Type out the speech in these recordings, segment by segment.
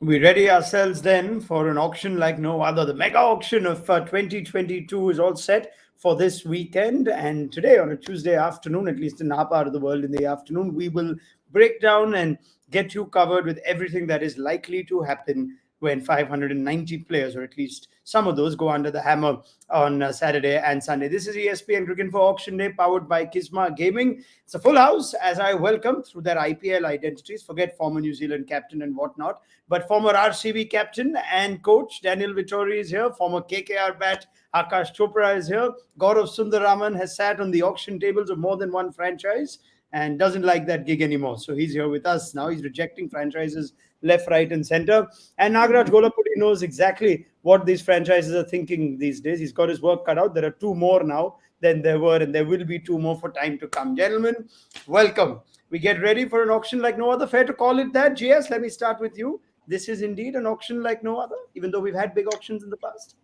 We ready ourselves then for an auction like no other. The mega auction of 2022 is all set for this weekend. And today, on a Tuesday afternoon, at least in our part of the world in the afternoon, we will break down and get you covered with everything that is likely to happen when 590 players, or at least some of those, go under the hammer on Saturday and Sunday. This is ESPN Cricket for Auction Day, powered by Kisma Gaming. It's a full house as I welcome through their IPL identities. Forget former New Zealand captain and whatnot, but former RCB captain and coach Daniel Vittori is here. Former KKR bat Akash Chopra is here. Gaurav Sundaraman has sat on the auction tables of more than one franchise and doesn't like that gig anymore. So he's here with us now. He's rejecting franchises left, right, and center. And Nagaraj Golapudi knows exactly what these franchises are thinking these days. He's got his work cut out. There are two more now than there were, and there will be two more for time to come. Gentlemen, welcome. We get ready for an auction like no other. Fair to call it that. GS, let me start with you. This is indeed an auction like no other, even though we've had big auctions in the past.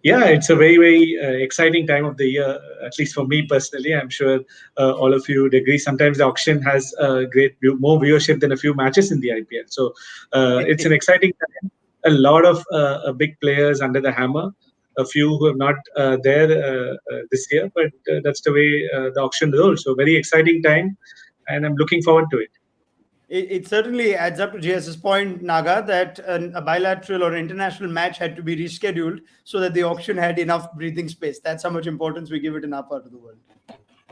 Yeah, it's a very, very exciting time of the year, at least for me personally. I'm sure all of you would agree. Sometimes the auction has more viewership than a few matches in the IPL. So it's an exciting time. A lot of big players under the hammer, a few who have not there this year, but that's the way the auction rolls. So very exciting time, and I'm looking forward to it. It certainly adds up to JS's point, Naga, that a bilateral or international match had to be rescheduled so that the auction had enough breathing space. That's how much importance we give it in our part of the world.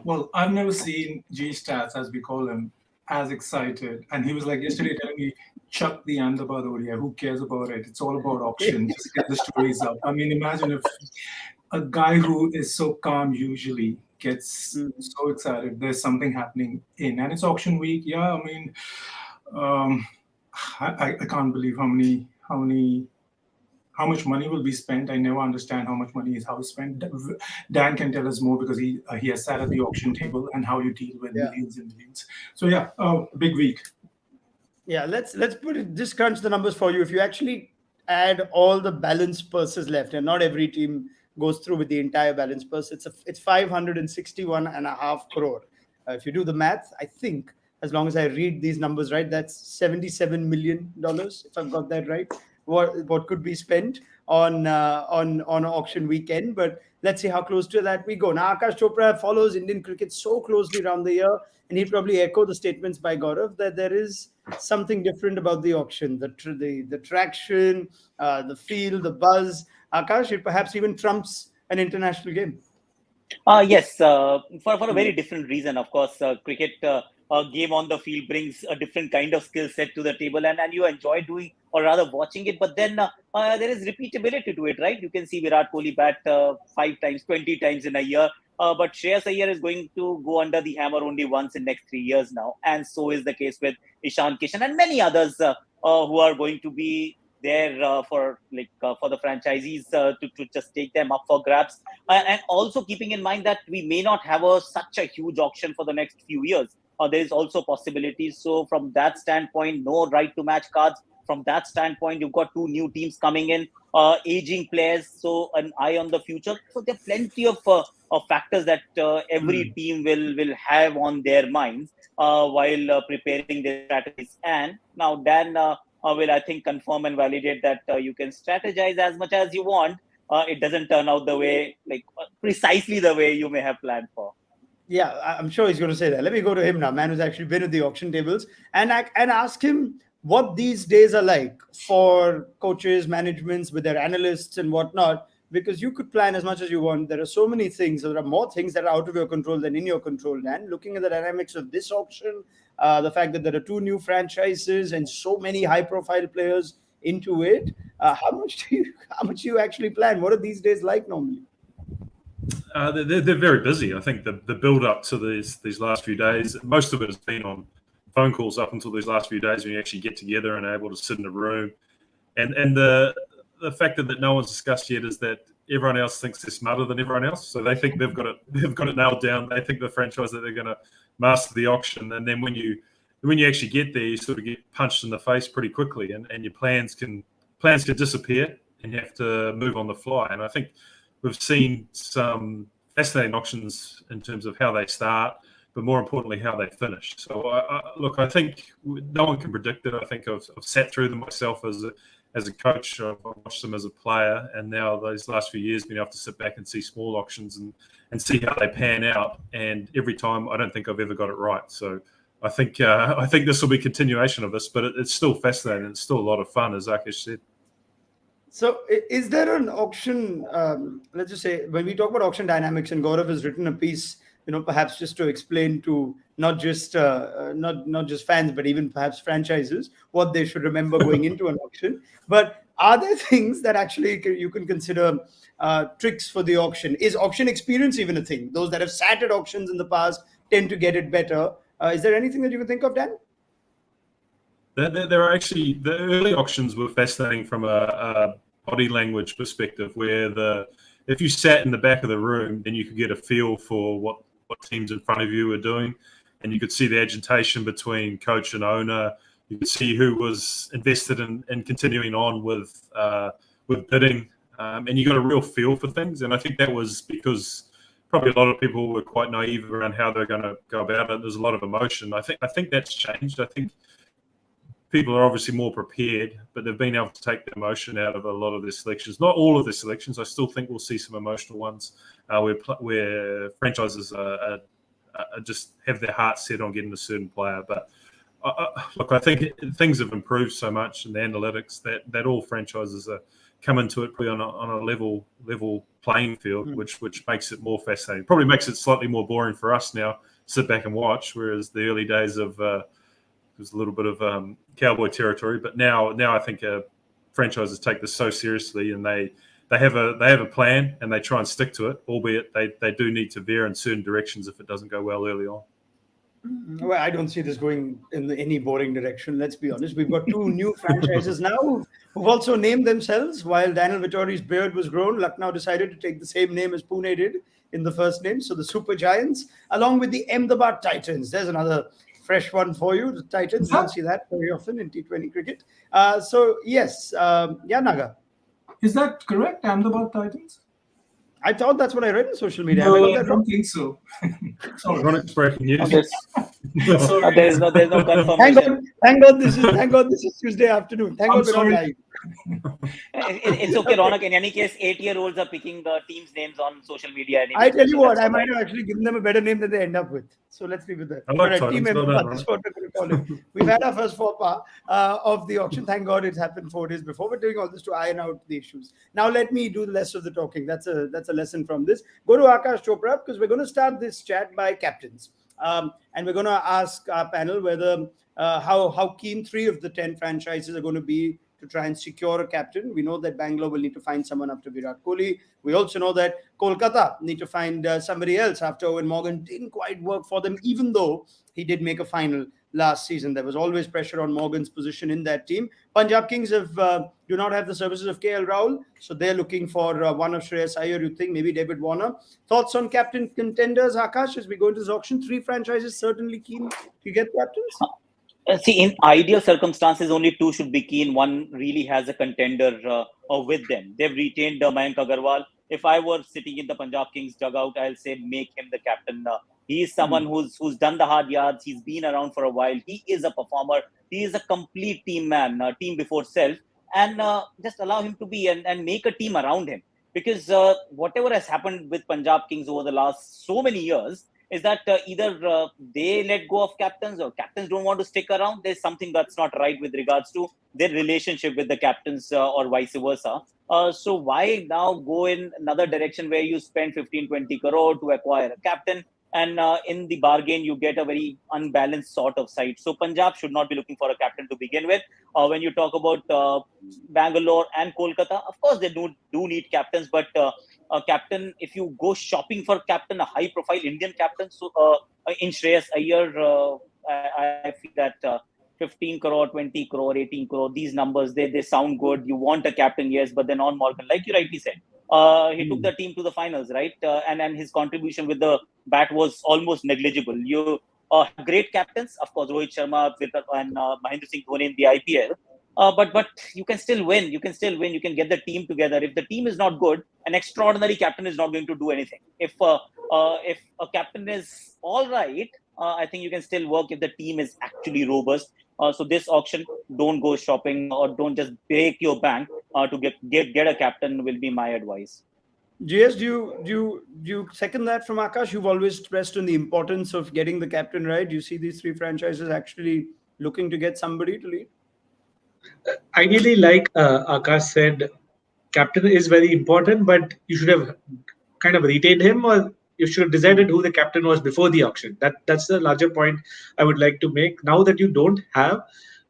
Well, I've never seen G Stats, as we call him, as excited. And he was like yesterday telling me, chuck the Ahmedabad ODI. Who cares about it? It's all about auction. Just get the stories up. I mean, imagine if a guy who is so calm usually gets so excited. There's something happening and it's auction week. Yeah, I mean, I can't believe how much money will be spent. I never understand how much money is spent. Dan can tell us more because he has sat at the auction table and how you deal with millions and millions. So yeah, big week. Yeah, let's put it. Just crunch the numbers for you. If you actually add all the balance purses left, and not every team goes through with the entire balance purse, it's 561.5 crore. If you do the math, I think, as long as I read these numbers right, that's $77 million, if I've got that right. What could be spent on auction weekend? But let's see how close to that we go. Now, Akash Chopra follows Indian cricket so closely around the year, and he'd probably echo the statements by Gaurav that there is something different about the auction. The traction, the feel, the buzz. Akash, it perhaps even trumps an international game. Yes, for a very different reason. Of course, cricket game on the field brings a different kind of skill set to the table, and you enjoy doing or rather watching it. But then there is repeatability to it, right? You can see Virat Kohli bat 5 times, 20 times in a year. But Shreyas Iyer is going to go under the hammer only once in next 3 years now. And so is the case with Ishan Kishan and many others who are going to be there for the franchisees to just take them up for grabs. And also keeping in mind that we may not have such a huge auction for the next few years. There is also possibilities. So from that standpoint, no right to match cards. From that standpoint, you've got 2 new teams coming in, aging players, so an eye on the future. So there are plenty of factors that every team will have on their minds while preparing their strategies. And now Dan will, I think, confirm and validate that you can strategize as much as you want. It doesn't turn out the way, precisely the way you may have planned for. Yeah, I'm sure he's going to say that. Let me go to him now, man who's actually been at the auction tables, and ask him what these days are like for coaches, managements, with their analysts and whatnot, because you could plan as much as you want. There are so many things. There are more things that are out of your control than in your control. And looking at the dynamics of this auction, the fact that there are 2 new franchises and so many high-profile players into it, how much do you actually plan? What are these days like normally? They're very busy. I think the build up to these last few days, most of it has been on phone calls up until these last few days when you actually get together and are able to sit in a room. And the factor that no one's discussed yet is that everyone else thinks they're smarter than everyone else. So they think they've got it nailed down. They think the franchise that they're going to master the auction. And then when you actually get there, you sort of get punched in the face pretty quickly, and your plans can disappear, and you have to move on the fly. And I think we've seen some fascinating auctions in terms of how they start. but more importantly, how they finish. So, look, I think no one can predict it. I think I've sat through them myself as a coach. I've watched them as a player, and now those last few years, been able to sit back and see small auctions and see how they pan out. And every time, I don't think I've ever got it right. So, I think this will be a continuation of this, but it's still fascinating. It's still a lot of fun, as Akash said. So, is there an auction? Let's just say when we talk about auction dynamics, and Gaurav has written a piece, perhaps just to explain to not just fans, but even perhaps franchises what they should remember going into an auction. But are there things that actually you can consider tricks for the auction? Is auction experience even a thing? Those that have sat at auctions in the past tend to get it better. Is there anything that you can think of, Dan? There are actually, the early auctions were fascinating from a body language perspective, where if you sat in the back of the room, then you could get a feel for what teams in front of you were doing, and you could see the agitation between coach and owner. You could see who was invested in continuing on with bidding, and you got a real feel for things. And I think that was because probably a lot of people were quite naive around how they're going to go about it. There's a lot of emotion. I think that's changed. I think people are obviously more prepared, but they've been able to take the emotion out of a lot of their selections. Not all of the selections. I still think we'll see some emotional ones where franchises are just have their heart set on getting a certain player. But look, I think things have improved so much in the analytics that all franchises are come into it on a level playing field, which makes it more fascinating. Probably makes it slightly more boring for us now. Sit back and watch, whereas the early days of was a little bit of cowboy territory, but now I think franchises take this so seriously, and they have a plan and they try and stick to it. Albeit they do need to veer in certain directions if it doesn't go well early on. Well, I don't see this going in any boring direction. Let's be honest. We've got two new franchises now who've also named themselves. While Daniel Vittori's beard was grown, Lucknow decided to take the same name as Pune did in the first name. So the Super Giants, along with the Ahmedabad Titans. There's another fresh one for you. The Titans, you don't see that very often in T20 cricket. So yes, Naga. Is that correct? Ahmedabad Titans? I thought that's what I read in social media. No, I don't think so. Ironic breaking news. There's no confirmation. Thank God this is Tuesday afternoon. Thank God we're not live. It's okay, Ronak. In any case, 8-year-olds are picking the teams' names on social media. Anyway, I tell you what, I might have actually given them a better name than they end up with. So let's leave it there. I like Team Titans, member, that's what we're going to call it. We've had our first faux pas of the auction. Thank God it's happened 4 days before. We're doing all this to iron out the issues. Now let me do the rest of the talking. That's a lesson from this. Go to Akash Chopra, because we're going to start this chat by captains. And we're going to ask our panel whether how keen 3 of the 10 franchises are going to be to try and secure a captain. We know that Bangalore will need to find someone after Virat Kohli. We also know that Kolkata need to find somebody else after Owen Morgan didn't quite work for them, even though he did make a final last season. There was always pressure on Morgan's position in that team. Punjab Kings do not have the services of KL Rahul, so they're looking for one of Shreyas Iyer, you think, maybe David Warner. Thoughts on captain contenders, Akash, as we go into this auction? 3 franchises certainly keen to get captains? See, in ideal circumstances, only 2 should be keen. One really has a contender with them. They've retained Mayank Agarwal. If I were sitting in the Punjab Kings dugout, I'll say make him the captain. He is someone who's done the hard yards. He's been around for a while. He is a performer. He is a complete team man, team before self. And just allow him to be and make a team around him. Because whatever has happened with Punjab Kings over the last so many years, is that either they let go of captains or captains don't want to stick around. There's something that's not right with regards to their relationship with the captains or vice versa. So why now go in another direction where you spend 15-20 crore to acquire a captain, and in the bargain you get a very unbalanced sort of side. So Punjab should not be looking for a captain to begin with. When you talk about Bangalore and Kolkata, of course they do need captains, but a captain, if you go shopping for captain, a high-profile Indian captain, so in Shreyas Iyer, I feel that 15 crore, 20 crore, 18 crore, these numbers, they sound good. You want a captain, yes, but then on Morgan, like you rightly said, he took the team to the finals, right? And his contribution with the bat was almost negligible. You have great captains, of course, Rohit Sharma and Mahendra Singh Dhoni in the IPL. But you can still win. You can get the team together. If the team is not good, an extraordinary captain is not going to do anything. If a captain is all right, I think you can still work if the team is actually robust. So this auction, don't go shopping or don't just break your bank to get a captain will be my advice. GS, do you second that from Akash? You've always stressed on the importance of getting the captain right. Do you see these three franchises actually looking to get somebody to lead? Ideally, like Akash said, captain is very important, but you should have kind of retained him, or you should have decided who the captain was before the auction. That's the larger point I would like to make. Now that you don't have,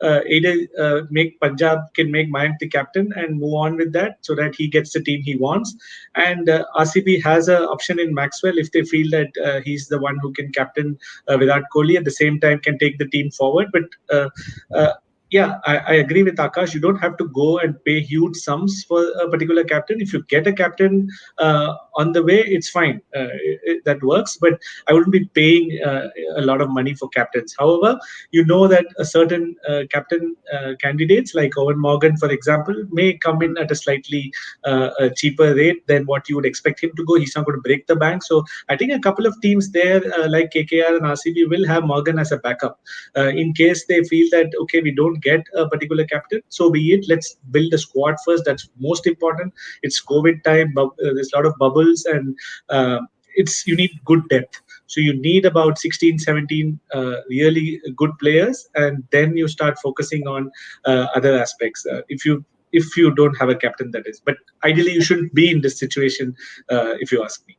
either make Punjab can make Mayank the captain and move on with that, so that he gets the team he wants. And RCB has an option in Maxwell if they feel that he's the one who can captain Virat Kohli at the same time can take the team forward. But yeah, I agree with Akash. You don't have to go and pay huge sums for a particular captain. If you get a captain on the way, it's fine. That works. But I wouldn't be paying a lot of money for captains. However, you know that a certain captain candidates like Owen Morgan, for example, may come in at a slightly a cheaper rate than what you would expect him to go. He's not going to break the bank. So I think a couple of teams there, like KKR and RCB, will have Morgan as a backup in case they feel that, okay, we don't get a particular captain, so be it. Let's build a squad first. That's most important. It's COVID time. There's a lot of bubbles, and you need good depth. So you need about 16, 17 really good players, and then you start focusing on other aspects. If you don't have a captain, that is. But ideally, you shouldn't be in this situation, if you ask me.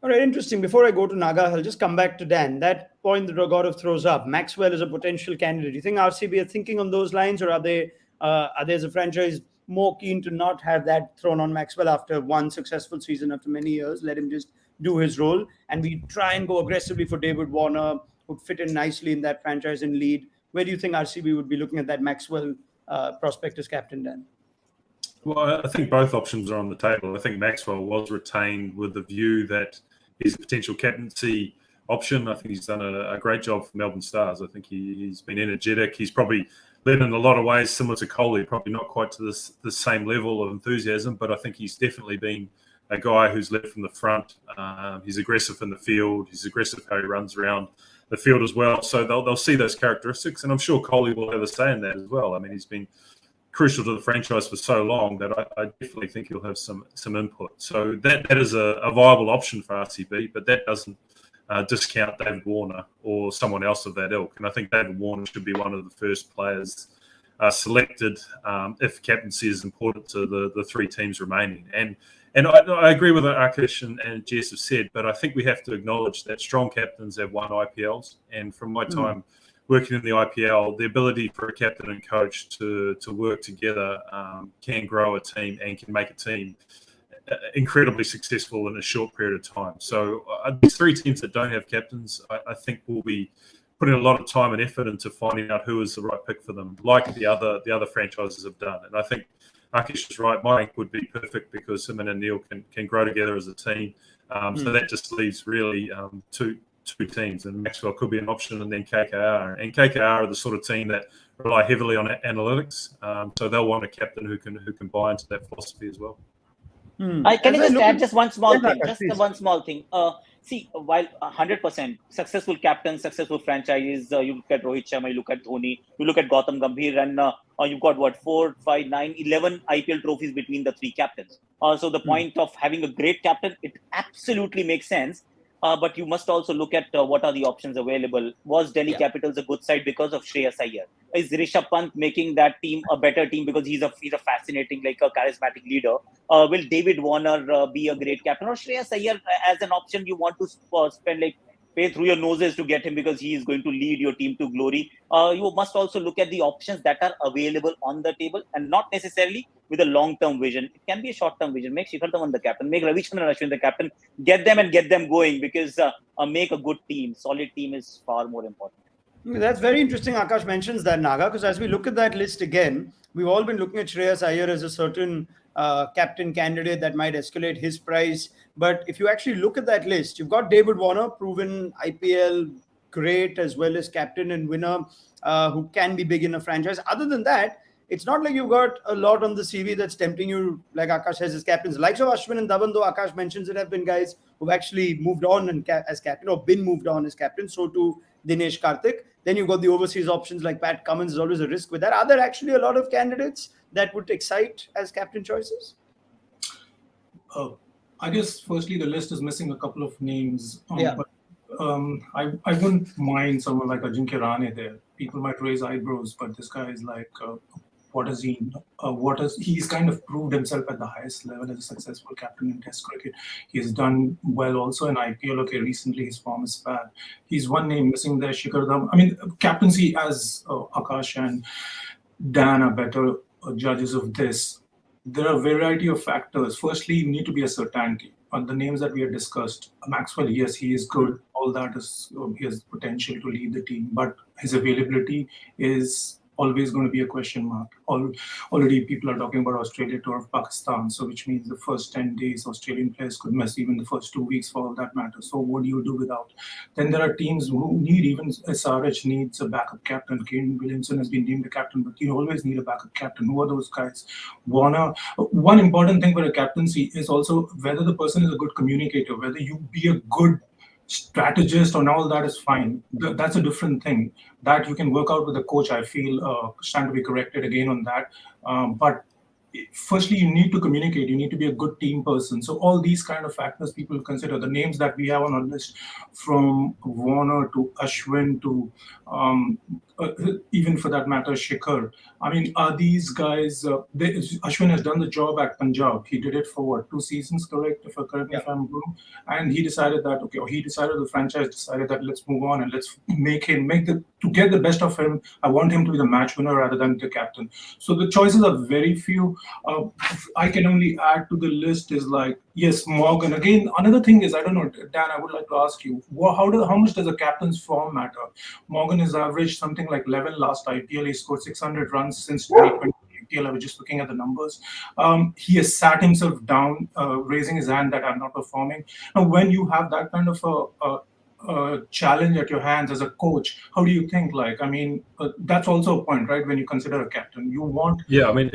All right, interesting. Before I go to Naga, I'll just come back to Dan. That point that Rogorev throws up, Maxwell is a potential candidate. Do you think RCB are thinking on those lines, or are they as a franchise more keen to not have that thrown on Maxwell after one successful season after many years? Let him just do his role, and we try and go aggressively for David Warner, who'd fit in nicely in that franchise and lead. Where do you think RCB would be looking at that Maxwell prospect as captain, Dan? Well, I think both options are on the table. I think Maxwell was retained with the view that he's a potential captaincy option. I think he's done a great job for Melbourne Stars. I think he's been energetic. He's probably led in a lot of ways similar to Kohli, probably not quite to the same level of enthusiasm, but I think he's definitely been a guy who's led from the front. He's aggressive in the field. He's aggressive how he runs around the field as well. So they'll see those characteristics, and I'm sure Kohli will have a say in that as well. I mean, he's been crucial to the franchise for so long that I definitely think he'll have some input. So that is a viable option for RCB, but that doesn't discount David Warner or someone else of that ilk. And I think David Warner should be one of the first players selected if captaincy is important to the three teams remaining. And I agree with what Akash and Jess have said, but I think we have to acknowledge that strong captains have won IPLs. And from my time working in the IPL, the ability for a captain and coach to work together can grow a team and can make a team incredibly successful in a short period of time. So these three teams that don't have captains, I think will be putting a lot of time and effort into finding out who is the right pick for them, like the other franchises have done. And I think Akash is right. Mike would be perfect because him and Anil can grow together as a team. So that just leaves really two teams, and Maxwell could be an option, and then KKR. And KKR are the sort of team that rely heavily on analytics, so they'll want a captain who can buy into that philosophy as well. I can just add just one small thing. Please. One small thing. See, while 100% successful captains, successful franchises, you look at Rohit Sharma, you look at Dhoni, you look at Gautam Gambhir, and you've got 4, 5, 9, 11 IPL trophies between the three captains. So the point of having a great captain, it absolutely makes sense. But you must also look at what are the options available. Was Delhi Capitals a good side because of Shreyas Iyer? Is Rishabh Pant making that team a better team because he's a fascinating, like a charismatic leader? Will David Warner be a great captain, or Shreyas Iyer as an option you want to spend pay through your noses to get him because he is going to lead your team to glory? You must also look at the options that are available on the table, and not necessarily with a long-term vision. It can be a short-term vision. Make Shikhar Dhawan the captain, make Ravichandran Ashwin the captain, get them going, because make a good team. Solid team is far more important. That's very interesting. Akash mentions that, Naga, because as we look at that list again, we've all been looking at Shreyas Iyer as a certain captain candidate that might escalate his price. But if you actually look at that list, you've got David Warner, proven IPL great as well as captain and winner, who can be big in a franchise. Other than that, it's not like you've got a lot on the CV that's tempting you, like Akash says, as captains. Likes of Ashwin and Dhawan, though Akash mentions it, have been guys who've actually moved on as captain or been moved on as captain. So too Dinesh Karthik. Then you've got the overseas options like Pat Cummins is always a risk with that. Are there actually a lot of candidates that would excite as captain choices? I guess firstly the list is missing a couple of names. Yeah. But I wouldn't mind someone like Ajinkya Rahane there. People might raise eyebrows, but this guy is like, he's kind of proved himself at the highest level as a successful captain in Test cricket. He's done well also in IPL. Okay, recently his form is bad. He's one name missing there, Shikhar Dhawan. I mean, captaincy, as Akash and Dan are better judges of this. There are a variety of factors. Firstly, you need to be a certainty on the names that we have discussed. Maxwell, yes, he is good. All that is, he has potential to lead the team, but his availability is always going to be a question mark. Already people are talking about Australia tour of Pakistan, so which means the first 10 days Australian players could miss, even the first 2 weeks for all that matter. So what do you do without? Then there are teams who need, even SRH needs a backup captain. Kane Williamson has been named the captain, but you always need a backup captain. Who are those guys? Warner. One important thing for a captaincy is also whether the person is a good communicator, whether you be a good strategist and all that is fine. That's a different thing that you can work out with the coach. I feel stand to be corrected again on that. But firstly, you need to communicate. You need to be a good team person. So all these kind of factors people consider. The names that we have on our list, from Warner to Ashwin to even for that matter Shikhar. I mean, are these guys? Ashwin has done the job at Punjab. He did it for what, 2 seasons, correct? If I'm wrong. And he decided that the franchise decided that let's move on and let's to get the best of him. I want him to be the match winner rather than the captain. So the choices are very few. I can only add to the list is like, yes, Morgan. Again, another thing is, I don't know, Dan, I would like to ask you, how much does a captain's form matter? Morgan is averaged something like 11 last IPL. He scored 600 runs since 2020. I was just looking at the numbers. He has sat himself down, raising his hand that I'm not performing. Now, when you have that kind of a challenge at your hands as a coach, how do you think? Like, I mean, that's also a point, right? When you consider a captain, you want. Yeah, I mean,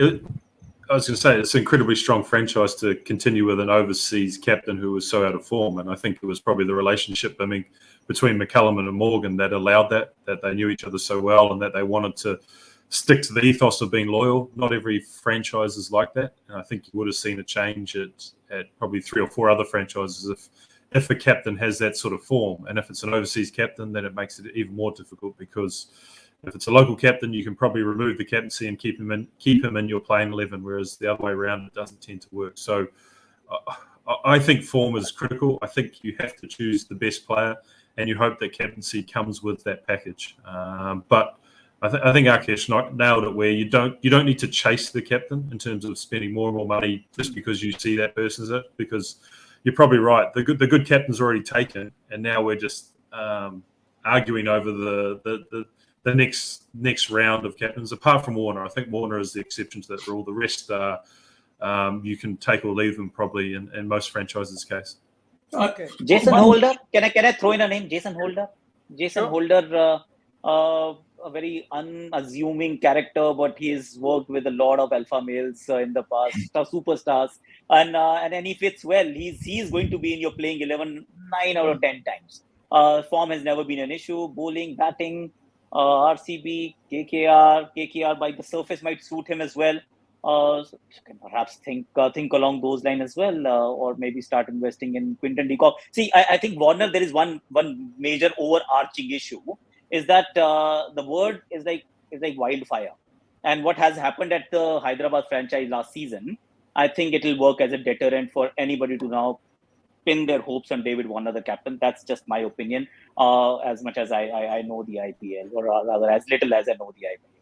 I was going to say it's an incredibly strong franchise to continue with an overseas captain who was so out of form, and I think it was probably the relationship between McCullum and Morgan that allowed that they knew each other so well and that they wanted to stick to the ethos of being loyal. Not every franchise is like that, and I think you would have seen a change at probably 3 or 4 other franchises if a captain has that sort of form. And if it's an overseas captain, then it makes it even more difficult, because if it's a local captain, you can probably remove the captaincy and keep him in your playing 11, whereas the other way around, it doesn't tend to work. So I think form is critical. I think you have to choose the best player, and you hope that captaincy comes with that package. But I think Akesh nailed it, where you don't need to chase the captain in terms of spending more and more money just because you see that person's it, because you're probably right. The good captain's already taken, and now we're just arguing over the next round of captains. Apart from Warner, I think Warner is the exception to that rule. The rest are you can take or leave them probably in most franchises' case. Okay. Jason Holder. Can I throw in a name? Jason Holder. Jason Sure. Holder. A very unassuming character, but he's worked with a lot of alpha males in the past, superstars, and he fits well. He's going to be in your playing 11 9 out of 10 times. Form has never been an issue. Bowling, batting, RCB, KKR by the surface might suit him as well. So you can perhaps think along those lines as well, or maybe start investing in Quinton de Kock. See, I think Warner, there is one major overarching issue, is that the word is like wildfire, and what has happened at the Hyderabad franchise last season, I think it will work as a deterrent for anybody to now pin their hopes on David Warner, the captain. That's just my opinion. As much as I know the IPL, or rather as little as I know the IPL.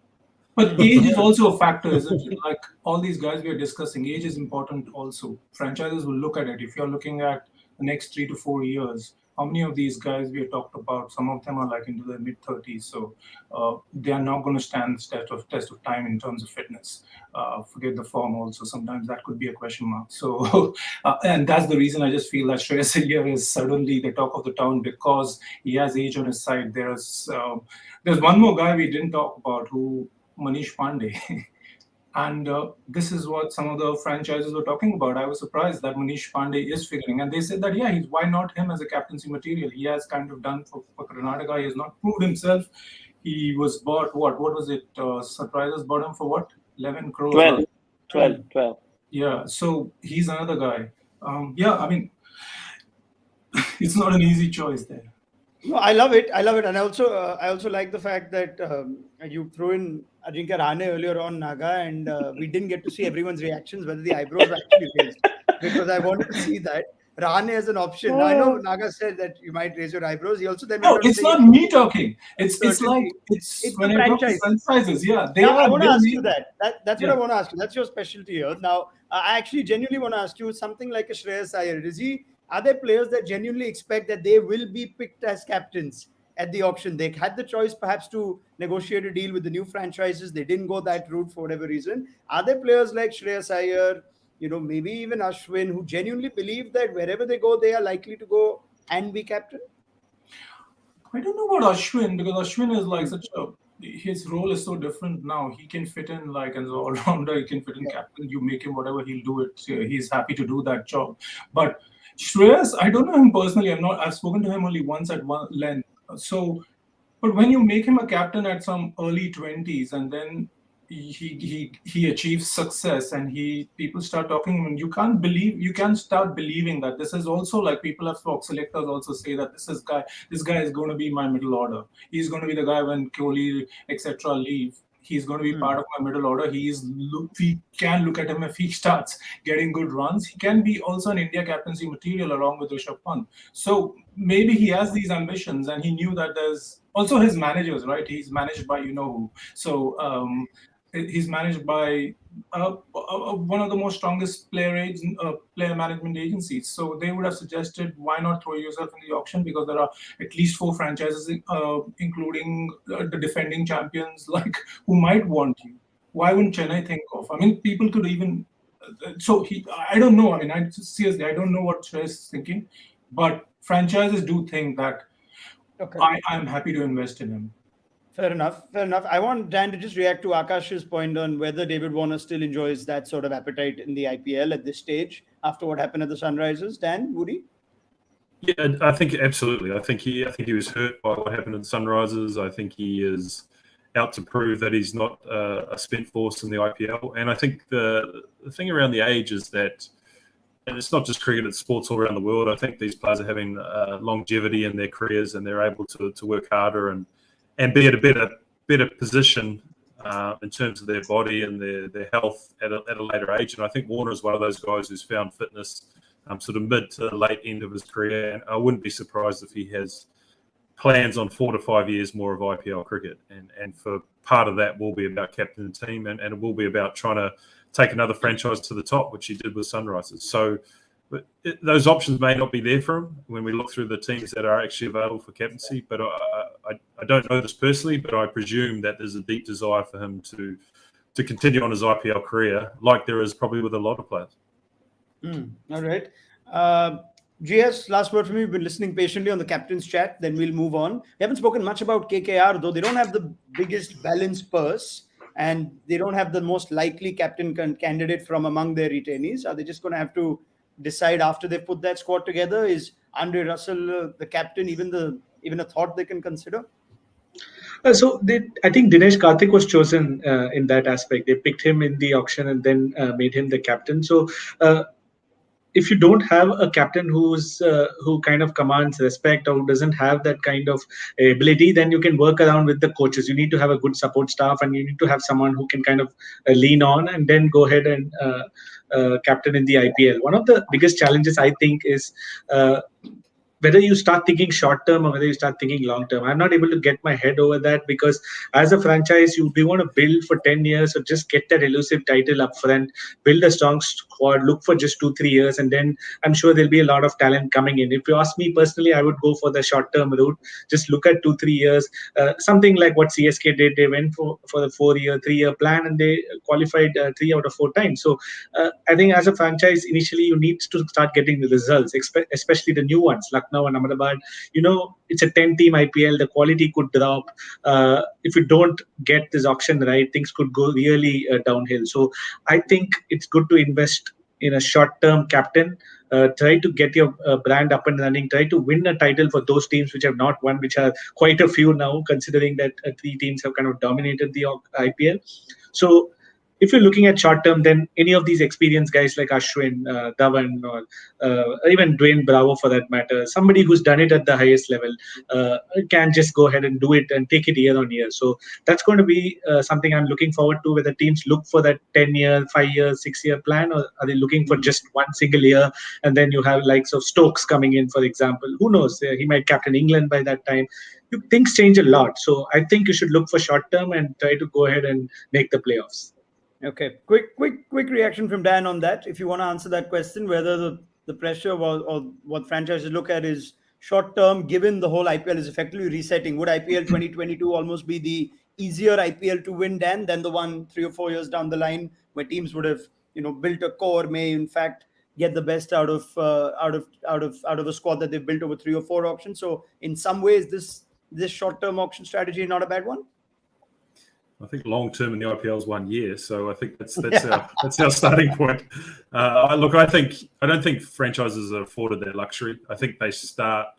But age is also a factor, isn't it? Like all these guys we are discussing, age is important also. Franchises will look at it. If you're looking at the next 3 to 4 years, how many of these guys we have talked about, some of them are like into their mid-30s, so they are not going to stand the test of time in terms of fitness. Forget the form also. Sometimes that could be a question mark. So, and that's the reason I just feel that Shreyas Iyer is suddenly the talk of the town, because he has age on his side. There's one more guy we didn't talk about, Manish Pandey. And this is what some of the franchises were talking about. I was surprised that Manish Pandey is figuring. And they said that, yeah, why not him as a captaincy material? He has kind of done for Karnataka. He has not proved himself. He was bought, what was it? Surprises bought him for what? 11 crores? 12, 12, 12. Yeah, so he's another guy. Yeah, I mean, it's not an easy choice there. No, I love it. I love it, and I also like the fact that you threw in Ajinkya Rahane earlier on, Naga, and we didn't get to see everyone's reactions whether the eyebrows were actually raised, because I wanted to see that Rahane as an option. Now, I know Naga said that you might raise your eyebrows. He also then No, went on to it's say not me talking. It's like it's when the I talk to franchise. franchises. Yeah, they Now, I are. want to they ask need- you that. That's what Yeah. I want to ask you. That's your specialty here. Now, I actually genuinely want to ask you something like a Shreyas Iyer. Are there players that genuinely expect that they will be picked as captains at the auction? They had the choice perhaps to negotiate a deal with the new franchises. They didn't go that route for whatever reason. Are there players like Shreyas Iyer, maybe even Ashwin, who genuinely believe that wherever they go, they are likely to go and be captain? I don't know about Ashwin, because Ashwin is like such a, his role is so different now. He can fit in like as an all-rounder. He can fit in captain. You make him whatever, he'll do it. He's happy to do that job. But Shreyas, I don't know him personally. I've spoken to him only once at one length. So, but when you make him a captain at some early 20s, and then he achieves success, and people start talking, and you can't start believing that this is also like, people have Fox selectors also say that this guy is going to be my middle order. He's going to be the guy when Kohli etc. leave. He's going to be part of my middle order. We can look at him if he starts getting good runs. He can be also an India captaincy material along with Rishabh Pant. So maybe he has these ambitions, and he knew that there's also his managers, right? He's managed by who. So he's managed by one of the most strongest player management agencies. So they would have suggested, why not throw yourself in the auction, because there are at least 4 franchises, including the defending champions, like, who might want you. Why wouldn't Chennai think of? I mean, people could even. So I don't know. I mean, seriously, I don't know what Shreyas is thinking, but franchises do think that. Okay. I'm happy to invest in him. Fair enough. I want Dan to just react to Akash's point on whether David Warner still enjoys that sort of appetite in the IPL at this stage after what happened at the Sunrisers. Dan, Woody? Yeah, I think absolutely. I think he was hurt by what happened in Sunrisers. I think he is out to prove that he's not a spent force in the IPL. And I think the thing around the age is that, and it's not just cricket, it's sports all around the world. I think these players are having longevity in their careers, and they're able to work harder and be at a better position in terms of their body and their health at a later age. And I think Warner is one of those guys who's found fitness sort of mid to late end of his career. And I wouldn't be surprised if he has plans on 4 to 5 years more of IPL cricket. And for part of that will be about captain the team, and it will be about trying to take another franchise to the top, which he did with Sunrisers. So those options may not be there for him when we look through the teams that are actually available for captaincy. But I don't know this personally, but I presume that there's a deep desire for him to continue on his IPL career, like there is probably with a lot of players. All right. GS, last word from you. We've been listening patiently on the captain's chat. Then we'll move on. We haven't spoken much about KKR, though. They don't have the biggest balance purse, and they don't have the most likely captain candidate from among their retainees. Are they just going to have to decide after they put that squad together? Is Andre Russell the captain even a thought they can consider? I think Dinesh Karthik was chosen in that aspect. They picked him in the auction and then made him the captain. So if you don't have a captain who kind of commands respect, or who doesn't have that kind of ability, then you can work around with the coaches. You need to have a good support staff, and you need to have someone who can kind of lean on, and then go ahead and captain in the IPL. One of the biggest challenges, I think, is whether you start thinking short term or whether you start thinking long term. I'm not able to get my head over that, because as a franchise, you want to build for 10 years, or just get that elusive title up front, build a strong squad, look for just 2-3 years, and then I'm sure there'll be a lot of talent coming in. If you ask me personally, I would go for the short term route. Just look at 2-3 years, something like what CSK did. They went for the 3-year plan, and they qualified 3 out of 4 times. So I think as a franchise, initially you need to start getting the results, especially the new ones. Lucknow and Ahmedabad. It's a 10-team IPL. The quality could drop. If you don't get this auction right, things could go really downhill. So I think it's good to invest in a short-term captain. Try to get your brand up and running. Try to win a title for those teams which have not won, which are quite a few now, considering that 3 teams have kind of dominated the IPL. So if you're looking at short term, then any of these experienced guys like Ashwin, Dhawan, or even Dwayne Bravo for that matter, somebody who's done it at the highest level, can just go ahead and do it and take it year on year. So that's going to be something I'm looking forward to, whether teams look for that 10-year, 5-year, 6-year plan, or are they looking for just one single year, and then you have likes of Stokes coming in, for example. Who knows? He might captain England by that time. Things change a lot. So I think you should look for short term and try to go ahead and make the playoffs. Okay, quick reaction from Dan on that. If you want to answer that question, whether the pressure or what franchises look at is short term, given the whole IPL is effectively resetting, would IPL 2022 almost be the easier IPL to win, Dan, than the one 3 or 4 years down the line where teams would have built a core, may in fact get the best out of a squad that they've built over 3 or 4 auctions. So in some ways, this short term auction strategy is not a bad one. I think long term in the IPL is 1 year, so I think that's our starting point. I don't think franchises are afforded that luxury. I think they start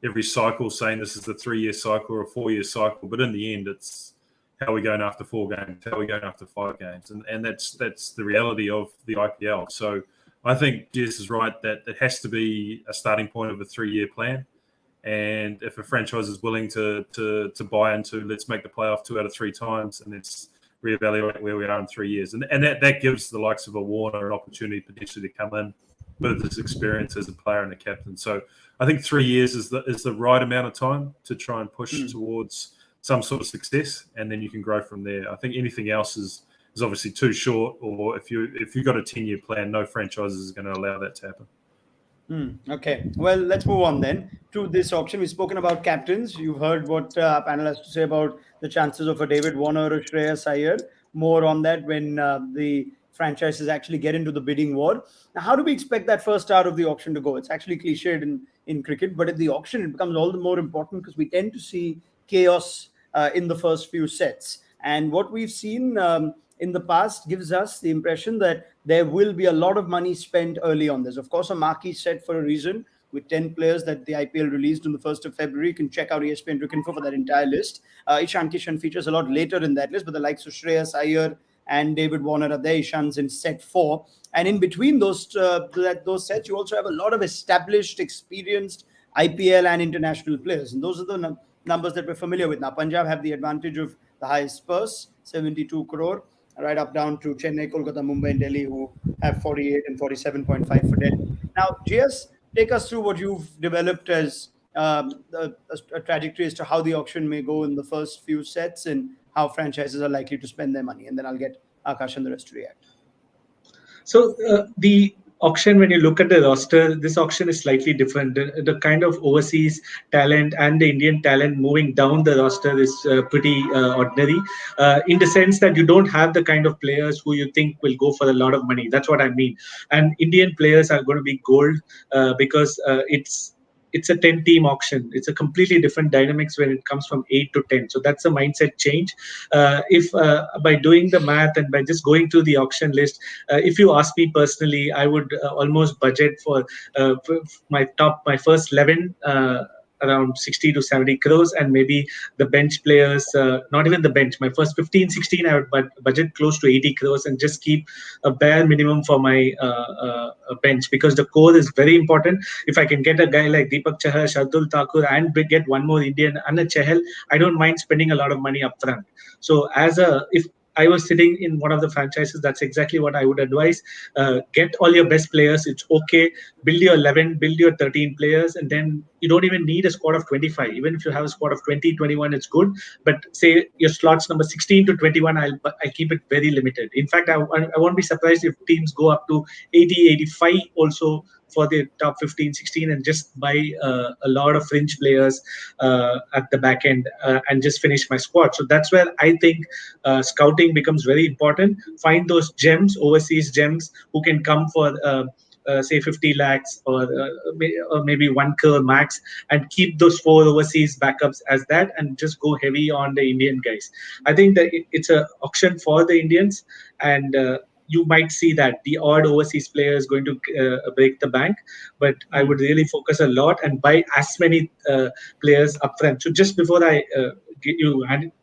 every cycle saying this is a 3-year cycle or a 4-year cycle, but in the end, it's how are we going after 4 games, how are we going after 5 games, and that's the reality of the IPL. So I think Jess is right that it has to be a starting point of a 3-year plan. And if a franchise is willing to buy into, let's make the playoff 2 out of 3 times, and let's reevaluate where we are in 3 years, and that gives the likes of a Warner an opportunity potentially to come in with this experience as a player and a captain. So I think 3 years is the right amount of time to try and push towards some sort of success, and then you can grow from there. I think anything else is obviously too short, or if you've got a 10-year plan, no franchise is going to allow that to happen. Okay, well, let's move on then to this auction. We've spoken about captains. You've heard what our panel has to say about the chances of a David Warner or Shreyas Iyer. More on that when the franchises actually get into the bidding war. Now, how do we expect that first hour of the auction to go? It's actually cliched in cricket, but at the auction, it becomes all the more important because we tend to see chaos in the first few sets. And what we've seen in the past gives us the impression that there will be a lot of money spent early on. There's, of course, a marquee set for a reason with 10 players that the IPL released on the 1st of February. You can check out ESPN Cricinfo for that entire list. Ishan Kishan features a lot later in that list, but the likes of Shreyas Iyer and David Warner are there. Ishan's in set 4. And in between those sets, you also have a lot of established, experienced IPL and international players. And those are the numbers that we're familiar with. Now, Punjab have the advantage of the highest purse, 72 crore. Right up down to Chennai, Kolkata, Mumbai, and Delhi, who have 48 and 47.5 for Delhi. Now, GS, take us through what you've developed as a trajectory as to how the auction may go in the first few sets and how franchises are likely to spend their money. And then I'll get Akash and the rest to react. So the auction, when you look at the roster, this auction is slightly different. The kind of overseas talent and the Indian talent moving down the roster is pretty ordinary, in the sense that you don't have the kind of players who you think will go for a lot of money. That's what I mean. And Indian players are going to be gold because it's a 10-team auction. It's a completely different dynamics when it comes from 8 to 10. So that's a mindset change. If by doing the math and by just going through the auction list, if you ask me personally, I would almost budget for my first 11 around 60 to 70 crores, and maybe the bench players, not even the bench, my first 15, 16, I would budget close to 80 crores and just keep a bare minimum for my bench, because the core is very important. If I can get a guy like Deepak Chahar, Shardul Thakur, and get one more Indian and a Chahal, I don't mind spending a lot of money up front. So if I was sitting in one of the franchises, that's exactly what I would advise. Get all your best players. It's okay. Build your 11, build your 13 players, and then you don't even need a squad of 25. Even if you have a squad of 20, 21, it's good. But say your slots number 16 to 21, I keep it very limited. In fact, I won't be surprised if teams go up to 80, 85 also for the top 15, 16, and just buy a lot of fringe players at the back end and just finish my squad. So that's where I think scouting becomes very important. Find those gems, overseas gems, who can come for say 50 lakhs or maybe 1 crore max, and keep those 4 overseas backups as that, and just go heavy on the Indian guys. I think that it's a auction for the Indians, and you might see that the odd overseas player is going to break the bank, but I would really focus a lot and buy as many players upfront. So just before I give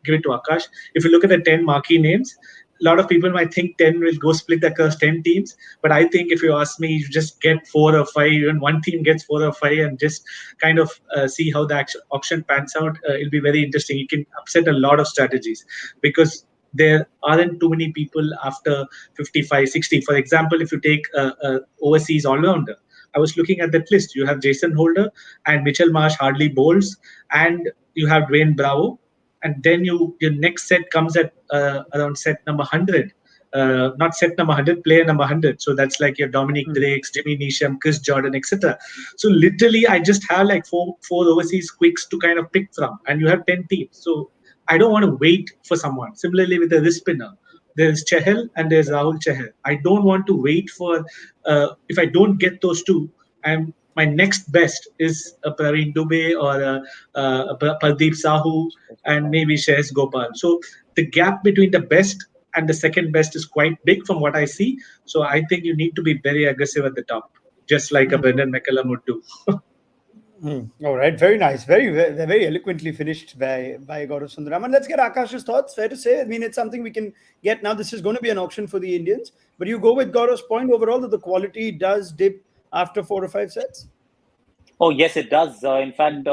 it to Akash, if you look at the 10 marquee names, a lot of people might think 10 will go split across 10 teams. But I think if you ask me, you just get 4 or 5, even one team gets 4 or 5, and just kind of see how the auction pans out. It'll be very interesting. You can upset a lot of strategies because there aren't too many people after 55, 60. For example, if you take a overseas all-rounder, I was looking at that list. You have Jason Holder and Mitchell Marsh hardly bowls, and you have Dwayne Bravo, and then your next set comes at around set number 100. Not set number 100, player number 100. So that's like your Dominic Drakes, Jimmy Neesham, Chris Jordan, etc. So literally, I just have like four overseas quicks to kind of pick from, and you have 10 teams. So I don't want to wait for someone. Similarly, with the wrist spinner, there's Chahal and there's Rahul Chahal. I don't want to wait for, if I don't get those two, my next best is a Praveen Dubey or a Pardeep Sahu and maybe Shreyas Gopal. So the gap between the best and the second best is quite big from what I see. So I think you need to be very aggressive at the top, just like a Brendan McCullum would do. All right, very nice, very eloquently finished by Gaurav Sundaraman. Let's get Akash's thoughts. Fair to say, I mean, it's something we can get now. This is going to be an auction for the Indians, but you go with Gaurav's point overall that the quality does dip after 4 or 5 sets. Oh yes, it does. In fact,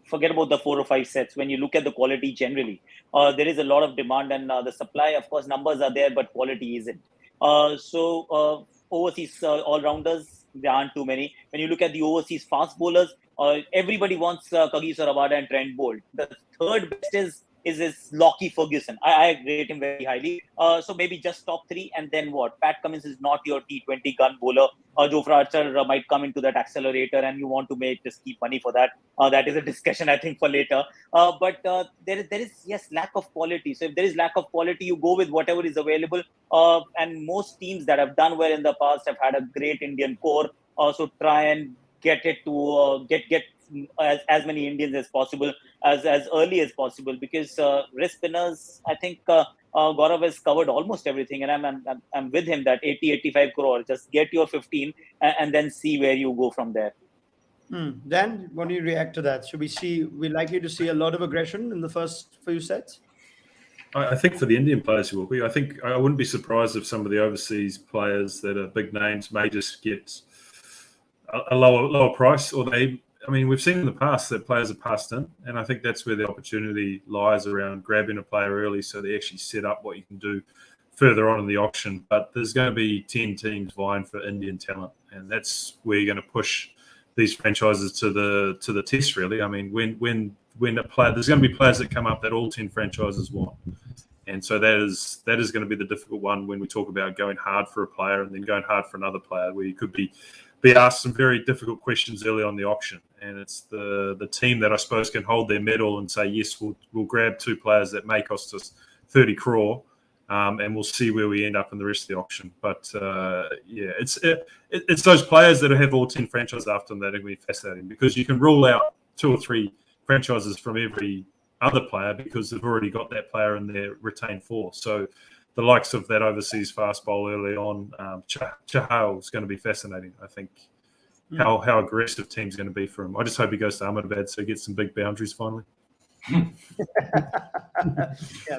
forget about the 4 or 5 sets. When you look at the quality generally, there is a lot of demand, and the supply, of course, numbers are there, but quality isn't. So overseas all-rounders, there aren't too many. When you look at the overseas fast bowlers, everybody wants Kagiso Rabada and Trent Bolt. The third best is Lockie Ferguson. I rate him very highly. So maybe just top 3, and then what? Pat Cummins is not your T20 gun bowler. Jofra Archer might come into that accelerator, and you want to just keep money for that. That is a discussion, I think, for later. But there is, yes, lack of quality. So if there is lack of quality, you go with whatever is available. And most teams that have done well in the past have had a great Indian core. So try and get it to get as many Indians as possible as early as possible, because wrist spinners, I think Gaurav has covered almost everything, and I'm with him that 80-85 crore. Just get your 15 and then see where you go from there. Dan, when you react to that, we're likely to see a lot of aggression in the first few sets? I think for the Indian players, you will be. I think I wouldn't be surprised if some of the overseas players that are big names may just get a lower price, or we've seen in the past that players have passed in, and I think that's where the opportunity lies around grabbing a player early so they actually set up what you can do further on in the auction. But there's going to be 10 teams vying for Indian talent, and that's where you're going to push these franchises to the test, really. I mean, when a player, there's going to be players that come up that all 10 franchises want. And so that is going to be the difficult one when we talk about going hard for a player and then going hard for another player, where you could be asked some very difficult questions early on the auction. And it's the team that I suppose can hold their medal and say, yes, we'll grab 2 players that may cost us 30 crore, and we'll see where we end up in the rest of the auction. But it's those players that have all 10 franchises after them that are going to be fascinating, because you can rule out 2 or 3 franchises from every other player because they've already got that player in their retained 4. So the likes of that overseas fast bowl early on, Chahal is going to be fascinating. I think how aggressive team's going to be for him. I just hope he goes to Ahmedabad so he gets some big boundaries finally. Yeah,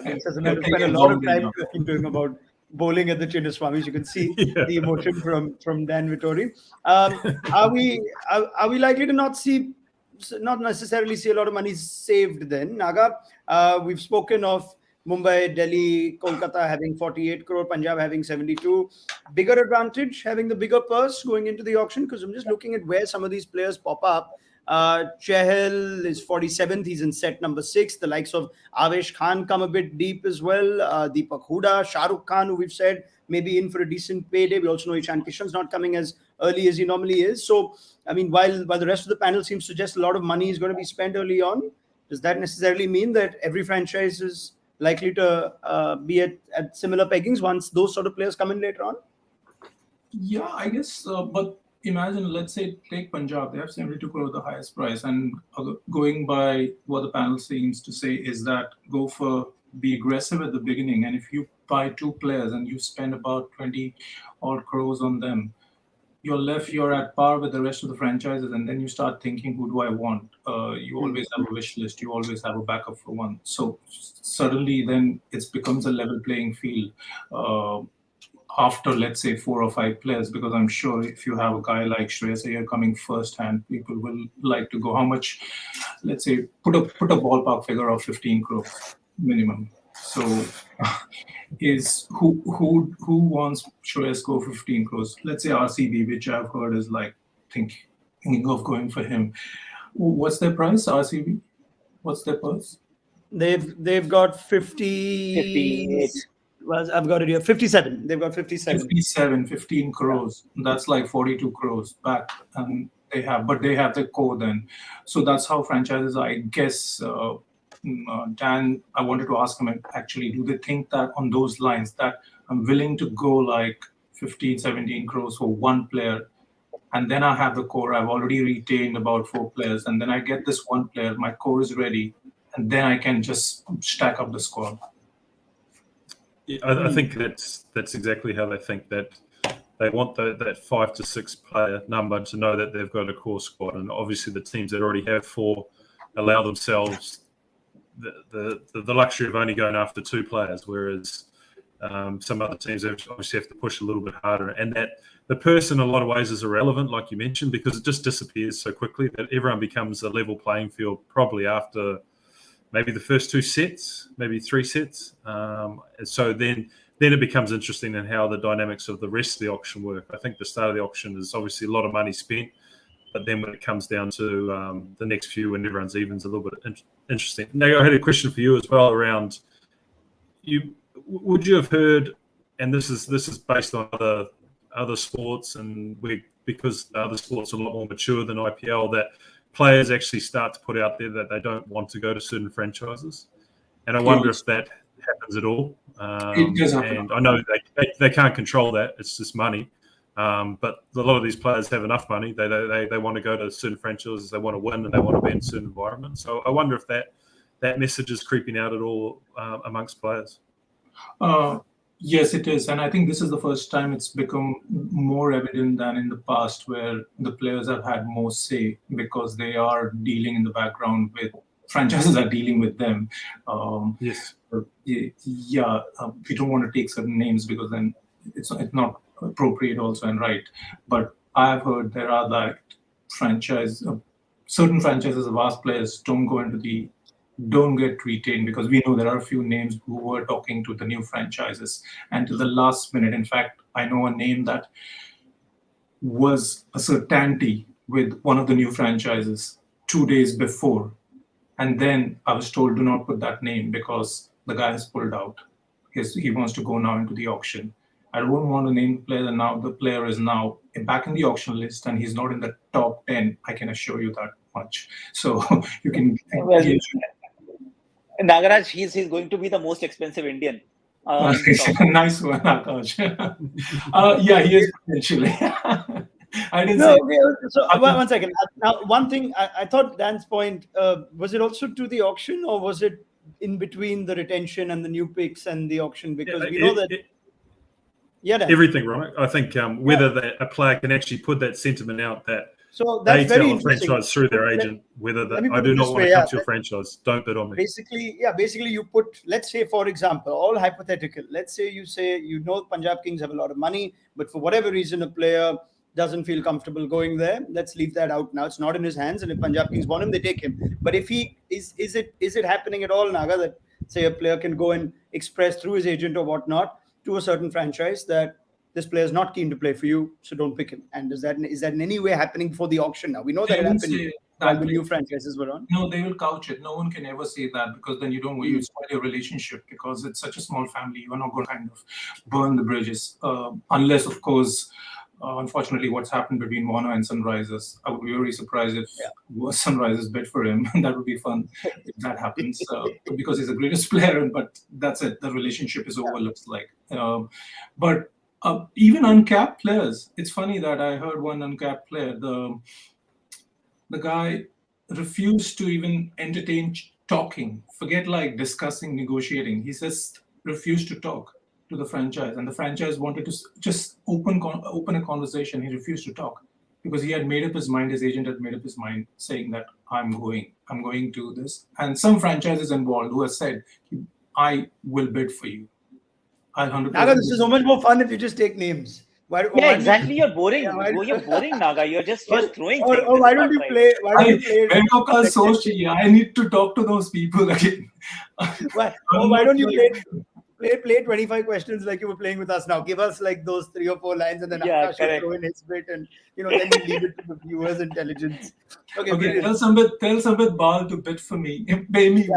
Vince has spent a lot of time talking to him about bowling at the Chinnaswamis. You can see the emotion from Dan Vittori. Are we likely to not necessarily see a lot of money saved then? Naga, we've spoken of Mumbai, Delhi, Kolkata having 48 crore, Punjab having 72. Bigger advantage having the bigger purse going into the auction, because I'm just looking at where some of these players pop up. Chahal is 47th. He's in set number 6. The likes of Avesh Khan come a bit deep as well. Deepak Huda, Shah Rukh Khan, who we've said maybe in for a decent payday. We also know Ishan Kishan's not coming as early as he normally is. So, I mean, while the rest of the panel seems to suggest a lot of money is going to be spent early on, does that necessarily mean that every franchise is likely to be at similar peggings once those sort of players come in later on? Yeah, I guess. But imagine, let's say, take Punjab. They have 72 crore, the highest price, and going by what the panel seems to say is that be aggressive at the beginning, and if you buy two players and you spend about 20 odd crores on them, you're at par with the rest of the franchises, and then you start thinking, who do I want? You always have a wish list. You always have a backup for one. So suddenly, then it becomes a level playing field. After, let's say, 4 or 5 players, because I'm sure if you have a guy like Shreyas Iyer coming first hand, people will like to go how much, let's say, put a ballpark figure of 15 crores minimum. So is who wants Shreyas go 15 crores? Let's say RCB, which I've heard is like thinking of going for him. What's their price, RCB? What's their purse? They've got 50. 58. Well, I've got it here. 57. They've got 57. 15 crores. That's like 42 crores back. And they have the core then. So that's how franchises are. I guess, Dan, I wanted to ask him actually, do they think that on those lines that I'm willing to go like 15, 17 crores for one player, and then I have the core, I've already retained about 4 players, and then I get this one player, my core is ready, and then I can just stack up the squad. I think that's exactly how they think, that they want that 5 to 6 player number to know that they've got a core squad. And obviously the teams that already have 4 allow themselves the luxury of only going after 2 players, whereas some other teams obviously have to push a little bit harder. And that the purse in a lot of ways is irrelevant, like you mentioned, because it just disappears so quickly that everyone becomes a level playing field probably after maybe the first 2 sets, maybe 3 sets. So then it becomes interesting in how the dynamics of the rest of the auction work. I think the start of the auction is obviously a lot of money spent, but then when it comes down to the next few and everyone's even, is a little bit interesting. Now, I had a question for you as well around you. Would you have heard, and this is based on other sports, and because other sports are a lot more mature than IPL, that players actually start to put out there that they don't want to go to certain franchises, and I wonder if that happens at all. It does happen. And I know they can't control that; it's just money. But a lot of these players have enough money; they want to go to certain franchises, they want to win, and they want to be in certain environments. So I wonder if that message is creeping out at all amongst players. Yes, it is. And I think this is the first time it's become more evident than in the past, where the players have had more say because they are dealing in the background with franchises are dealing with them. Yes. Yeah, we don't want to take certain names because then it's not appropriate also and right. But I've heard there are like certain franchises have asked players don't get retained, because we know there are a few names who were talking to the new franchises until the last minute. In fact, I know a name that was a certainty with one of the new franchises 2 days before. And then I was told, do not put that name because the guy has pulled out. He wants to go now into the auction. I don't want to name the player, and now the player is now back in the auction list and he's not in the top 10. I can assure you that much. So you can... Nagaraj, he's going to be the most expensive Indian. Nice one, Akash. Yeah, he is potentially. I didn't say. Okay, so one second. Now, one thing I thought Dan's point, was it also to the auction, or was it in between the retention and the new picks and the auction? Because we know that. Dan. Everything, right? I think whether a player can actually put that sentiment out that. So that's they very tell a franchise through their agent whether I do not want to come to your franchise. Don't bet on me. Basically, you put, let's say, for example, all hypothetical. Let's say Punjab Kings have a lot of money, but for whatever reason, a player doesn't feel comfortable going there. Let's leave that out now. It's not in his hands, and if Punjab Kings want him, they take him. But if he is it happening at all, Naga, that say a player can go and express through his agent or whatnot to a certain franchise that this player is not keen to play for you, so don't pick him? And is that in any way happening before the auction now? We know that it happened while the new franchises were on. No, they will couch it. No one can ever say that, because then you spoil your relationship, because it's such a small family. You are not going to kind of burn the bridges. Unless, of course, unfortunately, what's happened between Warner and Sunrisers. I would be very surprised if Sunrisers bid for him. That would be fun if that happens, because he's the greatest player, but that's it. The relationship is over, looks like. But Even uncapped players. It's funny that I heard one uncapped player. The guy refused to even entertain talking. Forget like discussing, negotiating. He just refused to talk to the franchise, and the franchise wanted to just open a conversation. He refused to talk because he had made up his mind. His agent had made up his mind, saying that I'm going to this. And some franchises involved who have said, I will bid for you. I'll 100%. Naga, this is so much more fun if you just take names. Why Exactly. You're boring. Yeah, You're boring, Naga. You're just throwing things. Or why don't you play? Why don't you play? I need to talk to those people again. Why don't you play 25 questions like you were playing with us now? Give us like those 3 or 4 lines, and then Akash will throw in his bit, and then we leave it to the viewers' intelligence. Okay. Tell Sambit Bal to bid for me. Pay me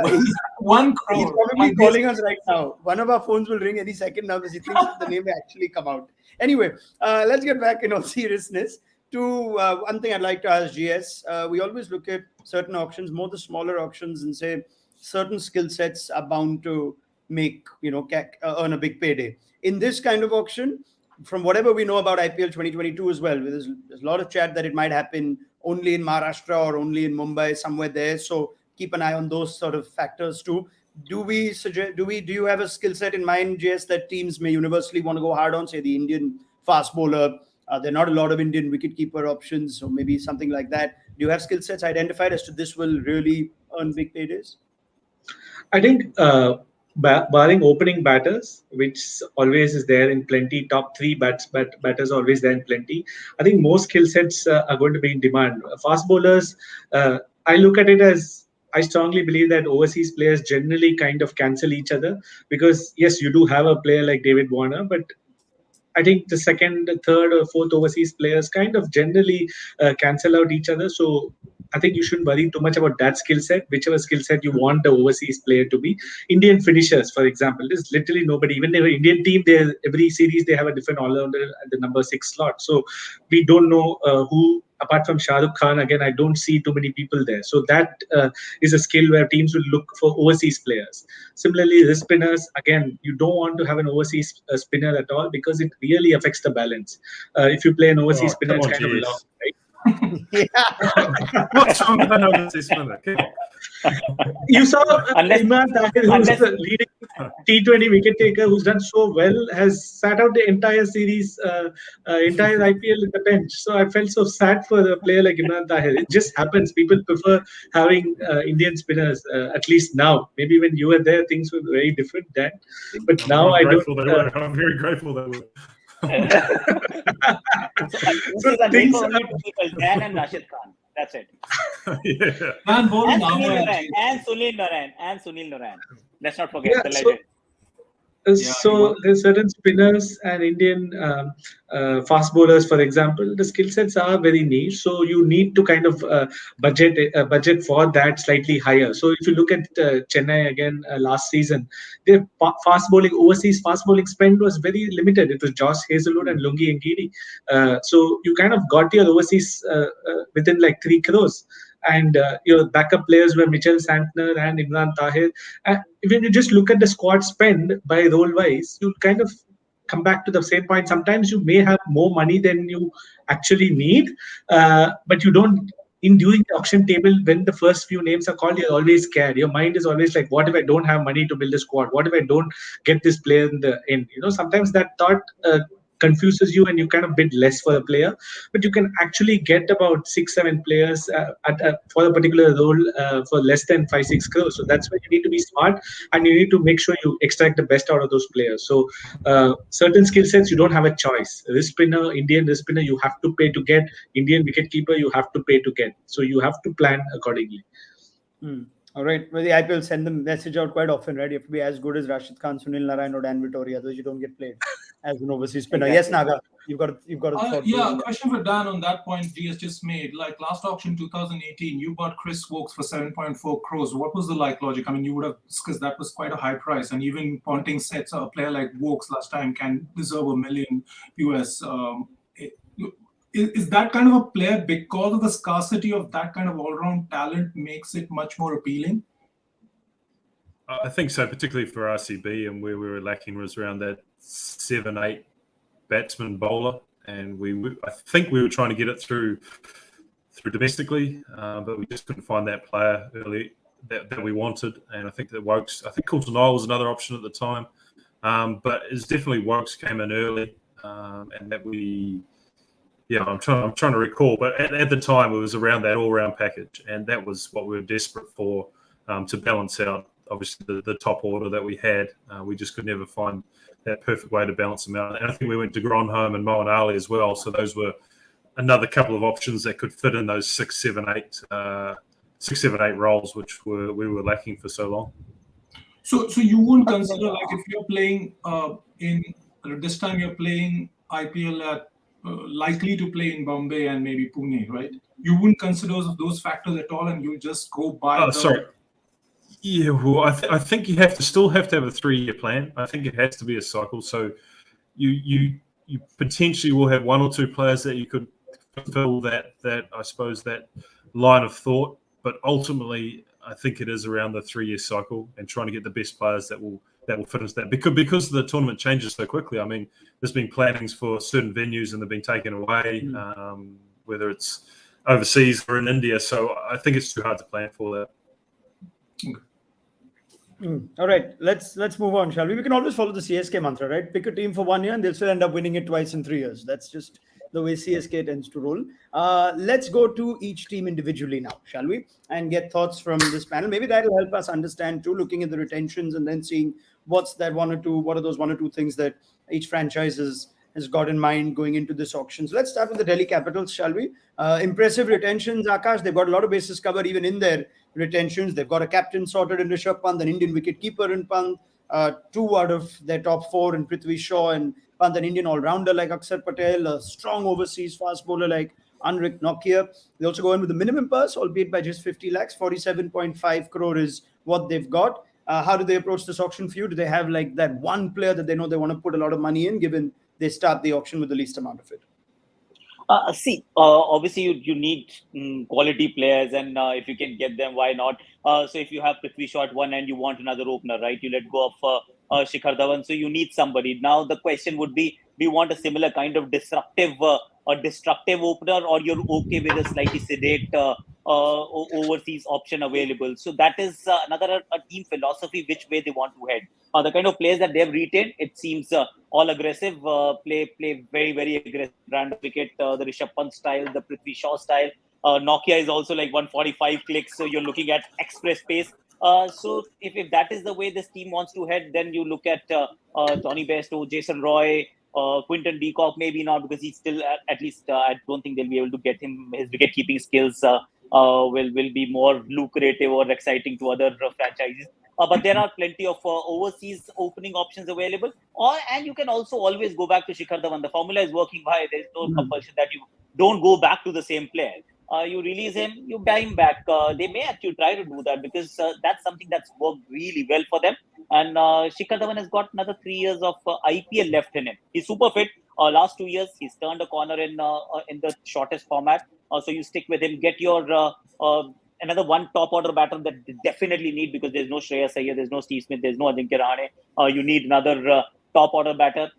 1 crore. He's probably calling us right now. One of our phones will ring any second now because he thinks the name may actually come out. Anyway, let's get back in all seriousness to one thing I'd like to ask GS. We always look at certain auctions, more the smaller auctions, and say certain skill sets are bound to make, earn a big payday. In this kind of auction, from whatever we know about IPL 2022 as well, there's a lot of chat that it might happen only in Maharashtra or only in Mumbai, somewhere there. So keep an eye on those sort of factors too. Do you have a skill set in mind, JS, that teams may universally want to go hard on, say the Indian fast bowler? There are not a lot of Indian wicketkeeper options, so maybe something like that. Do you have skill sets identified as to this will really earn big paydays? I think barring opening batters, which always is there in plenty, top 3 batters always there in plenty. I think most skill sets are going to be in demand. Fast bowlers, I look at it as, I strongly believe that overseas players generally kind of cancel each other, because yes, you do have a player like David Warner, but I think the second, third, or fourth overseas players kind of generally cancel out each other. So I think you shouldn't worry too much about that skill set, whichever skill set you want the overseas player to be. Indian finishers, for example, there's literally nobody. Even the Indian team, every series they have a different all-rounder at the number 6 slot. So we don't know who. Apart from Shah Rukh Khan, again, I don't see too many people there. So that is a skill where teams will look for overseas players. Similarly, wrist spinners, again, you don't want to have an overseas spinner at all because it really affects the balance. If you play an overseas spinner, it's kind of long, right? What's wrong with an overseas spinner? Come on. You saw Imran Tahir, who's the leading T20 wicket taker, who's done so well, has sat out the entire series, entire IPL in the bench. So I felt so sad for a player like Imran Tahir. It just happens. People prefer having Indian spinners, at least now. Maybe when you were there, things were very different then. But now I don't. I'm very grateful they were. So things are Dan and Rashid Khan. That's it. Yeah. And Sunil Naran. Let's not forget the legend. So there's certain spinners and Indian fast bowlers, for example, the skill sets are very niche. So you need to kind of budget for that slightly higher. So if you look at Chennai again last season, their overseas fast bowling spend was very limited. It was Josh Hazelwood and Lungi Ngidi. So you kind of got your overseas within like 3 crores. And your backup players were Mitchell Santner and Imran Tahir. When you just look at the squad spend by role-wise, you kind of come back to the same point. Sometimes you may have more money than you actually need, but you don't. During the auction table, when the first few names are called, you're always scared. Your mind is always like, what if I don't have money to build a squad? What if I don't get this player in the end? Sometimes that thought confuses you and you kind of bid less for a player, but you can actually get about 6-7 players for a particular role for less than 5-6 crores. So that's why you need to be smart and you need to make sure you extract the best out of those players. So certain skill sets you don't have a choice. Indian wrist spinner, you have to pay to get. Indian wicketkeeper, you have to pay to get. So you have to plan accordingly. All right. Well, the IPL send the message out quite often, right? You have to be as good as Rashid Khan, Sunil Narayan, or Dan Vittori, otherwise you don't get played as an overseas spinner. Exactly. Yes, Naga, you've got a question for Dan on that point DS just made. Like last auction 2018, you bought Chris Wokes for 7.4 crores. What was the logic? I mean, you would have, because that was quite a high price, and even Ponting sets a player like Wokes last time can deserve $1 million US. Is that kind of a player, because of the scarcity of that kind of all-round talent, makes it much more appealing? I think so, particularly for RCB, and where we were lacking was around that 7-8 batsman bowler, and I think we were trying to get it through domestically, but we just couldn't find that player early that we wanted. And I think that Coulter Nile was another option at the time, but it's definitely Wokes came in early, and that I'm trying to recall, but at the time it was around that all-round package, and that was what we were desperate for, to balance out obviously the top order that we had. We just could never find that perfect way to balance them out. And I think we went to Gronholm and Moen Ali as well, so those were another couple of options that could fit in those 6, 7, 8 roles, which we were lacking for so long. So you wouldn't consider, like, if you're playing this time you're playing IPL at likely to play in Bombay and maybe Pune, right? You wouldn't consider those factors at all, and you just go by. Sorry. Yeah, well, I think you still have to have a 3-year plan. I think it has to be a cycle. So you potentially will have 1 or 2 players that you could fulfill that I suppose that line of thought, but ultimately I think it is around the 3-year cycle and trying to get the best players that will fit into that, because the tournament changes so quickly. I mean, there's been plannings for certain venues and they've been taken away, whether it's overseas or in India. So I think it's too hard to plan for that. All right, let's move on, shall we? We can always follow the CSK mantra, right? Pick a team for 1 year and they'll still end up winning it twice in 3 years. That's just the way CSK tends to roll. Let's go to each team individually now, shall we? And get thoughts from this panel. Maybe that'll help us understand too, looking at the retentions and then seeing what are those 1 or 2 things that each franchise has got in mind going into this auction. So let's start with the Delhi Capitals, shall we? Impressive retentions, Akash. They've got a lot of bases covered even in their retentions. They've got a captain sorted in Rishabh Pant, an Indian wicket-keeper in Pant, 2 out of their top 4 in Prithvi Shaw, and Pant, an Indian all-rounder like Akshar Patel, a strong overseas fast bowler like Anrik Nokia. They also go in with a minimum purse, albeit by just 50 lakhs. 47.5 crore is what they've got. How do they approach this auction for you? Do they have like that one player that they know they want to put a lot of money in, given they start the auction with the least amount of it? Obviously you need quality players, and if you can get them, why not? So if you have Prithvi Shaw at one end, you want another opener, right? You let go of Shikhar Dhawan, so you need somebody. Now the question would be, do you want a similar kind of disruptive or destructive opener, or you're okay with a slightly sedate overseas option available? So that is another team philosophy, which way they want to head. The kind of players that they've retained, it seems all aggressive, play very, very aggressive brand of cricket, the Rishabh Pant style, the Prithvi Shaw style. Nokia is also like 145 clicks, so you're looking at express pace. So if that is the way this team wants to head, then you look at Tony Bairstow, Jason Roy, Quinton de Kock, maybe not, because he's still at least I don't think they'll be able to get him. His wicket keeping skills will be more lucrative or exciting to other franchises. But there are plenty of overseas opening options available, and you can also always go back to Shikhar Dhawan. The formula is working by. There's no compulsion that you don't go back to the same player. You release him, you buy him back. They may actually try to do that, because that's something that's worked really well for them. And Shikhar Dhawan has got another 3 years of IPL left in him. He's super fit. Last 2 years, he's turned a corner in the shortest format. So you stick with him. Get your another one top order batter that they definitely need, because there's no Shreyas Iyer, there's no Steve Smith, there's no Ajinkya Rahane. You need another top order batter.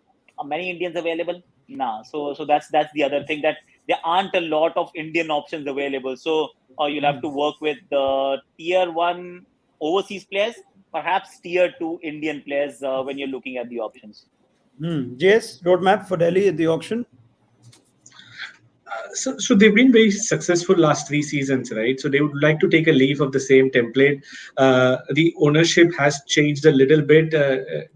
Many Indians available? Nah. So that's the other thing, that there aren't a lot of Indian options available. So you'll have to work with the tier 1 overseas players, perhaps tier 2 Indian players when you're looking at the options. JS, roadmap for Delhi at the auction? So they've been very successful last 3 seasons, right? So they would like to take a leaf of the same template. The ownership has changed a little bit.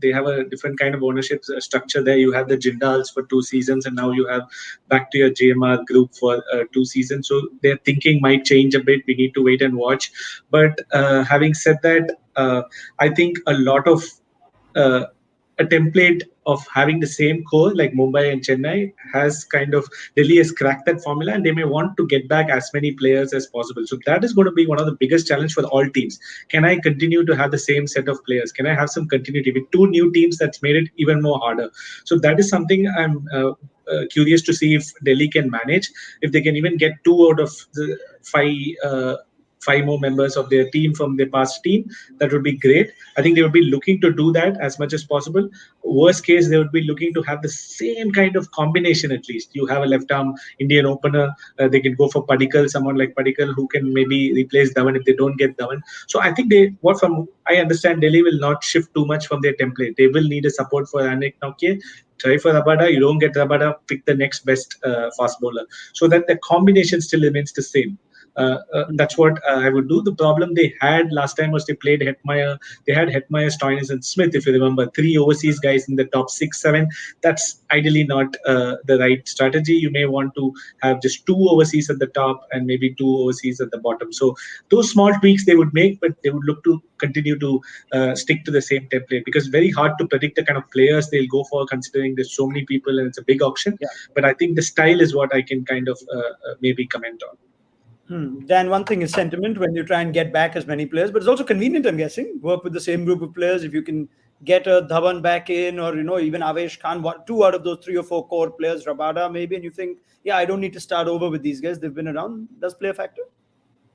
They have a different kind of ownership structure there. You have the Jindals for 2 seasons, and now you have back to your JMR group for 2 seasons. So their thinking might change a bit. We need to wait and watch. But having said that, I think a lot of a template of having the same core like Mumbai and Chennai has kind of, Delhi has cracked that formula, and they may want to get back as many players as possible. So that is going to be one of the biggest challenge for all teams. Can I continue to have the same set of players? Can I have some continuity with 2 new teams? That's made it even more harder. So that is something I'm curious to see if Delhi can manage, if they can even get 2 out of the 5 5 more members of their team from their past team, that would be great. I think they would be looking to do that as much as possible. Worst case, they would be looking to have the same kind of combination at least. You have a left arm Indian opener, they can go for Padikkal, someone like Padikkal who can maybe replace Dhawan if they don't get Dhawan. So I think I understand Delhi will not shift too much from their template. They will need a support for Anik Nokia. Try for Rabada. You don't get Rabada, pick the next best fast bowler. So that the combination still remains the same. That's what I would do. The problem they had last time was they played Hetmeyer. They had Hetmeyer, Stoinis, and Smith, if you remember, 3 overseas guys in the top 6, 7. That's ideally not the right strategy. You may want to have just 2 overseas at the top and maybe 2 overseas at the bottom. So those small tweaks they would make, but they would look to continue to stick to the same template, because it's very hard to predict the kind of players they'll go for, considering there's so many people and it's a big auction. Yeah. But I think the style is what I can kind of maybe comment on. Dan, one thing is sentiment when you try and get back as many players, but it's also convenient, I'm guessing. Work with the same group of players. If you can get a Dhawan back in, or even Avesh Khan, 2 out of those 3 or 4 core players, Rabada maybe, and you think, yeah, I don't need to start over with these guys. They've been around. Does play a factor?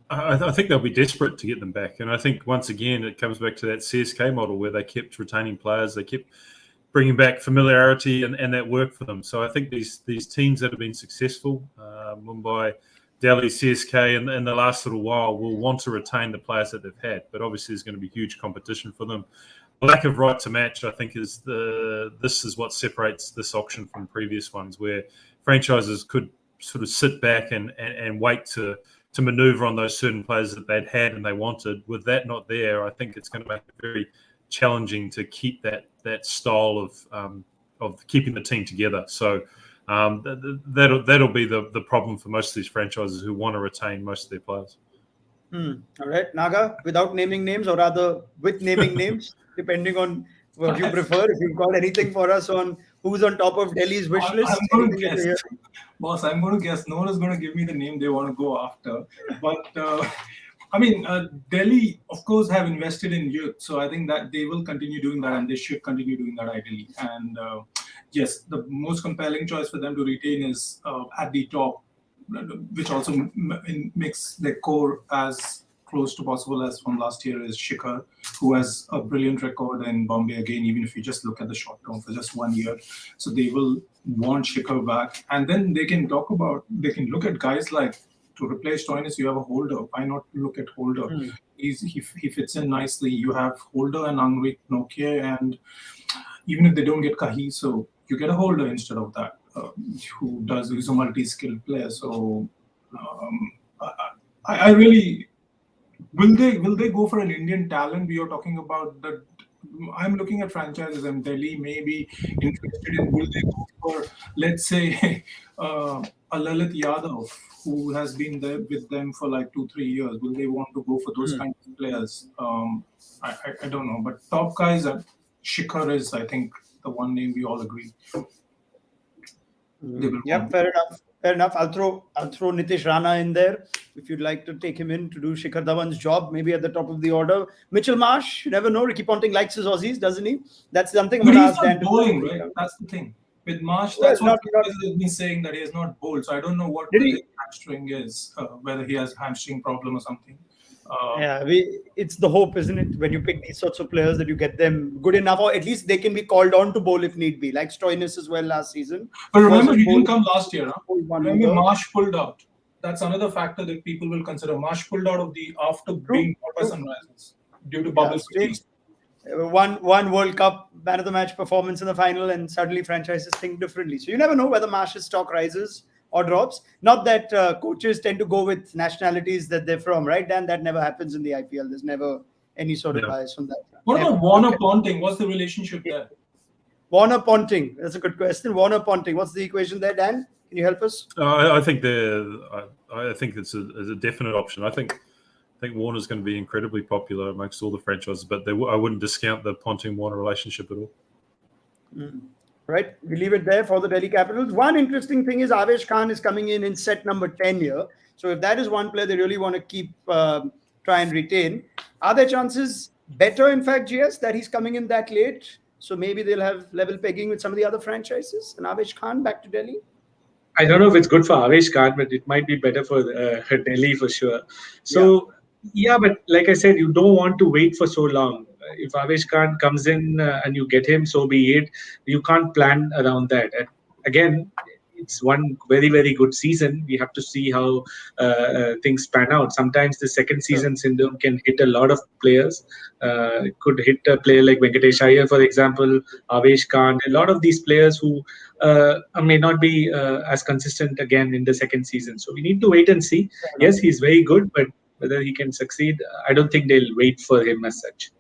I think they'll be desperate to get them back. And I think, once again, it comes back to that CSK model where they kept retaining players. They kept bringing back familiarity, and that worked for them. So I think these teams that have been successful, Mumbai, Delhi, CSK, in the last little while, will want to retain the players that they've had. But obviously, there's going to be huge competition for them. The lack of right to match, I think, this is what separates this auction from previous ones, where franchises could sort of sit back and wait to maneuver on those certain players that they'd had and they wanted. With that not there, I think it's going to make it very challenging to keep that style of keeping the team together. So that'll be the problem for most of these franchises who want to retain most of their players. All right, Naga, without naming names, or rather with naming names, depending on what you prefer. If you've got anything for us on who's on top of Delhi's wish list. I'm going to guess. Boss, I'm going to guess. No one is going to give me the name they want to go after. But Delhi, of course, have invested in youth. So I think that they will continue doing that, and they should continue doing that ideally. And yes, the most compelling choice for them to retain is at the top, which also makes their core as close to possible as from last year, is Shikhar, who has a brilliant record in Bombay again, even if you just look at the short term for just 1 year. So they will want Shikhar back. And then they can look at guys like, to replace Stoinis, you have a Holder. Why not look at Holder? He fits in nicely. You have Holder and Angrik Nokia, and even if they don't get Kahi, so you get a Holder instead of that, who's a multi-skilled player. So I really, will they go for an Indian talent? We are talking about that. I'm looking at franchises, and Delhi may be interested in, will they go for, let's say, a Lalit Yadav, who has been there with them for like 2-3 years. Will they want to go for those kinds of players? I don't know. But top guys, Shikhar is, I think, the one name we all agree. Yeah, fair enough. I'll throw Nitish Rana in there if you'd like to take him in to do Shikhar Dhawan's job, maybe at the top of the order. Mitchell Marsh, you never know. Ricky Ponting likes his Aussies, doesn't he? That's something I'm going to ask Dan. Bowling, right? That's the thing. With Marsh, that's what has been saying, that he has not bowled. So I don't know what his hamstring is, whether he has hamstring problem or something. It's the hope, isn't it? When you pick these sorts of players, that you get them good enough, or at least they can be called on to bowl if need be, like Stoinis as well last season. But remember, he didn't come last year. Remember, Marsh pulled out. That's another factor that people will consider. Marsh pulled out after being caught by Sunrisers due to bubble fatigue. One World Cup man of the match performance in the final, and suddenly franchises think differently. So you never know whether Marsh's stock rises or drops. Not that coaches tend to go with nationalities that they're from, right, Dan? That never happens in the IPL. There's never any sort of bias from that. What about Warner Ponting? What's the relationship there? Warner Ponting. That's a good question. Warner Ponting. What's the equation there, Dan? Can you help us? I think it's a definite option. I think Warner's going to be incredibly popular amongst all the franchises, but I wouldn't discount the Ponting-Warner relationship at all. Right, we leave it there for the Delhi Capitals. One interesting thing is Avesh Khan is coming in set number 10 here. So if that is one player they really want to keep, try and retain, are there chances better, in fact, GS, that he's coming in that late? So maybe they'll have level pegging with some of the other franchises, and Avesh Khan back to Delhi? I don't know if it's good for Avesh Khan, but it might be better for Delhi for sure. So Yeah, but like I said, you don't want to wait for so long. If Avesh Khan comes in and you get him, so be it. You can't plan around that. And again, it's one very, very good season. We have to see how things pan out. Sometimes the second Sure. season syndrome can hit a lot of players. It could hit a player like Venkatesh Iyer, for example, Avesh Khan, a lot of these players who may not be as consistent again in the second season. So we need to wait and see. Fair enough. Yes, he's very good, but whether he can succeed, I don't think they'll wait for him as such.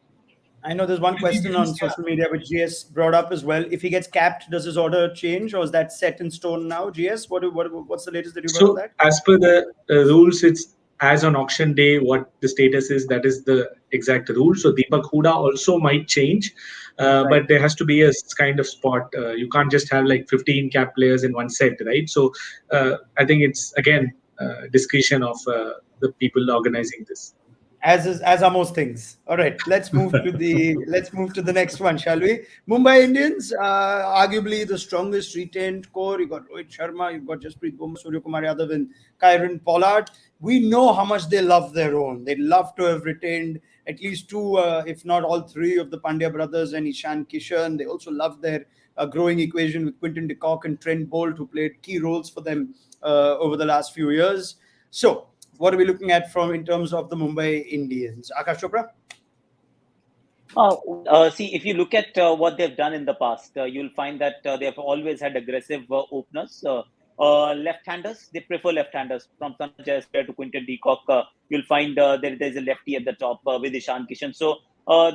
I know there's one question on social media which GS brought up as well. If he gets capped, does his order change, or is that set in stone now? GS, what's the latest that you've heard on So, that? as per the rules, it's as on auction day, what the status is, that is the exact rule. So, Deepak Huda also might change, Right. but there has to be a kind of spot. You can't just have like 15 cap players in one set, right? So, I think it's again discretion of the people organizing this. As are most things. All right, let's move to the next one, shall we? Mumbai Indians, arguably the strongest retained core. You got Rohit Sharma, you've got Jasprit Bumrah, Surya Kumar Yadav, and Kyron Pollard. We know how much they love their own. They'd love to have retained at least two, if not all three, of the Pandya brothers and Ishan Kishan. They also love their growing equation with Quinton de Kock and Trent Bolt, who played key roles for them over the last few years. So, what are we looking at from in terms of the Mumbai Indians? Akash Chopra? See, if you look at what they've done in the past, you'll find that they have always had aggressive openers. Left-handers, they prefer left-handers from Sanjay Jayasuriya to Quinton de Kock. You'll find there's a lefty at the top with Ishan Kishan. So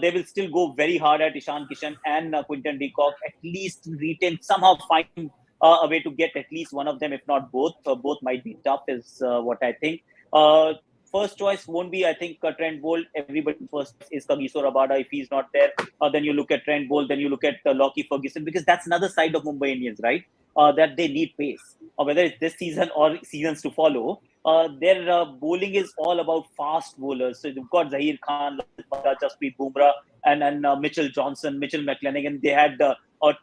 they will still go very hard at Ishan Kishan and Quinton de Kock, at least retain, somehow find a way to get at least one of them, if not both. Both might be tough, is what I think. First choice won't be, I think, Trent Bolt. Everybody first is Kagiso Rabada if he's not there. Then you look at Trent Bolt, then you look at Lockie Ferguson, because that's another side of Mumbai Indians, right? That they need pace. Whether it's this season or seasons to follow, their bowling is all about fast bowlers. So you've got Zahir Khan, Jasprit Bumrah, and Mitchell Johnson, Mitchell McLennan. They had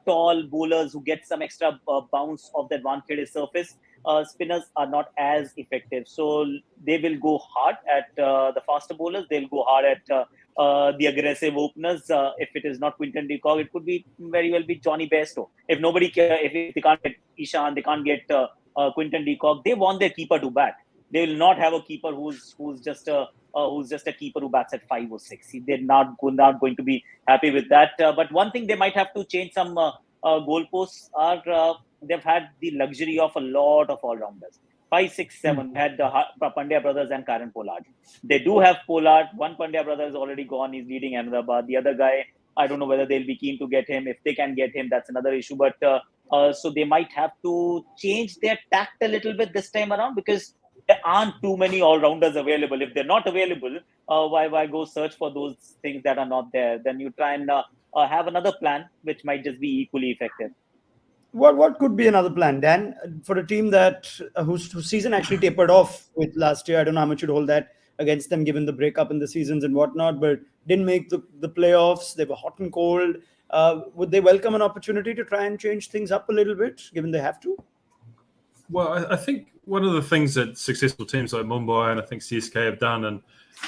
tall bowlers who get some extra bounce off that Wankhede surface. Spinners are not as effective. So they will go hard at the faster bowlers. They'll go hard at the aggressive openers. If it is not Quinton de Kock, it could be very well be Johnny Bairstow. If nobody, if they can't get Ishan, they can't get Quinton de Kock. They want their keeper to bat. They will not have a keeper who's just a keeper who bats at 5 or 6. They're not going to be happy with that. But one thing they might have to change some goalposts are they've had the luxury of a lot of all-rounders. 5, 6, 7 had the Pandya brothers and Karen Pollard. They do have Pollard. One Pandya brother is already gone. He's leading Ahmedabad. The other guy, I don't know whether they'll be keen to get him. If they can get him, that's another issue. But so they might have to change their tact a little bit this time around, because there aren't too many all-rounders available. If they're not available, why go search for those things that are not there? Then you try and have another plan, which might just be equally effective. What could be another plan, Dan, for a team that whose season actually tapered off with last year? I don't know how much you'd hold that against them, given the breakup in the seasons and whatnot, but didn't make the playoffs. They were hot and cold. Would they welcome an opportunity to try and change things up a little bit, given they have to? Well, I think one of the things that successful teams like Mumbai and I think CSK have done, and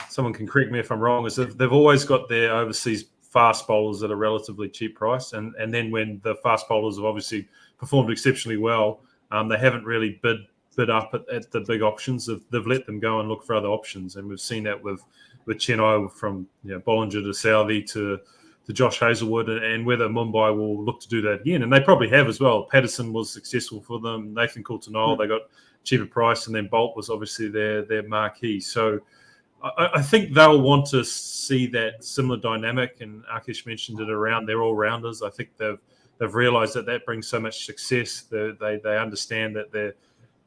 someone can correct me if I'm wrong, is that they've always got their overseas fast bowlers at a relatively cheap price. And then when the fast bowlers have obviously performed exceptionally well, they haven't really bid up at the big options. They've let them go and look for other options. And we've seen that with Chennai, from Bollinger to Southey to Josh Hazlewood, and whether Mumbai will look to do that again. And they probably have as well. Patterson was successful for them. Nathan Coulter-Nile, they got cheaper price, and then Bolt was obviously their marquee. So I think they'll want to see that similar dynamic, and Akash mentioned it around their all-rounders. I think they've realised that brings so much success. They understand that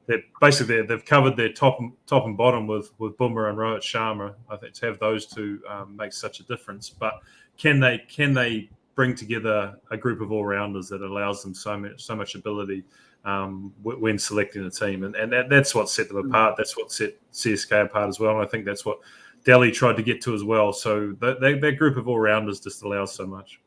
they've covered their top and bottom with Bumrah and Rohit Sharma. I think to have those two makes such a difference. But can they bring together a group of all-rounders that allows them so much ability when selecting a team? And that's what set them apart. That's what set CSK apart as well. And I think that's what Delhi tried to get to as well. So that group of all-rounders just allows so much.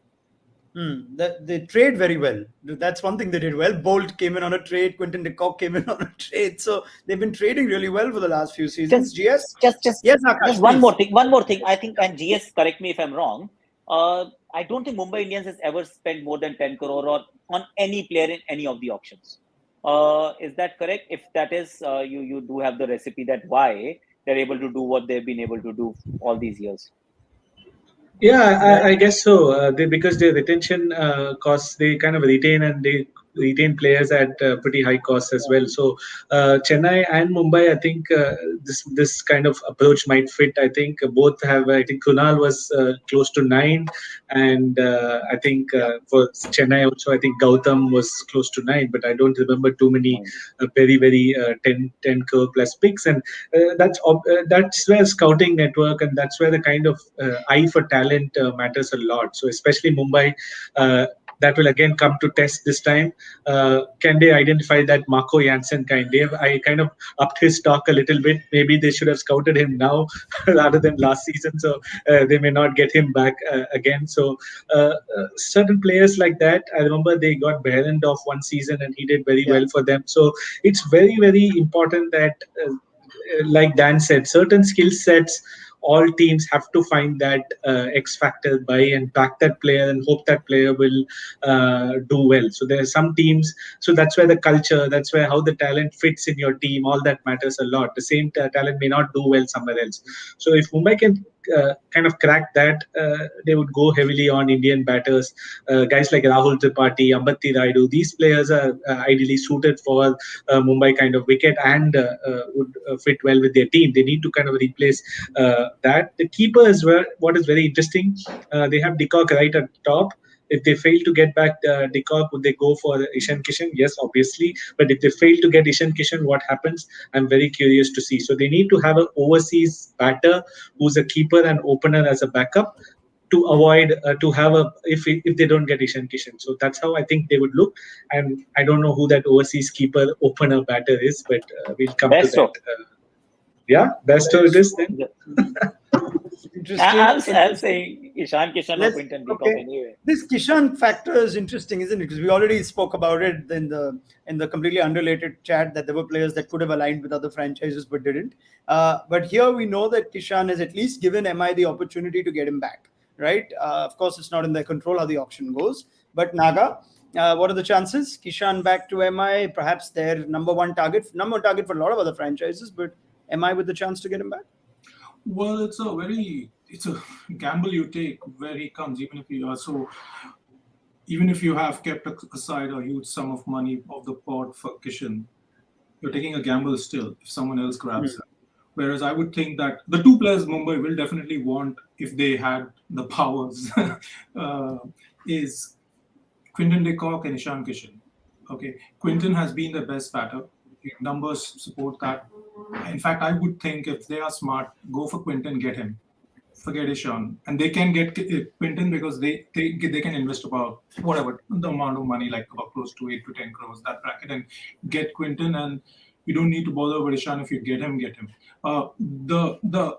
They trade very well. That's one thing they did well. Bolt came in on a trade. Quinton de Kock came in on a trade. So they've been trading really well for the last few seasons. Just, GS? just, Yes, Akash, just one please. more thing. One more thing. I think, and GS, correct me if I'm wrong. I don't think Mumbai Indians has ever spent more than 10 crore or on any player in any of the auctions. Is that correct? If that is, you do have the recipe that why they're able to do what they've been able to do all these years. Yeah, Right. I guess so. Because their retention costs, they kind of retain and they retain players at pretty high costs as well. So Chennai and Mumbai, I think this kind of approach might fit. I think both have. I think Kunal was close to 9, and I think for Chennai also, I think Gautam was close to 9. But I don't remember too many very 10 crore plus picks, and that's where scouting network and that's where the kind of eye for talent matters a lot. So especially Mumbai, that will again come to test this time. Can they identify that Marco Janssen kind? I kind of upped his stock a little bit. Maybe they should have scouted him now rather than last season. So they may not get him back again. So certain players like that, I remember they got Behrendorff one season and he did very well for them. So it's very important that like Dan said, certain skill sets, all teams have to find that X factor by and back that player and hope that player will do well. So there are some teams, so that's where the culture, that's where how the talent fits in your team, all that matters a lot. The same talent may not do well somewhere else. So if Mumbai can kind of crack that, they would go heavily on Indian batters, guys like Rahul Tripathi, Ambati Raidu. These players are ideally suited for Mumbai kind of wicket and would fit well with their team. They need to kind of replace that. The keeper is where what is very interesting. They have De Kock right at the top. If they fail to get back De Kock, would they go for Ishan Kishan? Yes, obviously. But if they fail to get Ishan Kishan, what happens? I'm very curious to see. So they need to have an overseas batter who's a keeper and opener as a backup to avoid to have a if they don't get Ishan Kishan. So that's how I think they would look. And I don't know who that overseas keeper opener batter is, but we'll come to Besto. that. Yeah, Besto it is then. Interesting. I'm saying Ishan Kishan or Quinton de Kock anyway. This Kishan factor is interesting, isn't it? Because we already spoke about it in the completely unrelated chat that there were players that could have aligned with other franchises but didn't. But here we know that Kishan has at least given MI the opportunity to get him back, right? Of course, it's not in their control how the auction goes. But Naga, what are the chances? Kishan back to MI, perhaps their number one target for a lot of other franchises, but MI with the chance to get him back? Well, it's a gamble you take where he comes, even if you have kept aside a huge sum of money of the pot for Kishan, you're taking a gamble still if someone else grabs him. Whereas I would think that the two players Mumbai will definitely want if they had the powers is Quinton de Kock and Ishan Kishan. Okay, Quinton has been the best batter. Numbers support that. In fact, I would think if they are smart, go for Quinton, get him. Forget Ishan. And they can get Quinton because they can invest about whatever the amount of money, like about close to 8 to 10 crores, that bracket, and get Quinton. And you don't need to bother with Ishan. If you get him, get him. The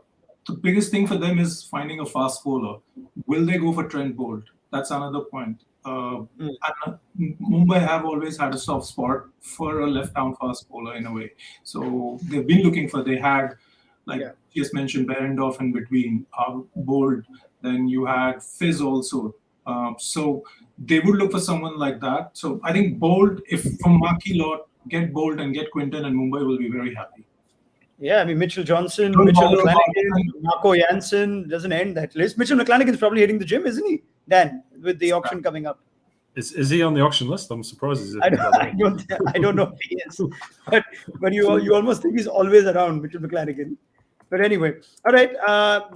biggest thing for them is finding a fast bowler. Will they go for Trent Bolt? That's another point. Mumbai have always had a soft spot for a left-arm fast bowler in a way. So they've been looking for. They had, like just mentioned, Behrendorff in between, Bolt. Then you had Fizz also. So they would look for someone like that. So I think Bolt, if from Marquee lot, get Bolt and get Quinton, and Mumbai will be very happy. Yeah, I mean, Mitchell Johnson, Mitchell McClanahan, Marco Janssen doesn't end that list. Mitchell McClanahan's probably hitting the gym, isn't he, Dan, with the auction coming up? Is he on the auction list? I'm surprised he's. I don't know if he is, but you almost think he's always around, Mitchell McClanahan. But anyway, all right,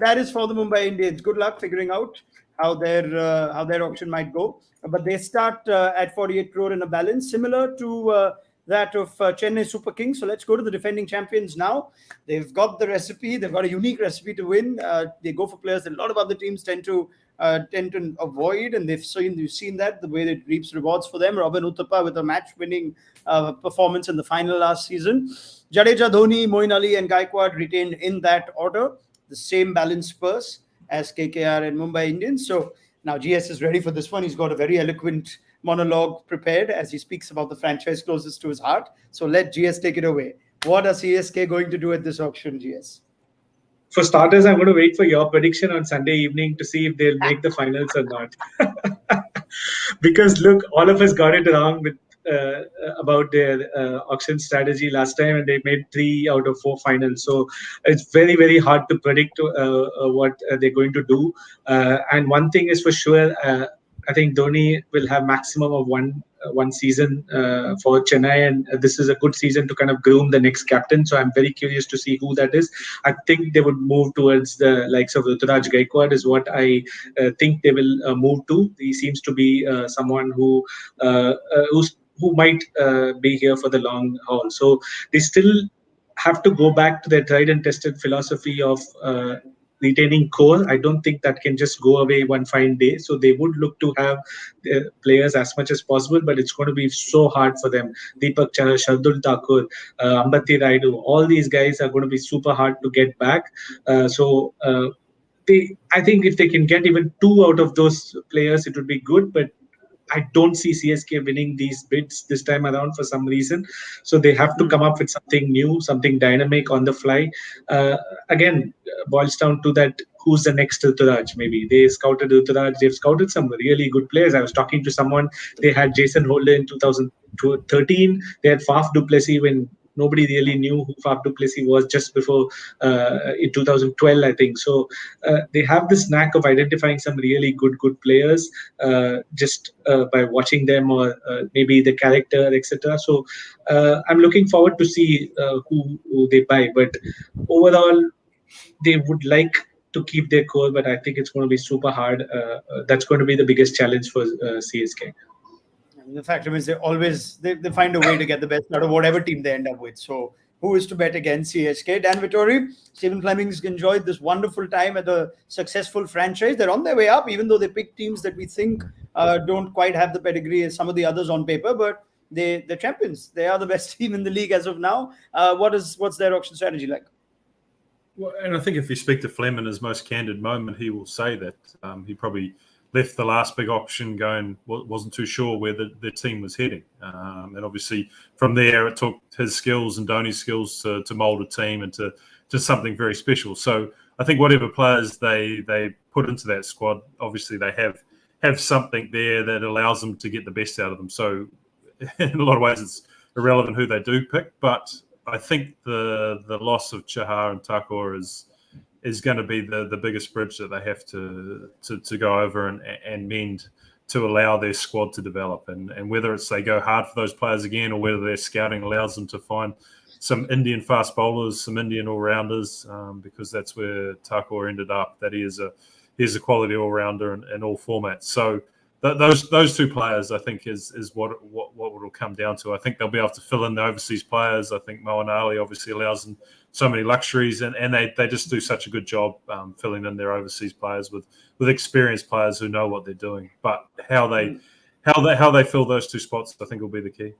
that is for the Mumbai Indians. Good luck figuring out how their auction might go. But they start at 48 crore in a balance, similar to that of Chennai Super Kings. So let's go to the defending champions now. They've got the recipe. They've got a unique recipe to win. They go for players that a lot of other teams tend to avoid, and you've seen that the way it reaps rewards for them. Robin Uthappa with a match-winning performance in the final last season. Jadeja, Dhoni, Moeen Ali, and Gaikwad retained in that order, the same balanced purse as KKR and Mumbai Indians. So Now, GS is ready for this one. He's got a very eloquent monologue prepared as he speaks about the franchise closest to his heart. So let GS take it away. What are CSK going to do at this auction, GS? For starters, I'm going to wait for your prediction on Sunday evening to see if they'll make the finals or not. Because look, all of us got it wrong with about their auction strategy last time, and they made 3 out of 4 finals. So it's very, very hard to predict what they're going to do. And one thing is for sure. I think Dhoni will have maximum of one season for Chennai, and this is a good season to kind of groom the next captain. So I'm very curious to see who that is. I think they would move towards the likes of Ruturaj Gaikwad, is what I think they will move to. He seems to be someone who might be here for the long haul. So they still have to go back to their tried and tested philosophy of retaining core. I don't think that can just go away one fine day. So they would look to have players as much as possible, but it's going to be so hard for them. Deepak Chahar, Shardul Thakur, Ambati Raidu, all these guys are going to be super hard to get back. I think if they can get even 2 out of those players, it would be good. But I don't see CSK winning these bids this time around for some reason. So they have to come up with something new, something dynamic on the fly. Again, boils down to that: who's the next Ruturaj? Maybe they scouted Ruturaj. They've scouted some really good players. I was talking to someone. They had Jason Holder in 2013. They had Faf du Plessis when nobody really knew who Faf du Plessis was just before in 2012, I think. So they have this knack of identifying some really good players just by watching them, or maybe the character, etc. So I'm looking forward to see who they buy. But overall, they would like to keep their core, but I think it's going to be super hard. That's going to be the biggest challenge for CSK. And the fact remains they find a way to get the best out of whatever team they end up with. So who is to bet against CSK? Dan Vittori, Stephen Fleming's enjoyed this wonderful time at a successful franchise. They're on their way up, even though they pick teams that we think don't quite have the pedigree as some of the others on paper. But they're champions. They are the best team in the league as of now. What's their auction strategy like? Well, and I think if you speak to Flem in his most candid moment, he will say that he probably left the last big auction going, wasn't too sure where the team was heading. And obviously from there, it took his skills and Dhoni's skills to mould a team into something very special. So I think whatever players they put into that squad, obviously they have something there that allows them to get the best out of them. So in a lot of ways, it's irrelevant who they do pick, but I think the loss of Chahar and Thakur is going to be the biggest bridge that they have to go over and mend to allow their squad to develop. And whether it's they go hard for those players again, or whether their scouting allows them to find some Indian fast bowlers, some Indian all-rounders, because that's where Thakur ended up, that he is a quality all-rounder in all formats. So those two players, I think, is what it'll come down to. I think they'll be able to fill in the overseas players. I think Moeen Ali obviously allows them so many luxuries, and they just do such a good job filling in their overseas players with experienced players who know what they're doing. But how they fill those two spots, I think, will be the key.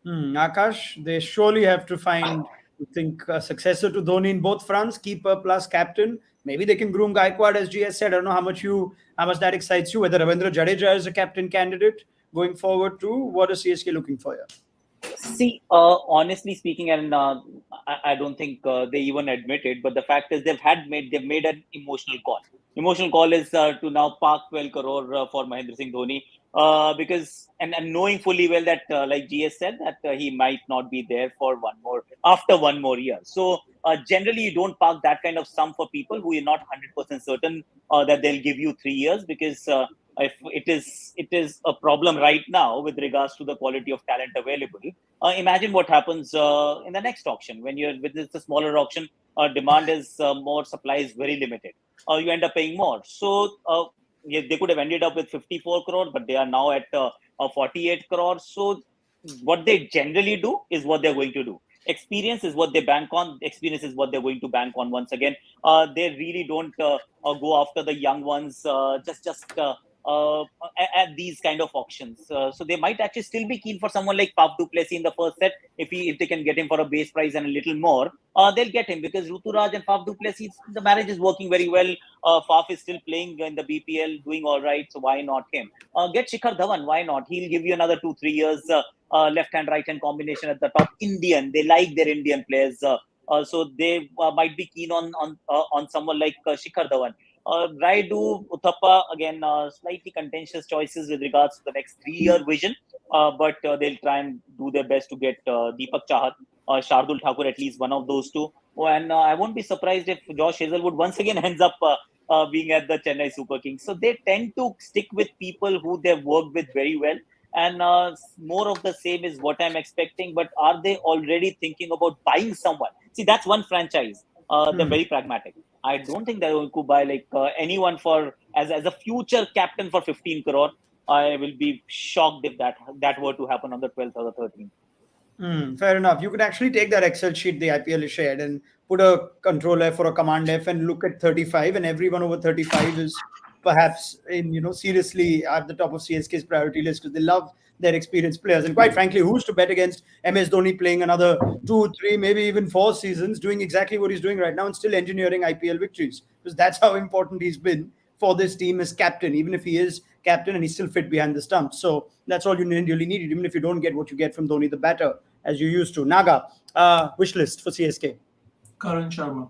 Akash, they surely have to find, I think, a successor to Dhoni in both fronts, keeper plus captain. Maybe they can groom Gaikwad, as GS said. I don't know how much that excites you. Whether Ravindra Jadeja is a captain candidate going forward too. What is CSK looking for here? See, honestly speaking, and I don't think they even admit it, but the fact is they've made an emotional call. Emotional call is to now park 12 crore for Mahendra Singh Dhoni because and knowing fully well that like GS said that he might not be there for after one more year. So generally you don't park that kind of sum for people who you're not 100% certain that they'll give you 3 years, because if it is a problem right now with regards to the quality of talent available. Imagine what happens in the next auction when with this a smaller auction. Demand is more, supply is very limited. You end up paying more. So they could have ended up with 54 crore, but they are now at 48 crore. So what they generally do is what they're going to do. Experience is what they bank on. Experience is what they're going to bank on once again. They really don't go after the young ones just at these kind of auctions. So they might actually still be keen for someone like Faf du Plessis in the first set. If they can get him for a base price and a little more, they'll get him, because Ruturaj and Faf du Plessis, the marriage is working very well. Faf is still playing in the BPL, doing all right. So why not him? Get Shikhar Dhawan. Why not? He'll give you another 2-3 years. Left hand, right hand combination at the top. Indian. They like their Indian players. So they might be keen on someone like Shikhar Dhawan. Raidu, Uthappa, again, slightly contentious choices with regards to the next 3-year vision, but they'll try and do their best to get Deepak Chahat, Shardul Thakur, at least one of those two. And I won't be surprised if Josh Hazelwood once again ends up being at the Chennai Super Kings. So they tend to stick with people who they've worked with very well. And more of the same is what I'm expecting. But are they already thinking about buying someone? See, that's one franchise. They're very pragmatic. I don't think they're going to buy like anyone for as a future captain for 15 crore. I will be shocked if that were to happen on the 12th or the 13th. Fair enough. You could actually take that Excel sheet the IPL is shared and put a control F or a command F and look at 35, and everyone over 35 is perhaps seriously at the top of CSK's priority list, because they love their experienced players. And quite frankly, who's to bet against MS Dhoni playing another 2, 3, maybe even 4 seasons, doing exactly what he's doing right now and still engineering IPL victories? Because that's how important he's been for this team as captain, even if he is captain and he's still fit behind the stumps. So that's all you really need, even if you don't get what you get from Dhoni the batter as you used to. Naga, wish list for CSK. Karan Sharma.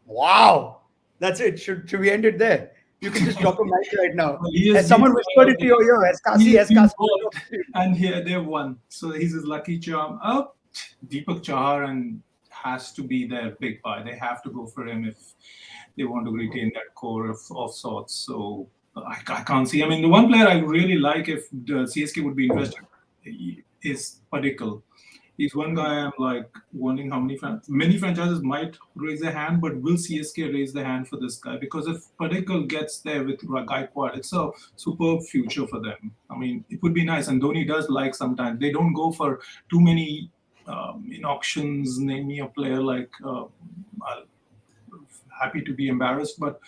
Wow, that's it. Should we end it there? You can just drop a mic right now. He Has someone whispered it to your ear? Has Kasi? And here they won. So he's his lucky charm. Oh, Deepak Chahar and has to be their big buy. They have to go for him if they want to retain that core of sorts. So I can't see. I mean, the one player I really like if the CSK would be interested is Padikkal. He's one guy I'm like wondering how many franchises might raise their hand, but will CSK raise their hand for this guy? Because if Padikkal gets there with Gaikwad, it's a superb future for them. I mean, it would be nice. And Dhoni does like sometimes. They don't go for too many in auctions. Name me a player like, happy to be embarrassed, but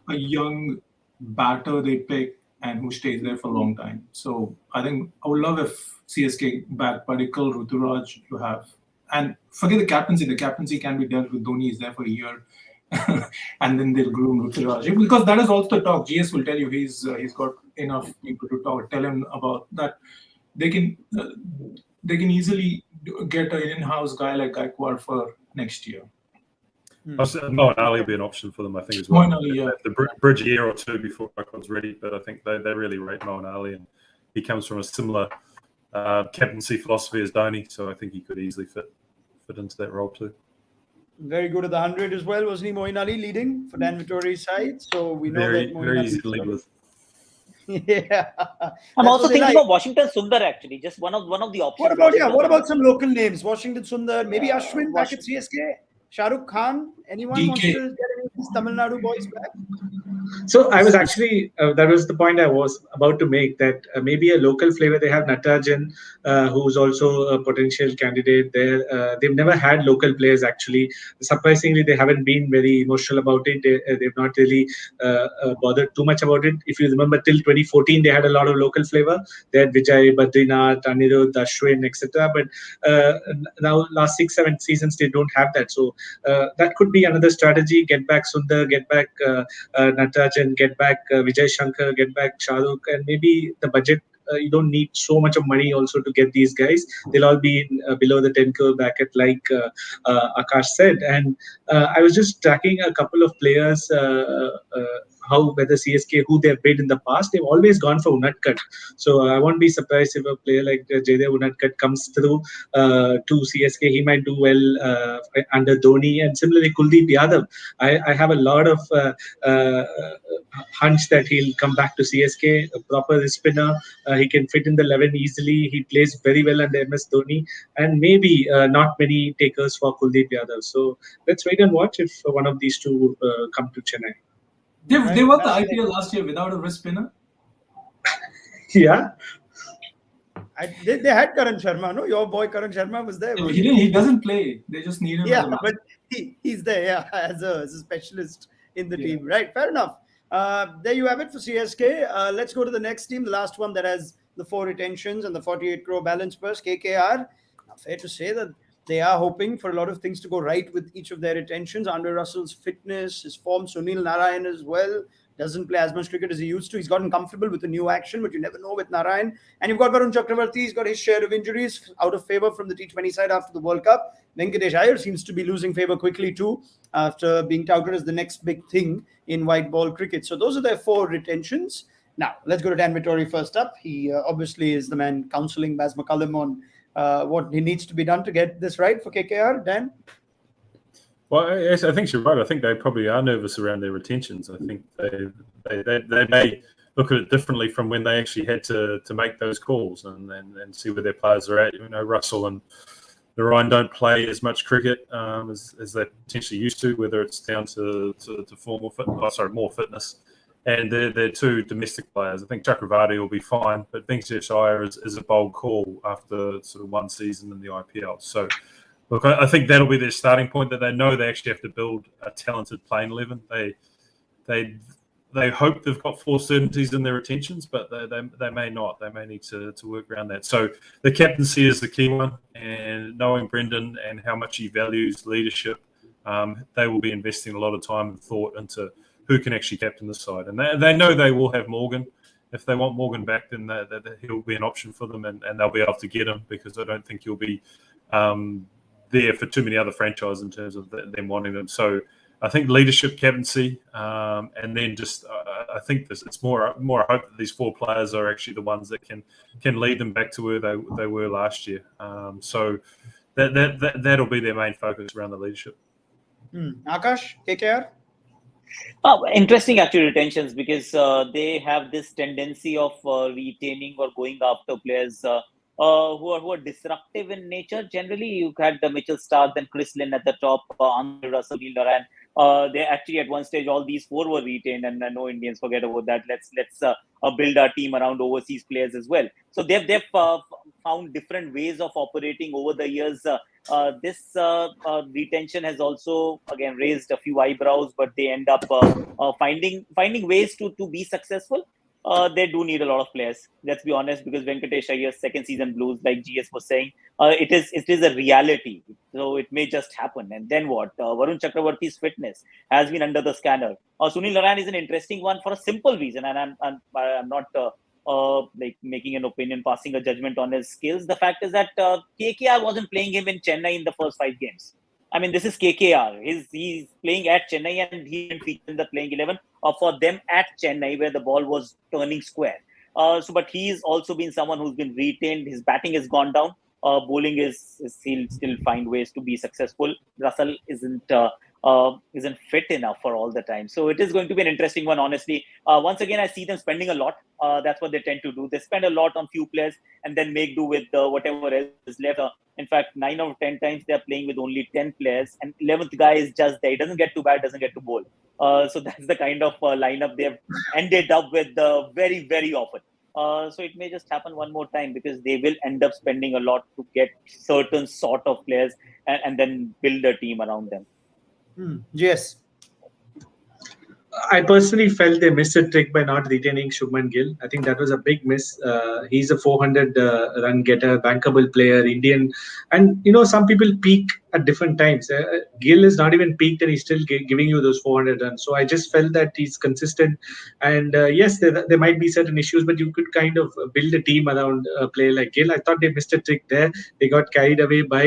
a young batter they pick and who stays there for a long time. So I think I would love if CSK back Padikkal, Ruturaj you have. And forget the captaincy. The captaincy can be dealt with. Dhoni is there for a year. And then they'll groom Ruturaj. Because that is also the talk. GS will tell you he's got enough people to tell him about that. They can easily get an in-house guy like Gaikwad for next year. Moeen Ali will be an option for them, I think, as well. Moeen Ali, yeah. The bridge a year or two before Gaikward's ready, but I think they really rate Moeen Ali, and he comes from a similar captaincy philosophy as Dhoni, so I think he could easily fit into that role too. Very good at the 100 as well, wasn't he? Moeen Ali leading for Dan Vittori's side, so we know that Moeen very Ali easy to lead with. Yeah, I'm also thinking of Washington Sundar, actually, just one of the options. What about some local names? Washington Sundar, maybe Ashwin back at CSK, Shah Rukh Khan. Anyone wants to get any of these Tamil Nadu boys back? So I was actually, that was the point I was about to make, that maybe a local flavor. They have Natarajan, who's also a potential candidate there. They've never had local players, actually. Surprisingly, they haven't been very emotional about it. They've not really bothered too much about it. If you remember, till 2014, they had a lot of local flavor. They had Vijay, Badrinath, Anirudh, Ashwin, etc. But now, last 6-7 seasons, they don't have that. So that could be another strategy. Get back Sundar, get back Natarajan, get back Vijay Shankar, get back Shah Rukh, and maybe the budget. You don't need so much of money also to get these guys. They'll all be below the 10 crore bracket, like Akash said. And I was just tracking a couple of players, whether CSK, who they've paid in the past. They've always gone for Unadkat. So I won't be surprised if a player like Jaydev Unadkat comes through to CSK. He might do well under Dhoni. And similarly, Kuldeep Yadav. I have a lot of hunch that he'll come back to CSK, a proper spinner. He can fit in the 11 easily. He plays very well under MS Dhoni. And maybe not many takers for Kuldeep Yadav. So let's wait and watch if one of these two come to Chennai. They won the IPL last year without a wrist spinner. Yeah. They had Karan Sharma, no? Your boy Karan Sharma was there. He doesn't play. They just need him. Yeah, but he's there, yeah, as a specialist in the team. Right, fair enough. There you have it for CSK. Let's go to the next team, the last one that has the 4 retentions and the 48 crore balance purse, KKR. Now, fair to say that they are hoping for a lot of things to go right with each of their retentions. Andre Russell's fitness, his form, Sunil Narayan as well. Doesn't play as much cricket as he used to. He's gotten comfortable with the new action, but you never know with Narayan. And you've got Varun Chakravarti. He's got his share of injuries, out of favour from the T20 side after the World Cup. Venkatesh Iyer seems to be losing favour quickly too, after being touted as the next big thing in white ball cricket. So those are their 4 retentions. Now, let's go to Dan Vittori first up. He obviously is the man counselling Baz McCullum on what he needs to be done to get this right for KKR. Dan? Well, yes, I think you're right. I think they probably are nervous around their retentions. I think they may look at it differently from when they actually had to make those calls and see where their players are at. You know, Russell and Narayan don't play as much cricket as they potentially used to, whether it's down to form or more fitness. And they're 2 domestic players. I think Chakravarti will be fine, but Venkatesh Iyer is a bold call after sort of 1 season in the IPL. So, look, I think that'll be their starting point, that they know they actually have to build a talented playing 11. They hope they've got 4 certainties in their retentions, but they may not. They may need to work around that. So the captaincy is the key one, and knowing Brendan and how much he values leadership, they will be investing a lot of time and thought into who can actually captain the side. And they know they will have Morgan. If they want Morgan back, then he'll be an option for them, and they'll be able to get him, because I don't think he'll be there for too many other franchises in terms of them wanting them. So I think leadership, captaincy, and then just I think it's more a hope that these 4 players are actually the ones that can lead them back to where they were last year. So that'll be their main focus around the leadership. Akash, KKR? Interesting actually retentions, because they have this tendency of retaining or going after players who are disruptive in nature. Generally, you had the Mitchell Stark, then Chris Lynn at the top, Andre Russell, Neil Narayan. They actually at one stage all these 4 were retained, and no Indians forget about that. Let's build our team around overseas players as well. So they've found different ways of operating over the years. This retention has also again raised a few eyebrows, but they end up finding ways to be successful. They do need a lot of players. Let's be honest, because Venkatesh Iyer's second season blues, like GS was saying, it is a reality. So it may just happen. And then what? Varun Chakravarti's fitness has been under the scanner. Sunil Narayan is an interesting one for a simple reason, and I'm not like making an opinion, passing a judgment on his skills. The fact is that KKR wasn't playing him in Chennai in the first 5 games. I mean, this is KKR. He's playing at Chennai, and he didn't feature in the playing 11 for them at Chennai, where the ball was turning square. But he's also been someone who's been retained. His batting has gone down. Bowling he'll still find ways to be successful. Russell isn't fit enough for all the time. So it is going to be an interesting one, honestly. Once again, I see them spending a lot. That's what they tend to do. They spend a lot on few players and then make do with whatever else is left. In fact, 9 out of 10 times they're playing with only 10 players, and 11th guy is just there. He doesn't get to bat, doesn't get to bowl. So that's the kind of lineup they've ended up with very, very often. So it may just happen one more time, because they will end up spending a lot to get certain sort of players and then build a team around them. Yes. I personally felt they missed a trick by not retaining Shubman Gill. I think that was a big miss. He's a 400 run getter, bankable player, Indian. And, some people peak at different times. Gill is not even peaked and he's still giving you those 400 runs. So I just felt that he's consistent. And yes, there might be certain issues, but you could kind of build a team around a player like Gill. I thought they missed a trick there. They got carried away by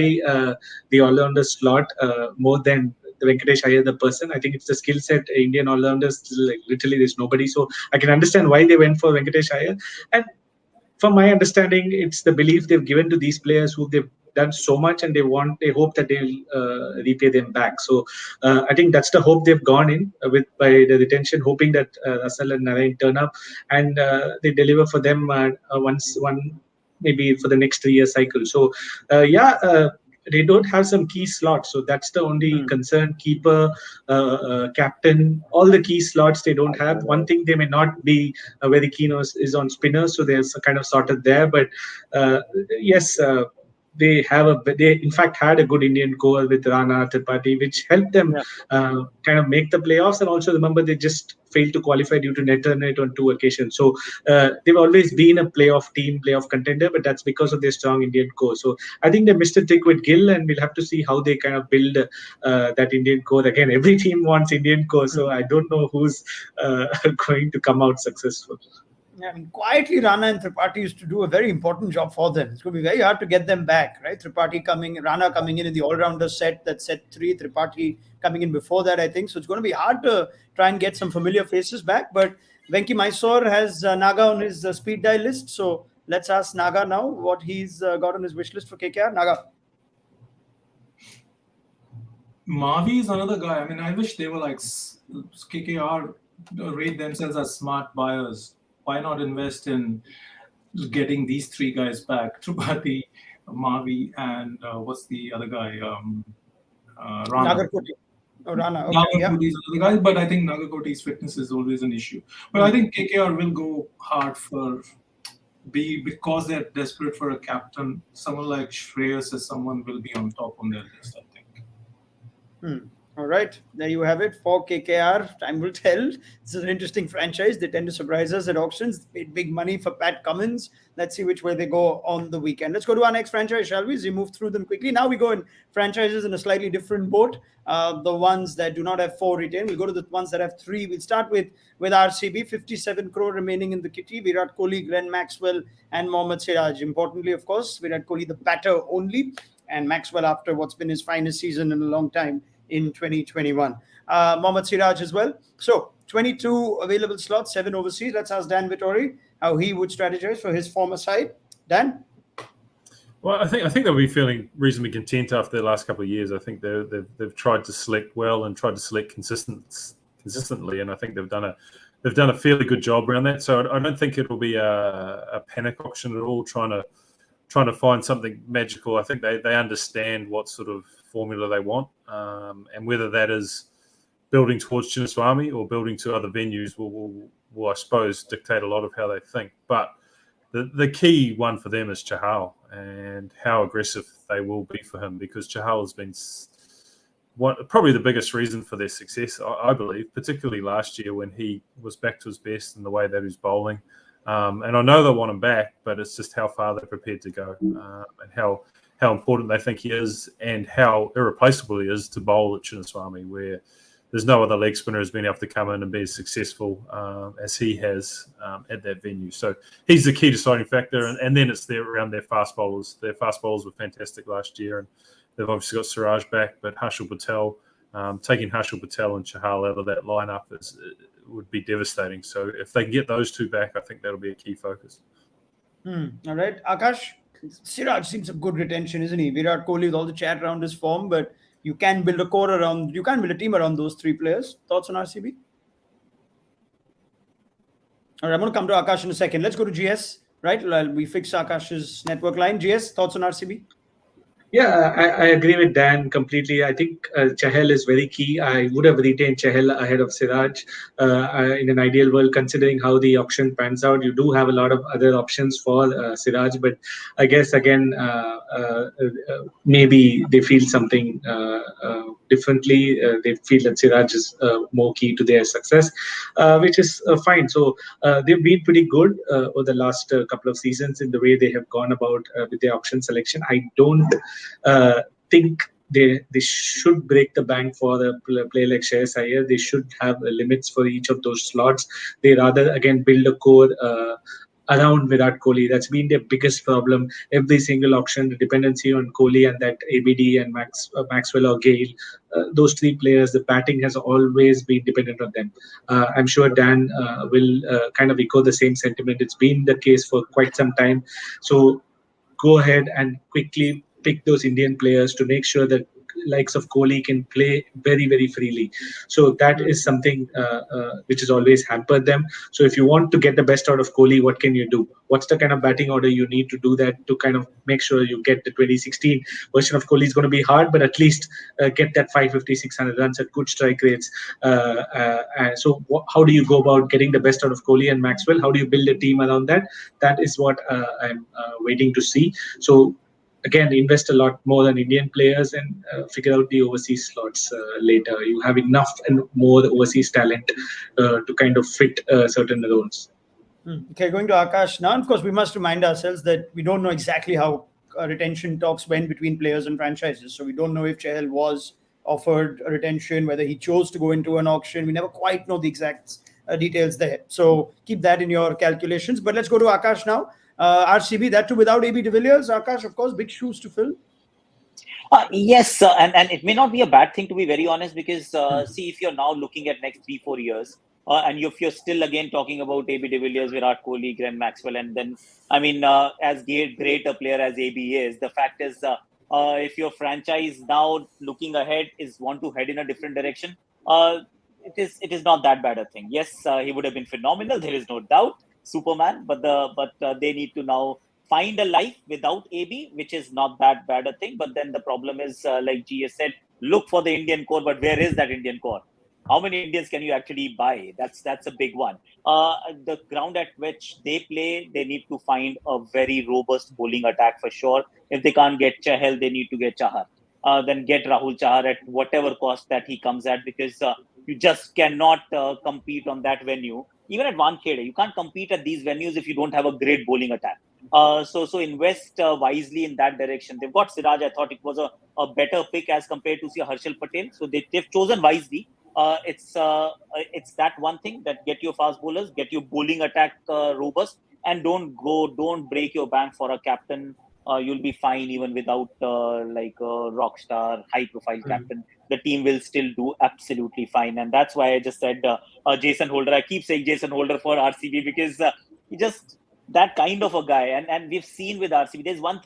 the all-rounder slot more than Venkatesh Iyer, the person. I think it's the skill set. Indian all-rounders, like, literally there's nobody. So I can understand why they went for Venkatesh Iyer. And from my understanding, it's the belief they've given to these players who they've done so much, and they hope that they'll repay them back. So I think that's the hope they've gone in with by the retention, hoping that Russell and Narayan turn up and they deliver for them maybe for the next 3-year cycle. So they don't have some key slots, so that's the only concern. Keeper, captain, all the key slots they don't have. One thing they may not be very keen on is on spinners, so they're kind of sorted there. But yes, they in fact had a good Indian core with Rana Tripathi, which helped them kind of make the playoffs. And also remember, they just failed to qualify due to net run rate on 2 occasions. So they've always been a playoff contender, but that's because of their strong Indian core. So I think they missed a trick with Gill, and we'll have to see how they kind of build that Indian core. Again, every team wants Indian core, so I don't know who's going to come out successful. I mean, quietly, Rana and Tripathi used to do a very important job for them. It's going to be very hard to get them back, right? Rana coming in the all-rounder set, that set 3, Tripathi coming in before that, I think. So it's going to be hard to try and get some familiar faces back. But Venki Mysore has Naga on his speed dial list. So let's ask Naga now what he's got on his wish list for KKR. Naga. Mavi is another guy. I mean, I wish they were like KKR rate themselves as smart buyers. Why not invest in getting these 3 guys back? Tripathi, Mavi, and what's the other guy? Rana. Nagarkoti. Oh, Rana. Okay, Nagarkoti is another guy, but I think Nagarkoti's fitness is always an issue. But I think KKR will go hard because they're desperate for a captain. Someone like Shreyas as someone will be on top on their list, I think. All right, there you have it for KKR. Time will tell. This is an interesting franchise. They tend to surprise us at auctions. Paid big money for Pat Cummins. Let's see which way they go on the weekend. Let's go to our next franchise, shall we? We move through them quickly. Now we go in franchises in a slightly different boat. The ones that do not have 4 retained. We'll go to the ones that have 3. We'll start with RCB. 57 crore remaining in the kitty. Virat Kohli, Glenn Maxwell, and Mohammad Siraj. Importantly, of course, Virat Kohli the batter only, and Maxwell after what's been his finest season in a long time in 2021. Mohammad Siraj as well. So 22 available slots, 7 overseas. Let's ask Dan Vittori how he would strategize for his former side. Dan? Well, I think they'll be feeling reasonably content after the last couple of years. I think they've tried to select well and tried to select consistently, and I think they've done a fairly good job around that. So I don't think it'll be a panic auction at all, trying to find something magical. I think they understand what sort of formula they want, and whether that is building towards Chinnaswamy or building to other venues will I suppose dictate a lot of how they think. But the key one for them is Chahal and how aggressive they will be for him, because Chahal has been probably the biggest reason for their success, I believe, particularly last year when he was back to his best in the way that he was bowling. And I know they want him back, but it's just how far they're prepared to go, and how important they think he is, and how irreplaceable he is to bowl at Chinnaswamy, where there's no other leg spinner who's been able to come in and be as successful as he has at that venue. So he's the key deciding factor, and then it's around their fast bowlers. Their fast bowlers were fantastic last year, and they've obviously got Siraj back, but Harshal Patel, taking Harshal Patel and Chahal out of that lineup would be devastating. So if they can get those 2 back, I think that'll be a key focus. All right, Akash. Siraj seems a good retention, isn't he? Virat Kohli with all the chat around his form, but you can build a team around those 3 players. Thoughts on RCB? All right, I'm going to come to Akash in a second. Let's go to GS, right? We fix Akash's network line. GS, thoughts on RCB? Yeah, I agree with Dan completely. I think Chahal is very key. I would have retained Chahal ahead of Siraj in an ideal world, considering how the auction pans out. You do have a lot of other options for Siraj, but I guess, again, maybe they feel something differently. They feel that Siraj is more key to their success, which is fine. So they've been pretty good over the last couple of seasons in the way they have gone about with their auction selection. I don't think they should break the bank for the player like Shreyas Iyer. They should have limits for each of those slots. They rather, again, build a core around Virat Kohli. That's been their biggest problem. Every single auction, the dependency on Kohli and that ABD and Maxwell or Gale, those 3 players, the batting has always been dependent on them. I'm sure Dan will kind of echo the same sentiment. It's been the case for quite some time. So go ahead and quickly pick those Indian players to make sure that likes of Kohli can play very, very freely. So that is something which has always hampered them. So if you want to get the best out of Kohli, what can you do? What's the kind of batting order you need to do that to kind of make sure you get the 2016 version of Kohli? Is going to be hard, but at least get that 550, 600 runs at good strike rates. So how do you go about getting the best out of Kohli and Maxwell? How do you build a team around that? That is what I'm waiting to see. So again, invest a lot more than Indian players and figure out the overseas slots later. You have enough and more overseas talent to kind of fit certain roles. Okay, going to Akash now. Of course, we must remind ourselves that we don't know exactly how retention talks went between players and franchises. So we don't know if Chahal was offered a retention, whether he chose to go into an auction. We never quite know the exact details there. So keep that in your calculations. But let's go to Akash now. RCB, that too without AB de Villiers. Akash, of course, big shoes to fill. Yes, and it may not be a bad thing, to be very honest, because see, if you're now looking at next 3-4 years, and if you're still again talking about AB de Villiers, Virat Kohli, Glenn Maxwell, and then I mean, as great a player as AB is, the fact is, if your franchise now looking ahead is want to head in a different direction, it is not that bad a thing. Yes, he would have been phenomenal. There is no doubt, Superman, but they need to now find a life without AB, which is not that bad a thing. But then the problem is, like GS said, look for the Indian core. But where is that Indian core? How many Indians can you actually buy? That's a big one. The ground at which they play, they need to find a very robust bowling attack for sure. If they can't get Chahal, they need to get Chahar. Then get Rahul Chahar at whatever cost that he comes at, because you just cannot compete on that venue. Even at Wankhede, you can't compete at these venues if you don't have a great bowling attack. So invest wisely in that direction. They've got Siraj. I thought it was a better pick as compared to Harshal Patel. So they've chosen wisely. It's that one thing, that get your fast bowlers, get your bowling attack robust, and don't break your bank for a captain. You'll be fine even without like a rock star, high profile captain. The team will still do absolutely fine, and that's why I just said Jason Holder. I keep saying Jason Holder for RCB because he just that kind of a guy, and we've seen with RCB. There's one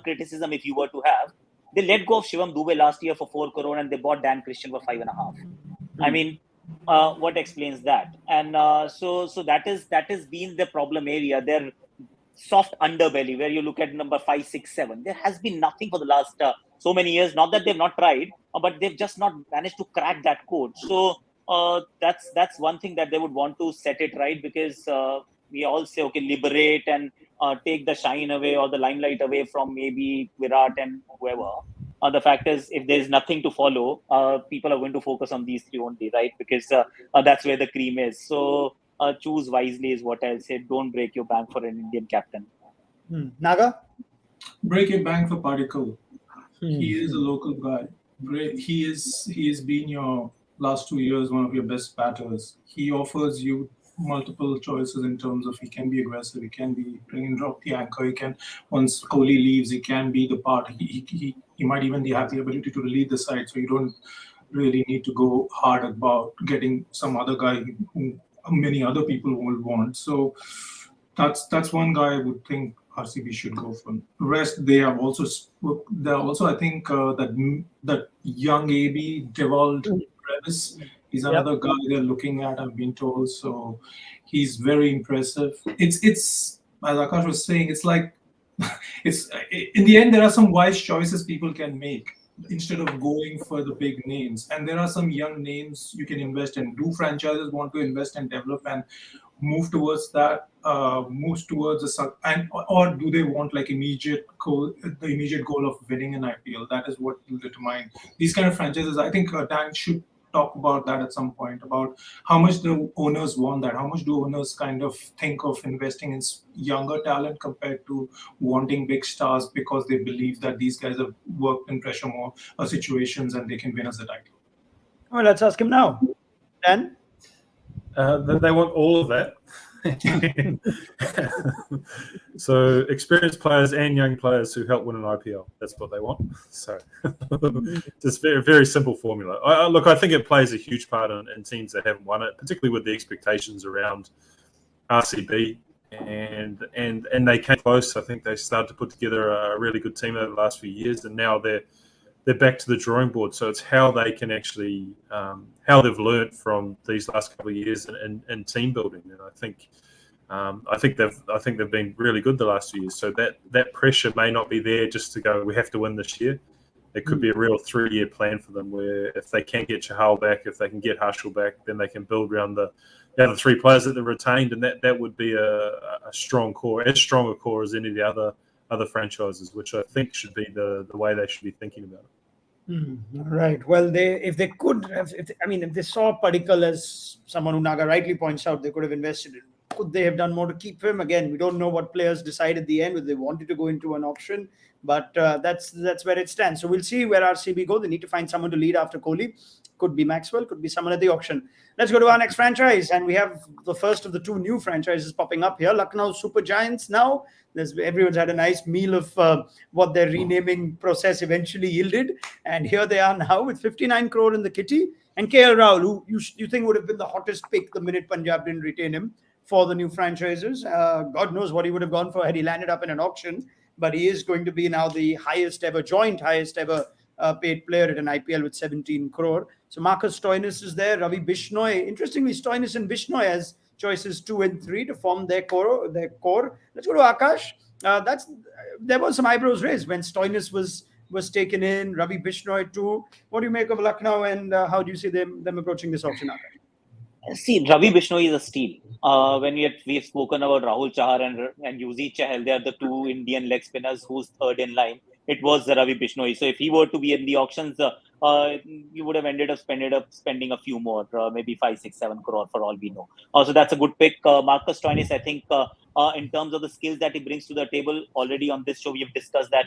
criticism if you were to have, they let go of Shivam Dube last year for 4 crore and they bought Dan Christian for 5.5. I mean, what explains that? And so that has been the problem area. Their soft underbelly, where you look at number 5, 6, 7. There has been nothing for the last so many years. Not that they've not tried, but they've just not managed to crack that code. So that's one thing that they would want to set it right, because we all say, okay, liberate and take the shine away or the limelight away from maybe Virat and whoever. The fact is, if there's nothing to follow, people are going to focus on these three only, right? Because that's where the cream is. So choose wisely is what I'll say. Don't break your bank for an Indian captain. Naga? Break your bank for Particle. He is a local guy. He has been your last 2 years one of your best batters. He offers you multiple choices in terms of he can be aggressive, he can be bring and drop the anchor, he can, once Kohli leaves, he can be the part. He might even have the ability to lead the side, so you don't really need to go hard about getting some other guy who many other people will want. So that's one guy I would think RCB should go for. The rest, they are also I think that young AB Devald Travis. He's another guy they're looking at, I've been told. So he's very impressive. It's as Akash was saying, it's like it's in the end there are some wise choices people can make instead of going for the big names. And there are some young names you can invest in. Do franchises want to invest and develop and move towards that? Moves towards or do they want like the immediate goal of winning an IPL? That is what will determine these kind of franchises. I think Dan should talk about that at some point, about how much the owners want that. How much do owners kind of think of investing in younger talent compared to wanting big stars because they believe that these guys have worked in pressure more situations and they can win us the title? Well, let's ask him now. Dan? They want all of that. So experienced players and young players who help win an IPL. That's what they want. So just very, very simple formula. I think it plays a huge part in teams that haven't won it, particularly with the expectations around RCB. And they came close. I think they started to put together a really good team over the last few years, and now they're back to the drawing board. So it's how they can actually how they've learnt from these last couple of years in team building. And I think they've been really good the last 2 years. So that pressure may not be there just to go, we have to win this year. It could be a real 3-year plan for them, where if they can get Chahal back, if they can get Harshal back, then they can build around the other 3 players that they've retained, and that would be a strong core, as strong a core as any of the other other franchises, which I think should be the way they should be thinking about it. Right. Well, if they could have, if they saw Padikkal as someone who Naga rightly points out, they could have invested in. Could they have done more to keep him? Again, we don't know what players decide at the end, whether they wanted to go into an auction, but that's where it stands. So we'll see where RCB go. They need to find someone to lead after Kohli. Could be Maxwell, could be someone at the auction. Let's go to our next franchise, and we have the first of the two new franchises popping up here. Lucknow Super Giants now. Everyone's had a nice meal of what their renaming process eventually yielded, and here they are now with 59 crore in the kitty. And KL Rahul, who you think would have been the hottest pick the minute Punjab didn't retain him for the new franchises. God knows what he would have gone for had he landed up in an auction, but he is going to be now the joint highest ever paid player at an IPL with 17 crore. So Marcus Stoinis is there. Ravi Bishnoi. Interestingly, Stoinis and Bishnoi as choices 2 and 3 to form their core. Let's go to Akash. There was some eyebrows raised when Stoinis was taken in. Ravi Bishnoi too. What do you make of Lucknow, and how do you see them approaching this auction, Akash? See, Ravi Bishnoi is a steal. When we've spoken about Rahul Chahar and Yuzi Chahal, they are the two Indian leg spinners who's third in line. It was Ravi Bishnoi. So if he were to be in the auctions, you would have ended up spending a few more, maybe 5, 6, 7 crore for all we know. So that's a good pick. Marcus Stoinis, I think, in terms of the skills that he brings to the table, already on this show we've discussed that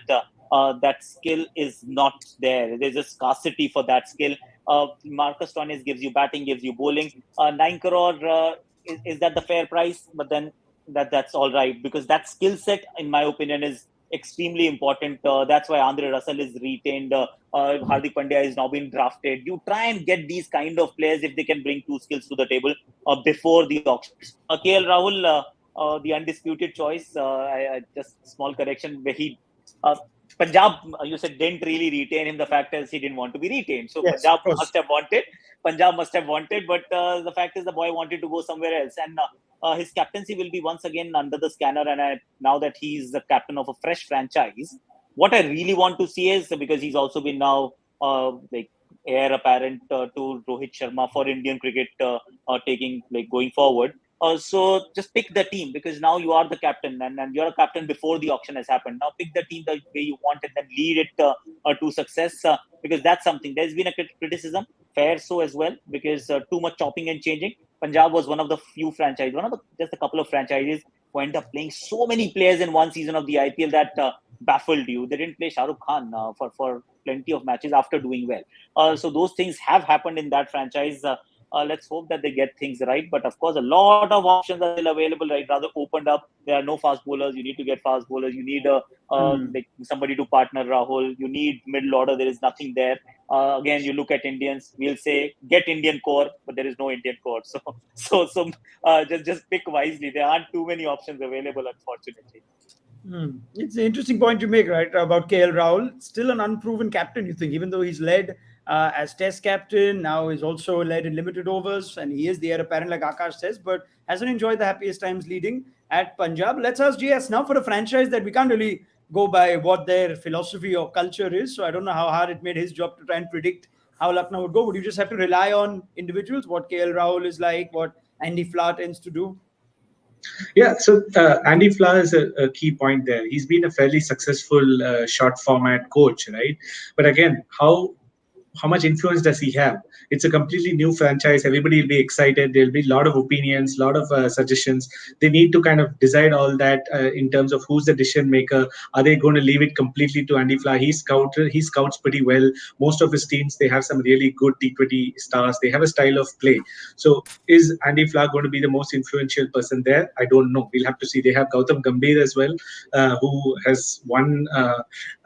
that skill is not there. There's a scarcity for that skill. Marcus Stoinis gives you batting, gives you bowling. 9 crore, is that the fair price? But then that's all right, because that skill set, in my opinion, is extremely important. That's why Andre Russell is retained. Hardik Pandya has now been drafted. You try and get these kind of players if they can bring two skills to the table before the auctions. KL Rahul, the undisputed choice. Just small correction. Punjab, you said, didn't really retain him. The fact is he didn't want to be retained. So yes, Punjab must have wanted, but the fact is the boy wanted to go somewhere else. And his captaincy will be once again under the scanner. And now that he's the captain of a fresh franchise, what I really want to see is, because he's also been now heir apparent to Rohit Sharma for Indian cricket going forward. So just pick the team, because now you are the captain and you're a captain before the auction has happened. Now pick the team the way you want and then lead it to success, because that's something. There's been a criticism, fair so as well, because too much chopping and changing. Punjab was one of the few franchises, just a couple of franchises who end up playing so many players in one season of the IPL that baffled you. They didn't play Shah Rukh Khan for plenty of matches after doing well. So those things have happened in that franchise. Let's hope that they get things right. But of course, a lot of options are still available, right? Rather opened up. There are no fast bowlers. You need to get fast bowlers. You need somebody to partner Rahul. You need middle order. There is nothing there. Again, you look at Indians. We'll say get Indian core, but there is no Indian core. So just pick wisely. There aren't too many options available, unfortunately. It's an interesting point you make, right, about KL Rahul. Still an unproven captain, you think, even though he's led as Test captain, now is also led in limited overs, and he is the heir apparent, like Akash says, but hasn't enjoyed the happiest times leading at Punjab. Let's ask GS now for a franchise that we can't really go by what their philosophy or culture is. So I don't know how hard it made his job to try and predict how Lucknow would go. Would you just have to rely on individuals, what KL Rahul is like, what Andy Flower tends to do? Yeah, so Andy Flower is a key point there. He's been a fairly successful short format coach, right? But again, how much influence does he have? It's a completely new franchise. Everybody will be excited. There'll be a lot of opinions, a lot of suggestions. They need to kind of decide all that in terms of who's the decision maker. Are they going to leave it completely to Andy Flower? He scouts pretty well. Most of his teams, they have some really good T20 stars. They have a style of play. So is Andy Flower going to be the most influential person there? I don't know. We'll have to see. They have Gautam Gambhir as well, who has won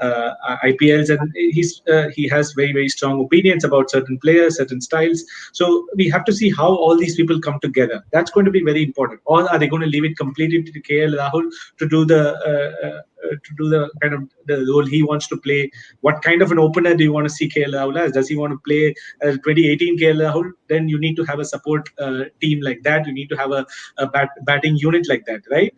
IPLs, and he has very, very strong opinions about certain players, certain styles. So we have to see how all these people come together. That's going to be very important. Or are they going to leave it completely to KL Rahul to do the kind of the role he wants to play? What kind of an opener do you want to see KL Rahul as? Does he want to play 2018 KL Rahul? Then you need to have a support team like that. You need to have a batting unit like that, right?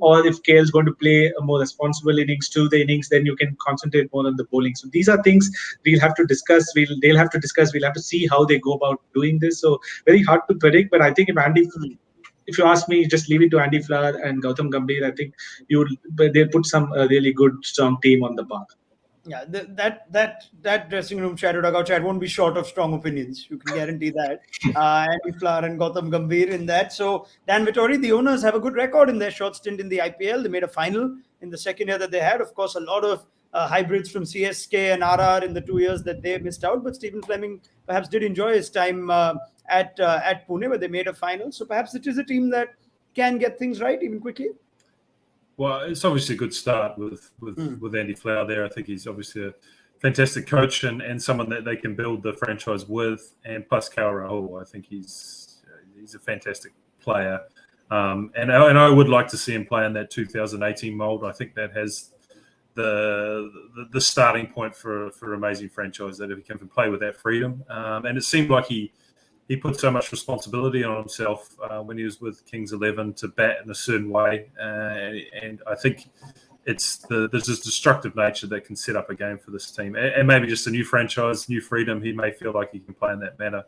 Or if KL is going to play a more responsible innings, the innings, then you can concentrate more on the bowling. So these are things we'll have to discuss. They'll have to discuss. We'll have to see how they go about doing this. So very hard to predict. But I think if Andy if you ask me, just leave it to Andy Flower and Gautam Gambhir. I think they'll put some really good, strong team on the park. Yeah, that dressing room shadow dugout chat won't be short of strong opinions. You can guarantee that. Andy Flower and Gautam Gambhir in that. So Dan Vittori, the owners, have a good record in their short stint in the IPL. They made a final in the second year that they had. Of course, a lot of hybrids from CSK and RR in the 2 years that they missed out. But Stephen Fleming perhaps did enjoy his time at Pune, where they made a final. So perhaps it is a team that can get things right even quickly. Well, it's obviously a good start with Andy Flower there. I think he's obviously a fantastic coach and someone that they can build the franchise with. And plus KL Rahul, I think he's a fantastic player. And I would like to see him play in that 2018 mold. I think that has the starting point for an amazing franchise, that if he can play with that freedom. And it seemed like he put so much responsibility on himself when he was with Kings 11 to bat in a certain way. And I think there's this destructive nature that can set up a game for this team. And maybe just a new franchise, new freedom, he may feel like he can play in that manner.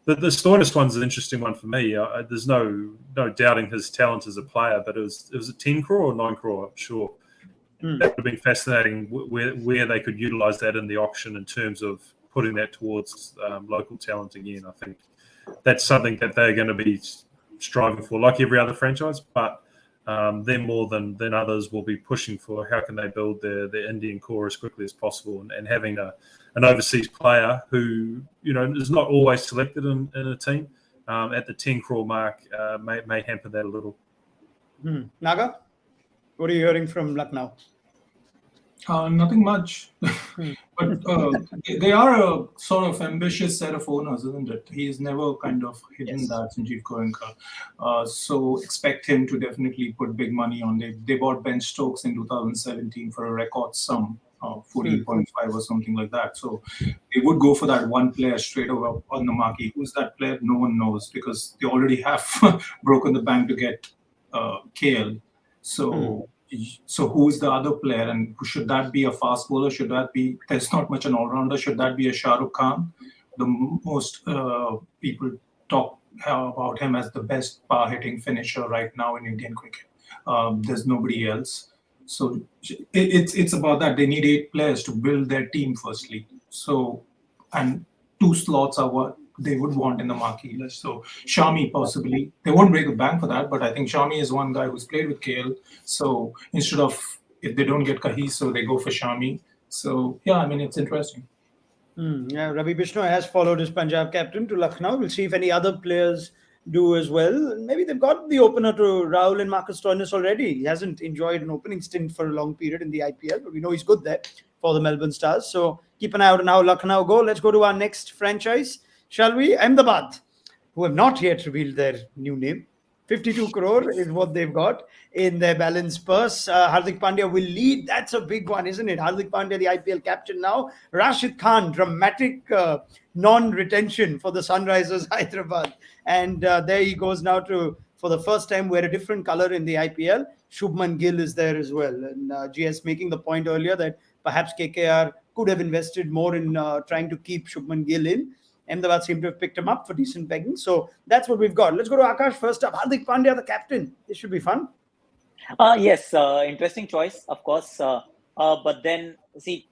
The Stoinis one's an interesting one for me. There's no doubting his talent as a player, but it was a 10 crore or 9 crore, I'm sure. That would have been fascinating where they could utilise that in the auction in terms of putting that towards local talent again. I think that's something that they're going to be striving for, like every other franchise, but them more than others will be pushing for how can they build their Indian core as quickly as possible, and having an overseas player who is not always selected in a team at the 10 crore mark may hamper that a little. Naga, what are you hearing from Lucknow? Nothing much. But they are a sort of ambitious set of owners, isn't it? He's never kind of hidden that, Sanjeev Goenka. So expect him to definitely put big money on it. They bought Ben Stokes in 2017 for a record sum of 14.5 or something like that. So they would go for that one player straight over on the marquee. Who's that player? No one knows, because they already have broken the bank to get KL. So who's the other player, and should that be a fast bowler? Should that be, there's not much an all-rounder, should that be a Shah Rukh Khan? The most people talk about him as the best power-hitting finisher right now in Indian cricket. There's nobody else. So it's about that. They need 8 players to build their team firstly. So, and 2 slots are what they would want in the marquee list. So Shami possibly, they won't break the bank for that, but I think Shami is one guy who's played with KL. So instead of, if they don't get Kahi, so they go for Shami. So yeah, I mean, it's interesting. Yeah, Ravi Bishnoi has followed his Punjab captain to Lucknow. We'll see if any other players do as well. Maybe they've got the opener to Rahul and Marcus Stoinis already. He hasn't enjoyed an opening stint for a long period in the IPL, but we know he's good there for the Melbourne Stars. So keep an eye out on how Lucknow go. Let's go to our next franchise, shall we? Ahmedabad, who have not yet revealed their new name. 52 crore is what they've got in their balance purse. Hardik Pandya will lead. That's a big one, isn't it? Hardik Pandya, the IPL captain now. Rashid Khan, dramatic non-retention for the Sunrisers Hyderabad. And there he goes now for the first time, wear a different color in the IPL. Shubman Gill is there as well. And GS making the point earlier that perhaps KKR could have invested more in trying to keep Shubman Gill in. Ahmedabad seem to have picked him up for decent begging. So that's what we've got. Let's go to Akash first up. Hardik Pandya, the captain. This should be fun. Yes, interesting choice, of course. But then, see,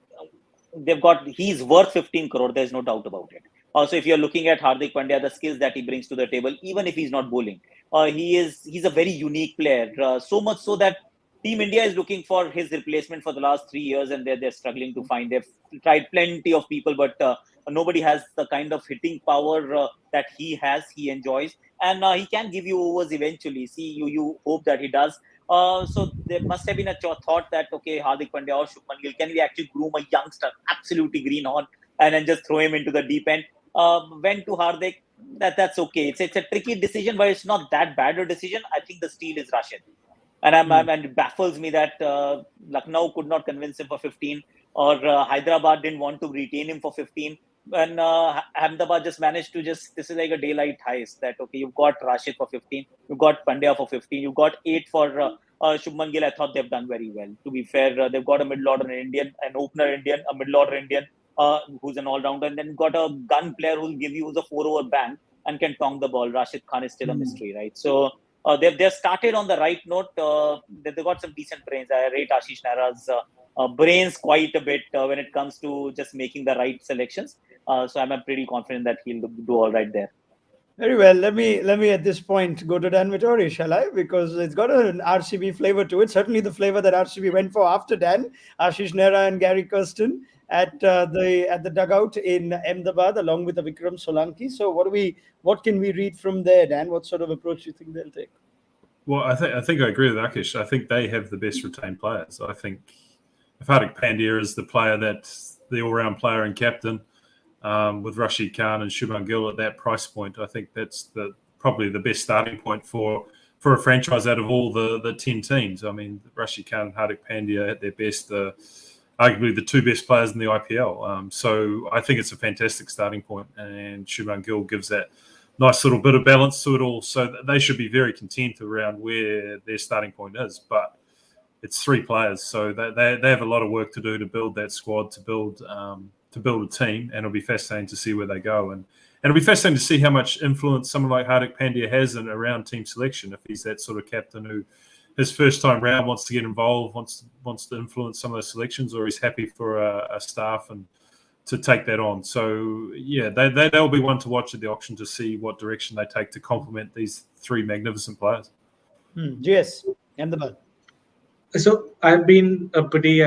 he's worth 15 crore. There's no doubt about it. Also, if you're looking at Hardik Pandya, the skills that he brings to the table, even if he's not bowling, he's a very unique player. So much so that Team India is looking for his replacement for the last 3 years, and they're struggling to find. They've tried plenty of people, but nobody has the kind of hitting power that he has. He enjoys, and he can give you overs eventually. See, you hope that he does. So there must have been a thought that, okay, Hardik Pandya or Shubman Gill, can we actually groom a youngster, absolutely greenhorn, and then just throw him into the deep end? Went to Hardik. That's okay. It's a tricky decision, but it's not that bad a decision. I think the steal is Rashid. And it baffles me that Lucknow could not convince him for 15, or Hyderabad didn't want to retain him for 15. And Ahmedabad just managed to this is like a daylight heist that, okay, you've got Rashid for 15, you've got Pandya for 15, you've got 8 for Shubman Gill. I thought they've done very well. To be fair, they've got a middle order Indian, an opener Indian, a middle order Indian who's an all-rounder, and then got a gun player who'll give you the 4-over bank. and can tong the ball. Rashid Khan is still a mystery, right? So they've started on the right note. They got some decent brains. I rate Ashish Nehra's brains quite a bit when it comes to just making the right selections. So I'm pretty confident that he'll do all right there. Very well. Let me at this point go to Dan Vittori, shall I? Because it's got an RCB flavor to it. Certainly the flavor that RCB went for after Dan, Ashish Nehra and Gary Kirsten at the dugout in Ahmedabad, along with the Vikram Solanki. So what can we read from there, Dan? What sort of approach do you think they'll take? Well, I think I agree with Akish. I think they have the best retained players. I think if Hardik Pandya is the player that's the all-round player and captain, with Rashid Khan and Shubman Gill at that price point, I think that's probably the best starting point for a franchise out of all the 10 teams. I mean, Rashid Khan and Hardik Pandya at their best, arguably the two best players in the IPL. So I think it's a fantastic starting point, and Shubman Gill gives that nice little bit of balance to it all. So they should be very content around where their starting point is. But it's three players, so they have a lot of work to do to build that squad, to build a team, and it'll be fascinating to see where they go. And it'll be fascinating to see how much influence someone like Hardik Pandya has around team selection. If he's that sort of captain who, his first time round, wants to get involved, wants to influence some of those selections, or he's happy for a staff and to take that on. So yeah, they'll be one to watch at the auction to see what direction they take to complement these three magnificent players. Yes, Ahmedabad. So I've been I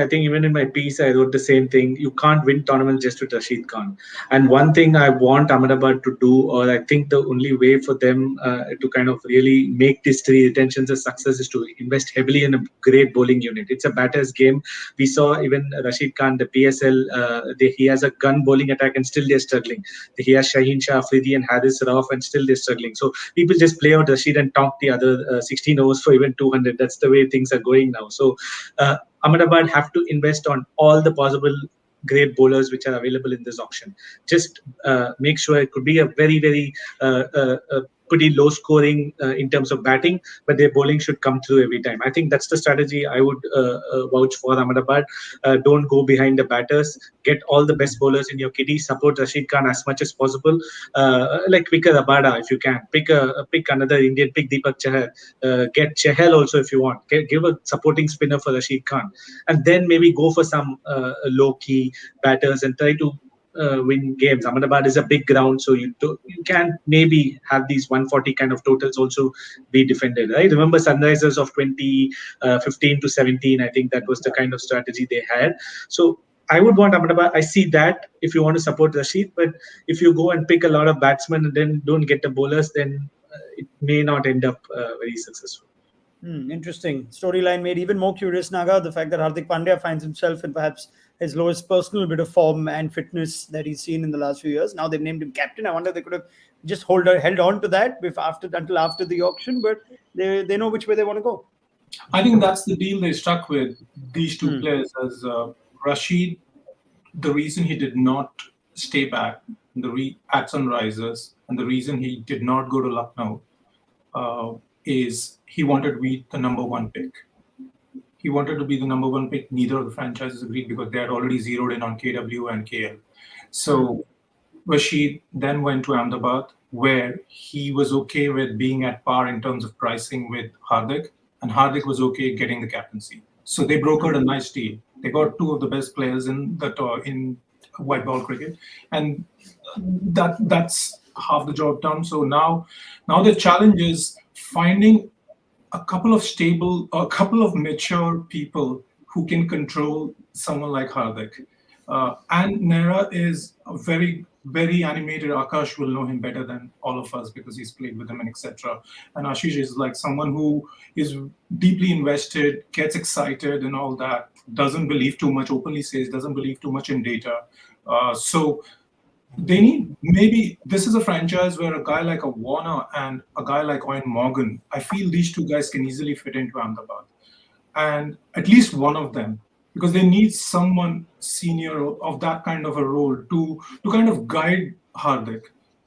think even in my piece, I wrote the same thing. You can't win tournaments just with Rashid Khan. And one thing I want Ahmedabad to do, or I think the only way for them to kind of really make these three retentions a success, is to invest heavily in a great bowling unit. It's a batter's game. We saw even Rashid Khan, the PSL, he has a gun bowling attack and still they're struggling. He has Shaheen Shah Afridi and Haris Rauf and still they're struggling. So people just play out Rashid and talk the other 16 overs for even 200. That's the way things are going now. So Ahmedabad have to invest on all the possible great bowlers which are available in this auction. Just make sure it could be a very, very pretty low scoring in terms of batting, but their bowling should come through every time. I think that's the strategy I would vouch for Ahmedabad. Don't go behind the batters. Get all the best bowlers in your kitty. Support Rashid Khan as much as possible. Like pick a Rabada if you can. Pick another Indian. Pick Deepak Chahar. Get Chahal also if you want. Give a supporting spinner for Rashid Khan, and then maybe go for some low key batters and try to win games. Ahmedabad is a big ground, so you can maybe have these 140 kind of totals also be defended. Right? Remember Sunrisers of 2015 to 17. I think that was the kind of strategy they had. So I would want Ahmedabad. I see that if you want to support Rashid, but if you go and pick a lot of batsmen and then don't get the bowlers, then it may not end up very successful. Interesting storyline made even more curious, Naga, the fact that Hardik Pandya finds himself in perhaps his lowest personal bit of form and fitness that he's seen in the last few years. Now they've named him captain. I wonder if they could have just held on to that until after the auction, but they know which way they want to go. I think that's the deal they struck with these two players. As Rashid, the reason he did not stay back at Sunrisers and the reason he did not go to Lucknow is he wanted to be the number one pick. He wanted to be the number one pick. Neither of the franchises agreed because they had already zeroed in on KW and KL. So Rashid then went to Ahmedabad, where he was okay with being at par in terms of pricing with Hardik, and Hardik was okay getting the captaincy. So they brokered a nice deal. They got two of the best players in white ball cricket, and that's half the job done. So now the challenge is finding a couple of mature people who can control someone like Hardik. And Nehra is a very, very animated. Akash will know him better than all of us because he's played with him and etc. And Ashish is like someone who is deeply invested, gets excited and all that, doesn't believe too much, openly says, doesn't believe too much in data. So they need, maybe this is a franchise where a guy like a Warner and a guy like Owen Morgan, I feel these two guys can easily fit into Ahmedabad. And at least one of them, because they need someone senior of that kind of a role to kind of guide Hardik.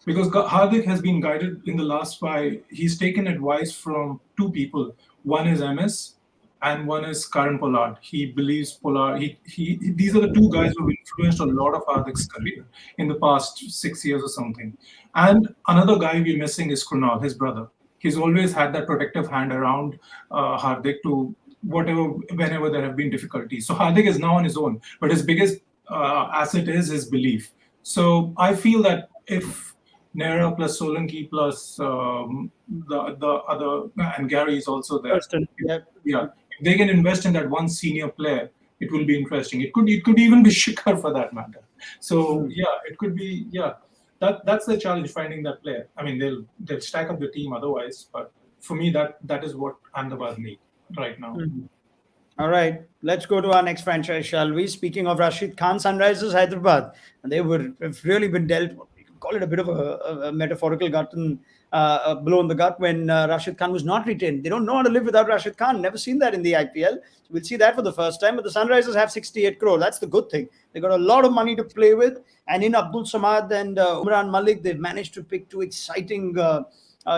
Because Hardik has been guided in the last 5, he's taken advice from two people. One is MS and one is Karan Pollard. He believes Pollard. These are the two guys who have influenced a lot of Hardik's career in the past 6 years or something. And another guy we're missing is Krunal, his brother. He's always had that protective hand around Hardik to whenever there have been difficulties. So Hardik is now on his own, but his biggest asset is his belief. So I feel that if Nera plus Solanki plus the other, and Gary is also there. Yeah, if they can invest in that one senior player, it will be interesting. It could even be Shikhar for that matter. So it could be that's the challenge, finding that player. I mean, they'll stack up the team otherwise, but for me that is what Ahmedabad need right now. All right, let's go to our next franchise, shall we? Speaking of Rashid Khan, Sunrisers Hyderabad, and have really been dealt, you can call it a bit of a metaphorical blow in the gut when Rashid Khan was not retained. They don't know how to live without Rashid Khan. Never seen that in the IPL. So we'll see that for the first time. But the Sunrisers have 68 crore. That's the good thing. They got a lot of money to play with. And in Abdul Samad and Umran Malik, they've managed to pick two exciting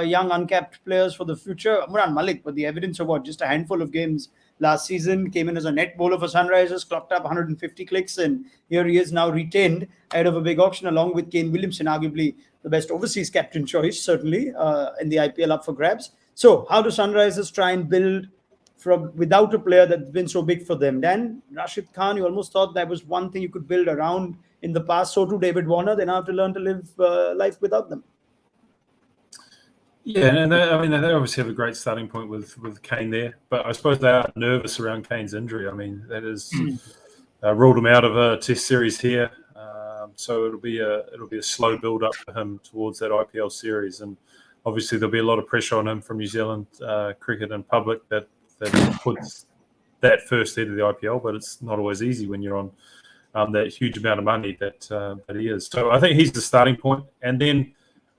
young uncapped players for the future. Umran Malik, with the evidence of just a handful of games last season, came in as a net bowler for Sunrisers, clocked up 150 clicks, and here he is now retained ahead of a big auction along with Kane Williamson, arguably the best overseas captain choice, certainly in the IPL, up for grabs. So how do Sunrisers try and build from without a player that's been so big for them? Dan, Rashid Khan, you almost thought that was one thing you could build around in the past. So too David Warner. They now have to learn to live life without them. Yeah, and they obviously have a great starting point with Kane there, but I suppose they are nervous around Kane's injury. I mean, that is ruled him out of a Test series here, so it'll be a slow build up for him towards that IPL series, and obviously there'll be a lot of pressure on him from New Zealand cricket and public that puts that first head of the IPL, but it's not always easy when you're on that huge amount of money that he is. So I think he's the starting point, and then.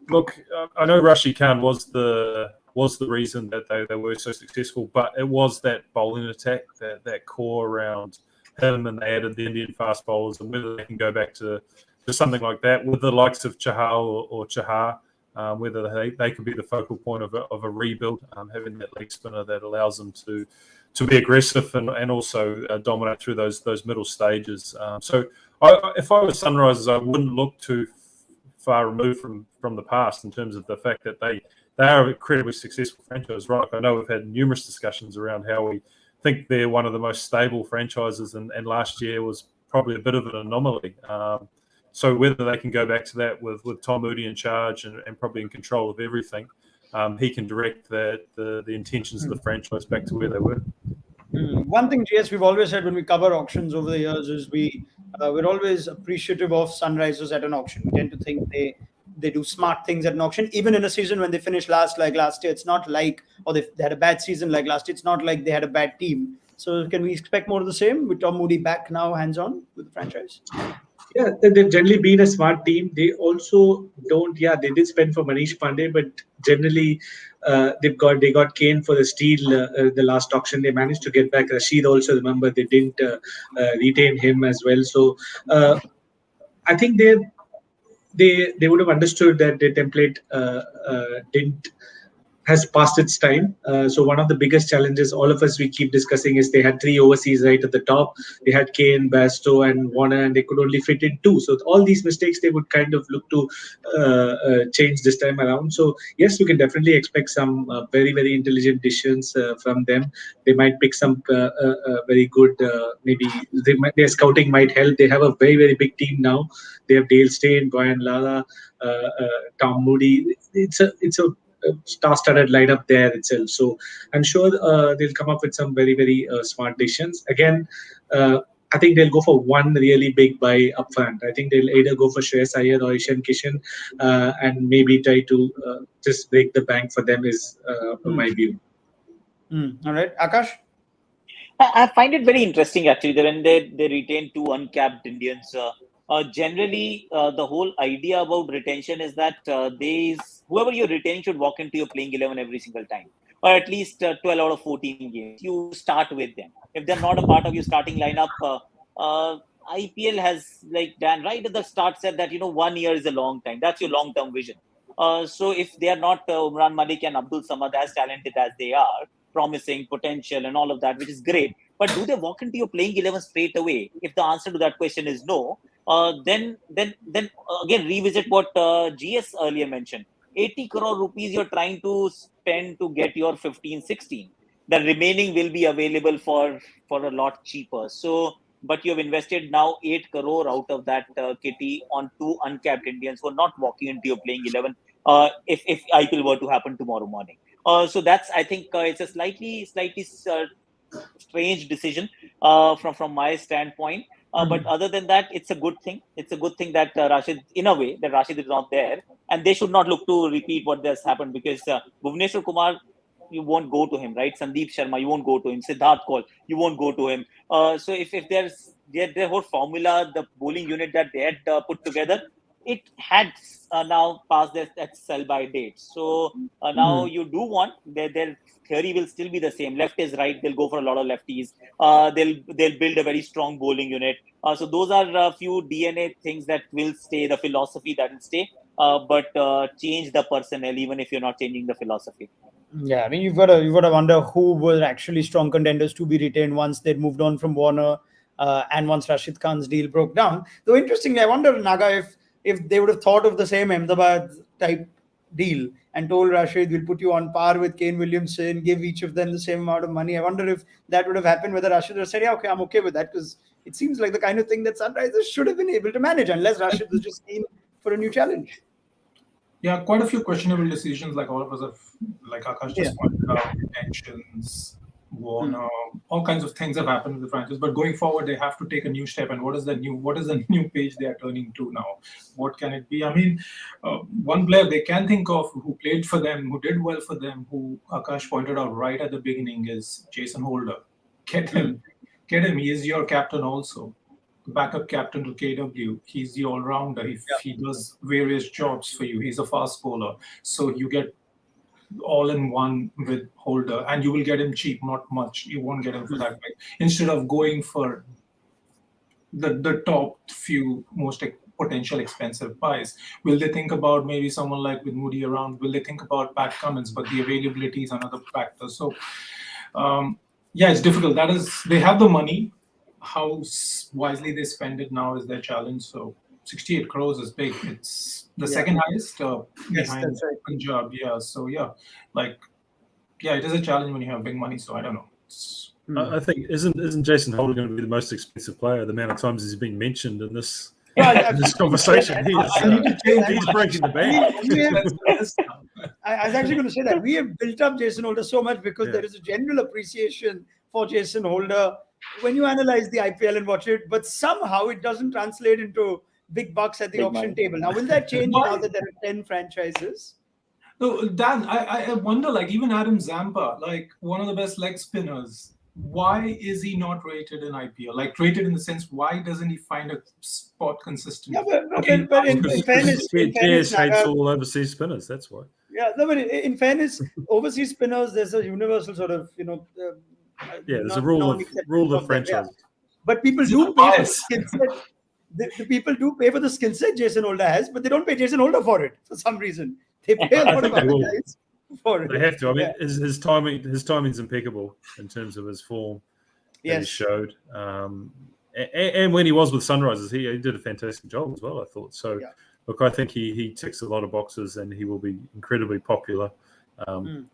Look, I know Rashid Khan was the reason that they were so successful, but it was that bowling attack, that core around him, and they added the Indian fast bowlers, and whether they can go back to something like that with the likes of Chahal or Chahar, whether they could be the focal point of a rebuild, having that leg spinner that allows them to be aggressive and also dominate through those middle stages. So if I was Sunrisers, I wouldn't look too far removed from the past in terms of the fact that they are an incredibly successful franchise. Right? I know we've had numerous discussions around how we think they're one of the most stable franchises, and last year was probably a bit of an anomaly. So whether they can go back to that with Tom Moody in charge and probably in control of everything, he can direct the intentions of the franchise back to where they were. One thing, GS, we've always said when we cover auctions over the years is we're always appreciative of Sunrisers at an auction. We tend to think they do smart things at an auction, even in a season when they finish last, like last year. It's not like, or they had a bad season like last year. It's not like they had a bad team. So can we expect more of the same with Tom Moody back now, hands-on with the franchise? Yeah, they've generally been a smart team. They also don't. Yeah, they did spend for Manish Pandey, but generally they got Kane for the steal the last auction. They managed to get back Rashid also. Remember, they didn't retain him as well. So I think they would have understood that the template has passed its time. So one of the biggest challenges all of us we keep discussing is they had three overseas right at the top. They had Kane, Bairstow, and Warner, and they could only fit in two. So all these mistakes they would kind of look to change this time around. So yes, we can definitely expect some very, very intelligent decisions from them. They might pick some very good, maybe their scouting might help. They have a very, very big team now. They have Dale Steyn, Brian Lara, Tom Moody. It's a star-studded lineup there itself. So I'm sure they'll come up with some very, very smart decisions. Again, I think they'll go for one really big buy upfront. I think they'll either go for Shreyas Iyer or Ishan Kishan and maybe try to just break the bank for them is my view. All right. Akash? I find it very interesting actually that when they retain two uncapped Indians. Generally, the whole idea about retention is that whoever you're retaining should walk into your playing 11 every single time, or at least 12 out of 14 games. You start with them. If they're not a part of your starting lineup, IPL has, like Dan right at the start said that 1 year is a long time. That's your long-term vision. So if they are not Umran Malik and Abdul Samad as talented as they are, promising potential and all of that, which is great. But do they walk into your playing 11 straight away? If the answer to that question is no, then again revisit what GS earlier mentioned. 80 crore rupees you're trying to spend to get your 15, 16. The remaining will be available for a lot cheaper. So, but you have invested now 8 crore out of that kitty on 2 uncapped Indians who are not walking into your playing 11 if IPL were to happen tomorrow morning. So that's, I think it's a slightly strange decision from my standpoint. But other than that, it's a good thing. It's a good thing that Rashid, in a way, that Rashid is not there, and they should not look to repeat what has happened, because Bhuvneshwar Kumar, you won't go to him, right? Sandeep Sharma, you won't go to him. Siddharth Kaul, you won't go to him. So if there's their whole formula, the bowling unit that they had put together, it had now passed that sell-by date. So now you do want their theory will still be the same. Left is right. They'll go for a lot of lefties. They'll build a very strong bowling unit. So those are a few DNA things that will stay. The philosophy that will stay. But change the personnel, even if you're not changing the philosophy. Yeah, I mean, you've got to wonder who were actually strong contenders to be retained once they'd moved on from Warner, and once Rashid Khan's deal broke down. Though interestingly, I wonder, Naga, if they would have thought of the same Ahmedabad type deal and told Rashid, we'll put you on par with Kane Williamson, give each of them the same amount of money. I wonder if that would have happened, whether Rashid would have said, yeah, okay, I'm okay with that, because it seems like the kind of thing that Sunrisers should have been able to manage, unless Rashid was just keen for a new challenge. Yeah, quite a few questionable decisions, like all of us have, like Akash just pointed out, detentions, Warner, all kinds of things have happened with the franchise. But going forward, they have to take a new step. And what is the new page they are turning to now? What can it be? I mean, one player they can think of who played for them, who did well for them, who Akash pointed out right at the beginning, is Jason Holder. Get him. He is your captain also. Backup captain to KW. He's the all-rounder. He does various jobs for you. He's a fast bowler. So you get all in one with Holder, and you will get him cheap, not much. You won't get him for that much. Instead of going for the top few most potential expensive buys, will they think about maybe someone like with Moody around? Will they think about Pat Cummins? But the availability is another factor. So yeah, it's difficult. That is, they have the money. How wisely they spend it now is their challenge. So 68 crores is big. It's the second highest behind Punjab. Yeah. So yeah, it is a challenge when you have big money. So I don't know. I think isn't Jason Holder going to be the most expensive player? The amount of times he's been mentioned in this conversation, he's breaking the bank. I was actually going to say that we have built up Jason Holder so much because there is a general appreciation for Jason Holder when you analyze the IPL and watch it, but somehow it doesn't translate into big bucks at the auction table. Now, will that change now that there are 10 franchises? No, Dan, I wonder, like, even Adam Zampa, like one of the best leg spinners, why is he not rated in IPL? Like, rated in the sense, why doesn't he find a spot consistently? Yeah, but in fairness, hates all overseas spinners. That's why. Yeah, no, but in fairness, overseas spinners, there's a universal sort of, there's a rule of franchise. Yeah. But people do pay for the skill set. The people do pay for the skill set Jason Holder has, but they don't pay Jason Holder for it for some reason. They pay a lot of other guys for it. They have to. I mean, his timing's impeccable in terms of his form that he showed. And when he was with Sunrisers, he did a fantastic job as well, I thought. So, look, I think he ticks a lot of boxes and he will be incredibly popular.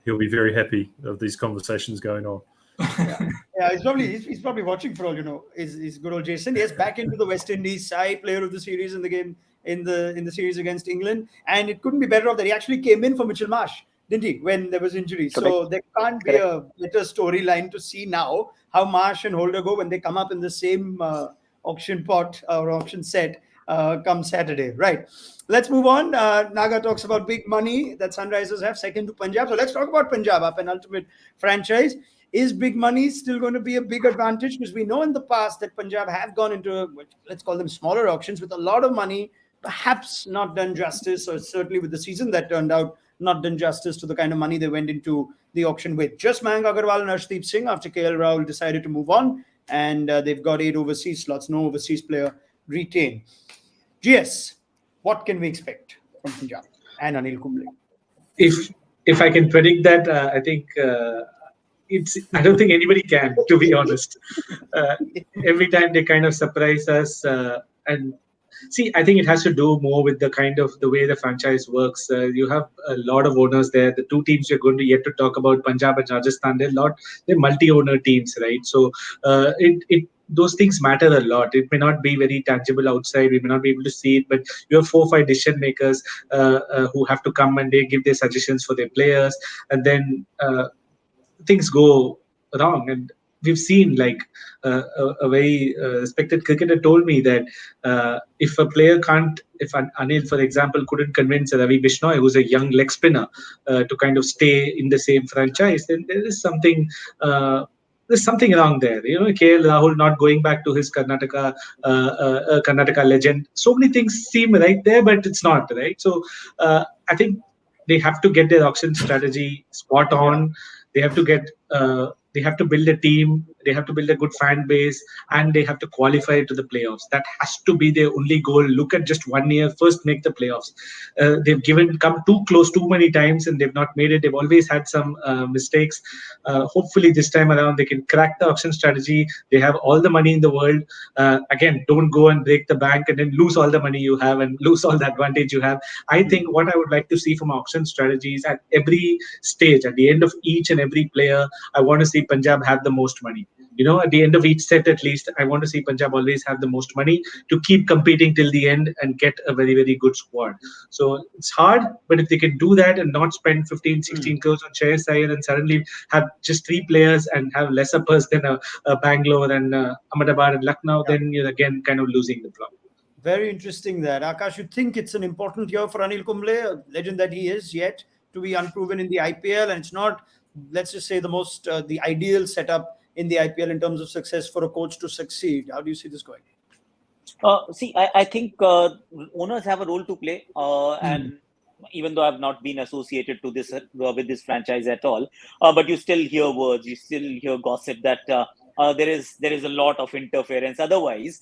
He'll be very happy of these conversations going on. He's probably watching for all is good old Jason. Yes, back into the West Indies side, player of the series in the game in the series against England, and it couldn't be better off that he actually came in for Mitchell Marsh, didn't he, when there was injury? So there can't be a better storyline to see now how Marsh and Holder go when they come up in the same auction pot or auction set come Saturday. Right. Let's move on. Naga talks about big money that Sunrisers have, second to Punjab. So let's talk about Punjab, our penultimate franchise. Is big money still going to be a big advantage? Because we know in the past that Punjab have gone into, let's call them smaller auctions with a lot of money, perhaps not done justice, or certainly with the season that turned out, not done justice to the kind of money they went into the auction with. Just Mayank Agarwal and Arshdeep Singh after KL Rahul decided to move on, and they've got 8 overseas slots, no overseas player retained. GS, what can we expect from Punjab and Anil Kumble? If I can predict that, I think I don't think anybody can, to be honest. Uh, every time they kind of surprise us, and see, I think it has to do more with the way the franchise works. You have a lot of owners there. The two teams you're going to yet to talk about, Punjab and Rajasthan, they're multi-owner teams, right? So it those things matter a lot. It may not be very tangible outside. We may not be able to see it, but you have 4 or 5 decision makers who have to come and they give their suggestions for their players, and then things go wrong. And we've seen, like, a very respected cricketer told me that if a player can't, if Anil, for example, couldn't convince Ravi Bishnoi, who's a young leg spinner, to kind of stay in the same franchise, then there is something. There's something wrong there, KL Rahul not going back to his Karnataka legend. So many things seem right there, but it's not right. So I think they have to get their auction strategy spot on. They have to get they have to build a team, they have to build a good fan base, and they have to qualify to the playoffs. That has to be their only goal. Look at just 1 year, first make the playoffs. They've come too close too many times and they've not made it. They've always had some mistakes. Hopefully this time around they can crack the auction strategy. They have all the money in the world. Again, don't go and break the bank and then lose all the money you have and lose all the advantage you have. I think what I would like to see from auction strategies at every stage, at the end of each and every player, I want to see Punjab have the most money. At the end of each set, at least, I want to see Punjab always have the most money to keep competing till the end and get a very, very good squad. So it's hard, but if they can do that and not spend 15, 16 crores on Shreyas Iyer and suddenly have just 3 players and have lesser purse than a Bangalore and Ahmedabad and Lucknow, then you're again kind of losing the plot. Very interesting there. Akash, you think it's an important year for Anil Kumble, a legend that he is, yet to be unproven in the IPL, and it's not, let's just say, the ideal setup in the IPL in terms of success for a coach to succeed. How do you see this going? I think owners have a role to play, and even though I've not been associated to this with this franchise at all, but you still hear words, you still hear gossip that there is a lot of interference. Otherwise,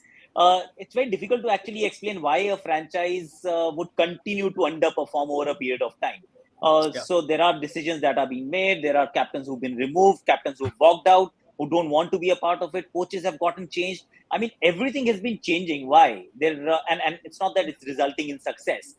it's very difficult to actually explain why a franchise would continue to underperform over a period of time. So there are decisions that are being made. There are captains who've been removed, captains who've walked out, who don't want to be a part of it. Coaches have gotten changed. I mean, everything has been changing. Why? And it's not that it's resulting in success.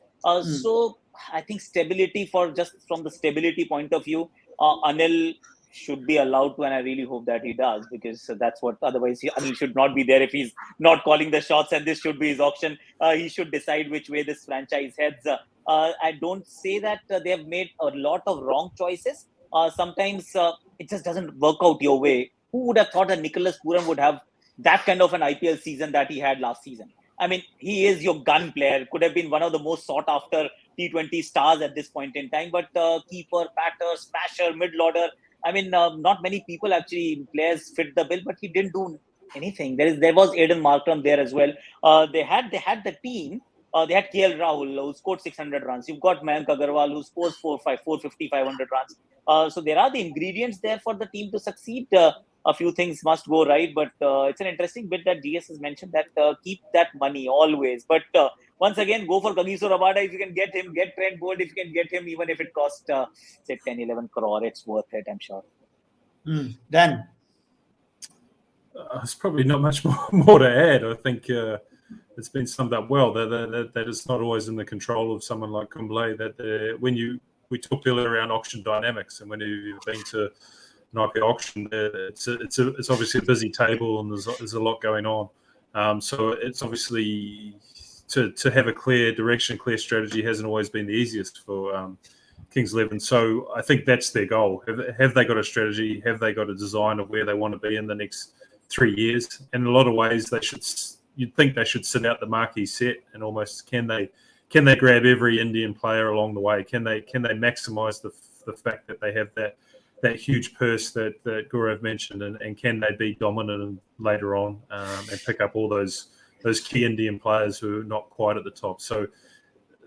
So I think stability, just from the stability point of view, Anil should be allowed to, and I really hope that he does, because that's what, otherwise Anil should not be there if he's not calling the shots, and this should be his auction. He should decide which way this franchise heads. I don't say that they have made a lot of wrong choices. Sometimes it just doesn't work out your way. Who would have thought that Nicholas Puram would have that kind of an IPL season that he had last season? I mean, he is your gun player. Could have been one of the most sought after T20 stars at this point in time. But keeper, batter, smasher, middle order. I mean, not many people actually, players fit the bill, but he didn't do anything. There was Aiden Markram there as well. They had the team. They had KL Rahul, who scored 600 runs. You've got Mayank Agarwal, who scores 450, 500 runs. So there are the ingredients there for the team to succeed. A few things must go right, but it's an interesting bit that GS has mentioned, that keep that money always. But once again, go for Kagiso Rabada if you can get him, get Trent Bolt if you can get him, even if it costs, say, 10, 11 crore, it's worth it, I'm sure. Dan? There's probably not much more to add. I think it's been summed up well, that it's not always in the control of someone like Kumble. That we talked earlier around auction dynamics, and when you've been to an IPL auction, it's obviously a busy table and there's a lot going on. So it's obviously to have a clear direction, clear strategy hasn't always been the easiest for Kings 11. So I think that's their goal. Have they got a strategy? Have they got a design of where they want to be in the next 3 years? In a lot of ways, you'd think they should sit out the marquee set and almost can they grab every Indian player along the way? Can they maximise the fact that they have that huge purse that Gaurav mentioned, and can they be dominant later on and pick up all those key Indian players who are not quite at the top? So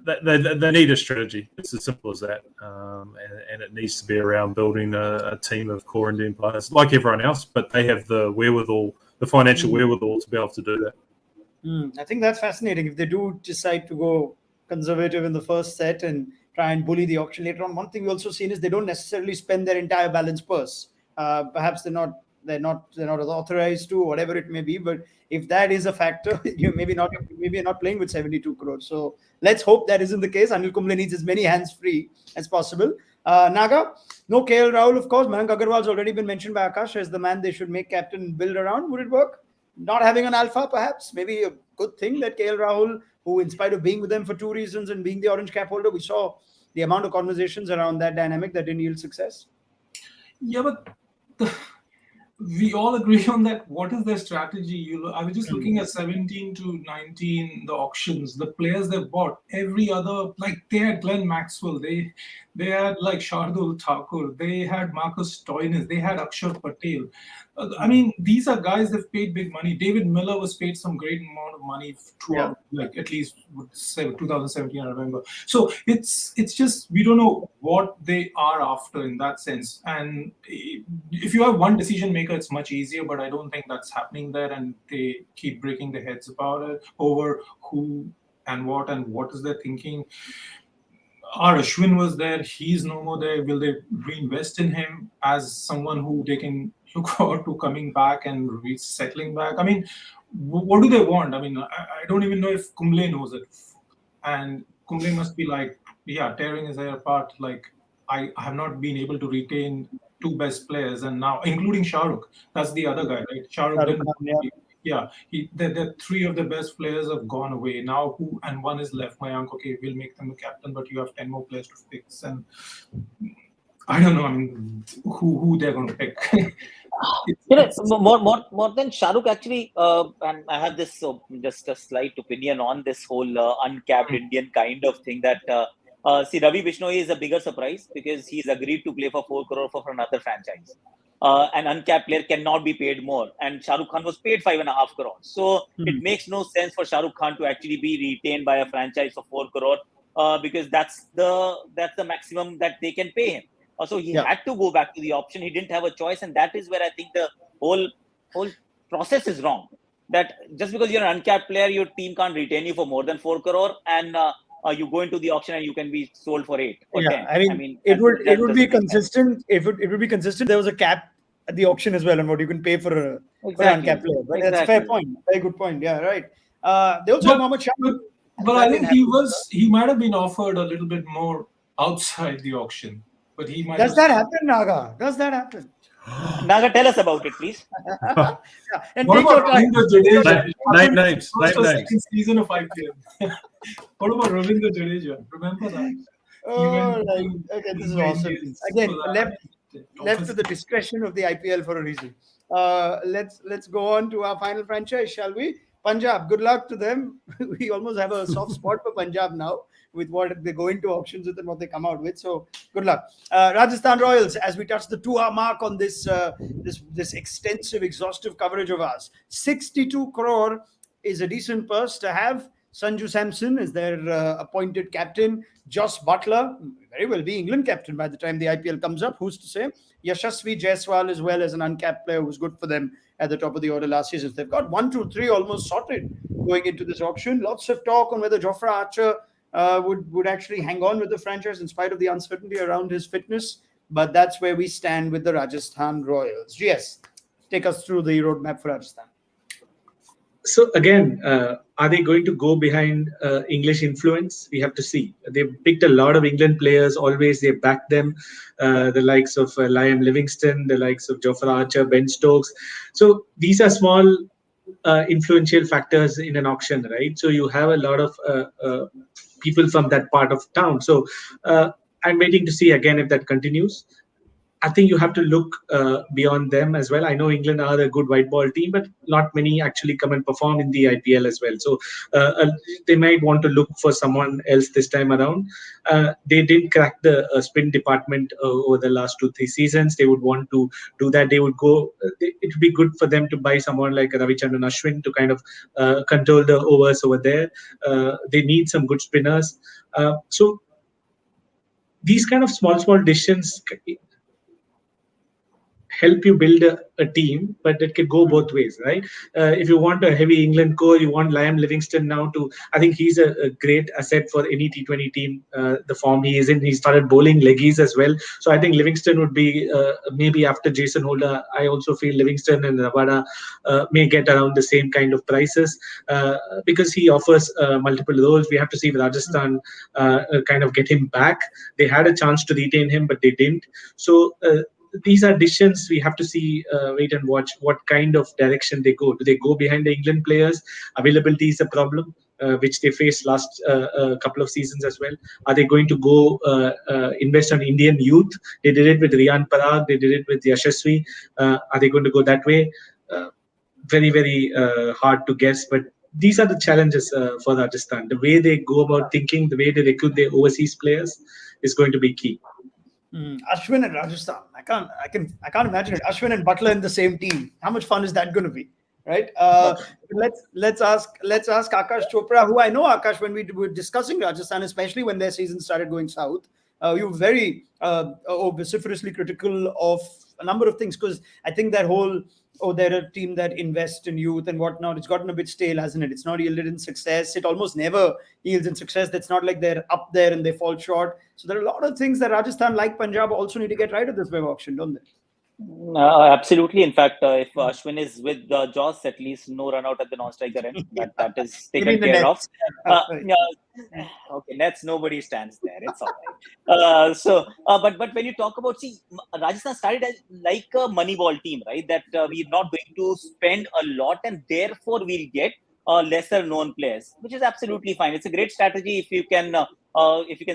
they need a strategy. It's as simple as that, and it needs to be around building a team of core Indian players like everyone else, but they have the wherewithal, the financial wherewithal to be able to do that. I think that's fascinating. If they do decide to go conservative in the first set and try and bully the auction later on, one thing we also seen is they don't necessarily spend their entire balance purse Perhaps they're not authorized to, whatever it may be. But if that is a factor, maybe you're not playing with 72 crores. So let's hope that isn't the case. Anil Kumble needs as many hands free as possible. Naga, no KL Rahul, of course. Mayank Agarwal's already been mentioned by Akash as the man they should make captain and build around. Would it work? Not having an alpha, perhaps, maybe a good thing that KL Rahul, who, in spite of being with them for 2 reasons and being the orange cap holder, we saw the amount of conversations around that dynamic that didn't yield success. Yeah, but we all agree on that. What is their strategy? I was just looking at 17 to 19, the auctions, the players they bought. Every other, like they had Glenn Maxwell, they had like Shardul Thakur, they had Marcus Stoinis, they had Akshar Patel. I mean, these are guys that've paid big money. David Miller was paid some great amount of money throughout, like at least 2017, I remember. So it's just we don't know what they are after in that sense. And if you have one decision maker, it's much easier. But I don't think that's happening there, and they keep breaking their heads about it over who and what is their thinking. Our Ashwin was there. He's no more there. Will they reinvest in him as someone who they can look forward to coming back and settling back? I mean, what do they want? I mean, I don't even know if Kumble knows it. And Kumble must be like, tearing his hair apart. Like, I have not been able to retain two best players, and now, including Shahrukh. That's the other guy, right? Shahrukh didn't. The three of the best players have gone away now. One is left. Mayank, okay, we'll make them a captain, but you have 10 more players to pick. And I don't know. I mean, who they're going to pick? More than Shahrukh, actually, and I have this just a slight opinion on this whole uncapped Indian kind of thing. That see, Ravi Bishnoi is a bigger surprise because he's agreed to play for 4 crore for another franchise. An uncapped player cannot be paid more, and Shah Rukh Khan was paid 5.5 crore. So it makes no sense for Shah Rukh Khan to actually be retained by a franchise for 4 crore because that's the maximum that they can pay him. So he had to go back to the option. He didn't have a choice, and that is where I think the whole process is wrong. That just because you're an uncapped player, your team can't retain you for more than 4 crore, and you go into the auction and you can be sold for 8 or 10. I mean it would be consistent. It would be consistent. There was a cap at the auction as well on what you can pay for an uncapped player. But that's a fair point. Very good point. Yeah, right. They also have Mohammad Shami. But I think he might have been offered a little bit more outside the auction. But he might. Does that happen, Naga? Does that happen? Naga, tell us about it, please. And what about Ravindra Jadeja? Name names. Second season of IPL. What about Ravindra Jadeja? Remember that? Okay, this is awesome. Again, left to the discretion of the IPL for a reason. Let's go on to our final franchise, shall we? Punjab, good luck to them. We almost have a soft spot for Punjab now with what they go into auctions with and what they come out with. So good luck. Rajasthan Royals, as we touch the 2-hour mark on this extensive, exhaustive coverage of ours. 62 crore is a decent purse to have. Sanju Samson is their appointed captain. Joss Butler, very well be England captain by the time the IPL comes up. Who's to say? Yashasvi Jaiswal as well as an uncapped player who's good for them at the top of the order last season. They've got 1, 2, 3 almost sorted going into this auction. Lots of talk on whether Jofra Archer would actually hang on with the franchise in spite of the uncertainty around his fitness. But that's where we stand with the Rajasthan Royals. GS, take us through the roadmap for Rajasthan. So again, are they going to go behind English influence? We have to see. They've picked a lot of England players. Always they back them. The likes of Liam Livingston, the likes of Jofra Archer, Ben Stokes. So these are small influential factors in an auction, right? So you have a lot of people from that part of town. So I'm waiting to see again if that continues. I think you have to look beyond them as well. I know England are a good white ball team, but not many actually come and perform in the IPL as well. So they might want to look for someone else this time around. They didn't crack the spin department over the last 2-3 seasons. They would want to do that. They would go. It would be good for them to buy someone like Ravichandran Ashwin to kind of control the overs over there. They need some good spinners. So these kind of small decisions help you build a team, but it could go both ways, right? If you want a heavy England core, you want Liam Livingston now to. I think he's a great asset for any T20 team. The form he is in, he started bowling leggies as well. So I think Livingston would be maybe after Jason Holder. I also feel Livingston and Rabada may get around the same kind of prices because he offers multiple roles. We have to see if Rajasthan kind of get him back. They had a chance to retain him, but they didn't. So these are decisions we have to see, wait and watch what kind of direction they go. Do they go behind the England players? Availability is a problem, which they faced last couple of seasons as well. Are they going to go invest on Indian youth? They did it with Riyan Parag, they did it with Yashasvi. Are they going to go that way? Very, very hard to guess, but these are the challenges for Rajasthan. The way they go about thinking, the way they recruit their overseas players is going to be key. Ashwin and Rajasthan. I can't imagine it. Ashwin and Butler in the same team. How much fun is that going to be? Right. Let's ask Akash Chopra, who I know, Akash, when we were discussing Rajasthan, especially when their season started going south. You were very vociferously critical of a number of things, because I think that whole they're a team that invests in youth and whatnot, it's gotten a bit stale, hasn't it? It's not yielded in success. It almost never yields in success. That's not like they're up there and they fall short. So there are a lot of things that Rajasthan, like Punjab, also need to get right at this web auction, don't they? Absolutely. In fact, if Ashwin is with Joss, at least no run out at the non-striker end. That is taken care of. Okay, Nets, nobody stands there. It's all right. But when you talk about, Rajasthan started as like a Moneyball team, right? That we're not going to spend a lot and therefore we'll get lesser known players, which is absolutely fine. It's a great strategy if you can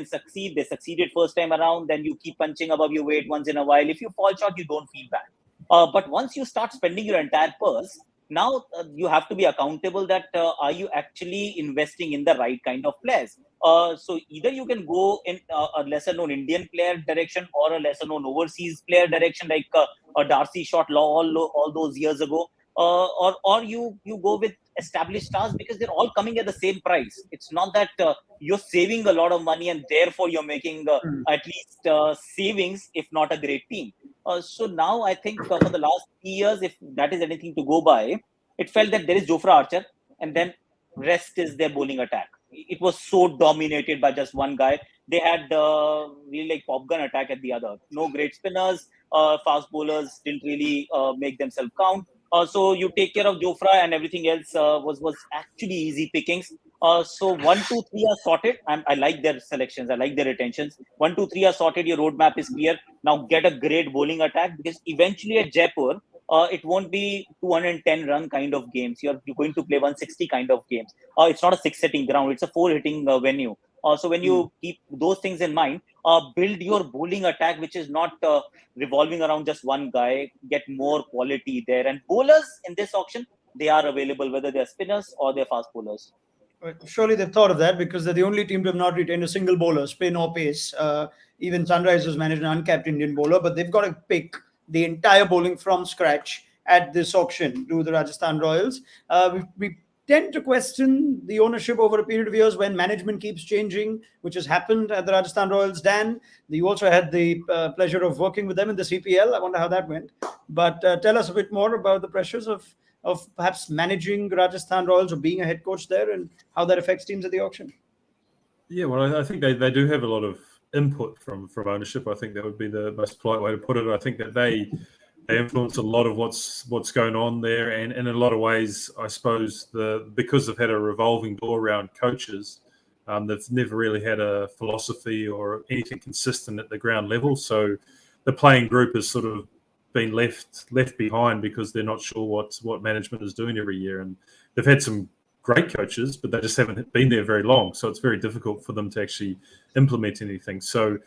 succeed. They succeeded first time around, then you keep punching above your weight once in a while. If you fall short, you don't feel bad. But once you start spending your entire purse, now you have to be accountable that are you actually investing in the right kind of players? So either you can go in a lesser known Indian player direction or a lesser known overseas player direction, like a Darcy shot all those years ago. Or you go with established stars, because they're all coming at the same price. It's not that you're saving a lot of money and therefore you're making at least savings, if not a great team. So now I think for the last 3 years, if that is anything to go by, it felt that there is Jofra Archer and then rest is their bowling attack. It was so dominated by just one guy. They had really like pop gun attack at the other. No great spinners, fast bowlers didn't really make themselves count. So you take care of Jofra and everything else was actually easy pickings. So 1, 2, 3 are sorted. I like their selections. I like their retentions. 1, 2, 3 are sorted. Your roadmap is clear. Now get a great bowling attack, because eventually at Jaipur, it won't be 210 run kind of games. You're going to play 160 kind of games. It's not a 6-hitting ground. It's a 4-hitting venue. So when you keep those things in mind, build your bowling attack, which is not revolving around just one guy. Get more quality there. And bowlers in this auction, they are available, whether they're spinners or they're fast bowlers. Surely they've thought of that, because they're the only team to have not retained a single bowler, spin or pace. Even Sunrisers managed an uncapped Indian bowler, but they've got to pick the entire bowling from scratch at this auction to the Rajasthan Royals. We tend to question the ownership over a period of years when management keeps changing, which has happened at the Rajasthan Royals. Dan, you also had the pleasure of working with them in the CPL. I wonder how that went. But tell us a bit more about the pressures of perhaps managing Rajasthan Royals or being a head coach there, and how that affects teams at the auction. Yeah, well, I think they do have a lot of input from ownership. I think that would be the most polite way to put it. I think that they influence a lot of what's going on there, and in a lot of ways, I suppose because they've had a revolving door around coaches, they've never really had a philosophy or anything consistent at the ground level. So the playing group has sort of been left behind because they're not sure what management is doing every year, and they've had some great coaches, but they just haven't been there very long. So it's very difficult for them to actually implement anything. So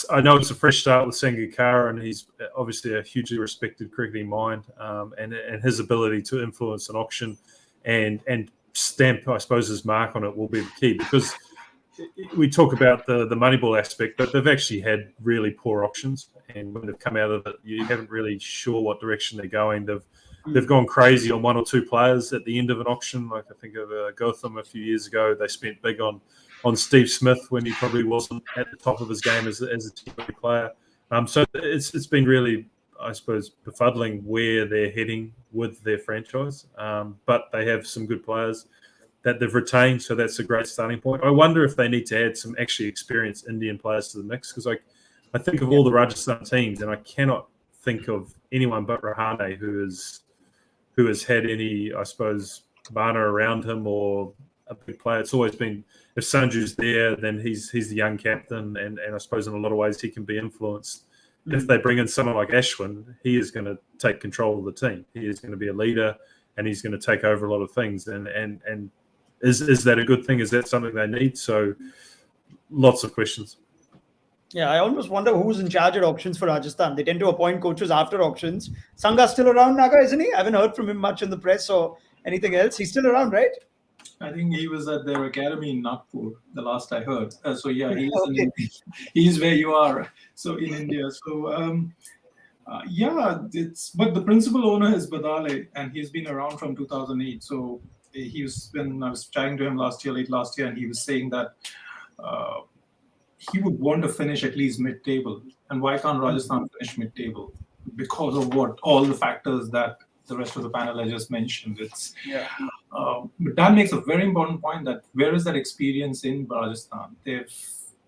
I know it's a fresh start with Sangakkara, and he's obviously a hugely respected cricketing mind, and his ability to influence an auction and stamp, I suppose, his mark on it will be the key, because we talk about the Moneyball aspect, but they've actually had really poor auctions, and when they've come out of it, you haven't really sure what direction they're going. They've gone crazy on 1 or 2 players at the end of an auction. Like I think of Gotham a few years ago, they spent big on Steve Smith when he probably wasn't at the top of his game as a T20 player. So it's been really I suppose, befuddling where they're heading with their franchise. But they have some good players that they've retained, so that's a great starting point. I wonder if they need to add some actually experienced Indian players to the mix, because I think of all the Rajasthan teams, and I cannot think of anyone but Rahane who has had any, I suppose, Bana around him or a big player. It's always been, if Sanju's there, then he's the young captain, and I suppose in a lot of ways he can be influenced. If they bring in someone like Ashwin, he is going to take control of the team. He is going to be a leader, and he's going to take over a lot of things. And is that a good thing? Is that something they need? So lots of questions. Yeah, I almost wonder who's in charge at auctions for Rajasthan. They tend to appoint coaches after auctions. Sanga's still around, Naga, isn't he? I haven't heard from him much in the press or anything else. He's still around, right? I think he was at their academy in Nagpur, the last I heard. So yeah, Okay. he's where you are. So in India. So but the principal owner is Badale, and he's been around from 2008. So when I was chatting to him late last year, and he was saying that he would want to finish at least mid-table. And why can't Rajasthan finish mid-table? Because of all the factors that the rest of the panel I just mentioned. But Dan makes a very important point that where is that experience in Rajasthan? They've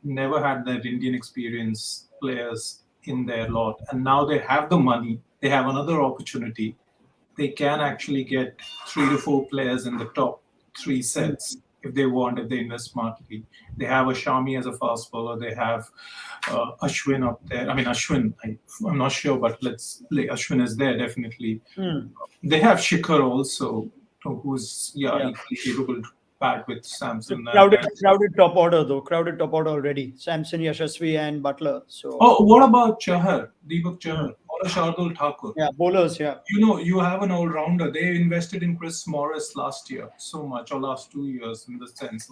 never had that Indian experience players in their lot, and now they have the money. They have another opportunity. They can actually get 3 to 4 players in the top 3 sets if they invest smartly. They have a Shami as a fast bowler. They have Ashwin up there. I mean, Ashwin, I'm not sure, but Ashwin is there definitely. They have Shikhar also, who's equally capable to bat with Samson. Crowded top order though. Crowded top order already. Samson, Yashasvi, and Butler. So. Oh, what about Chahar? Deepak Chahar or Shardul Thakur? Yeah, bowlers. Yeah. You have an all-rounder. They invested in Chris Morris last year so much, or last 2 years, in the sense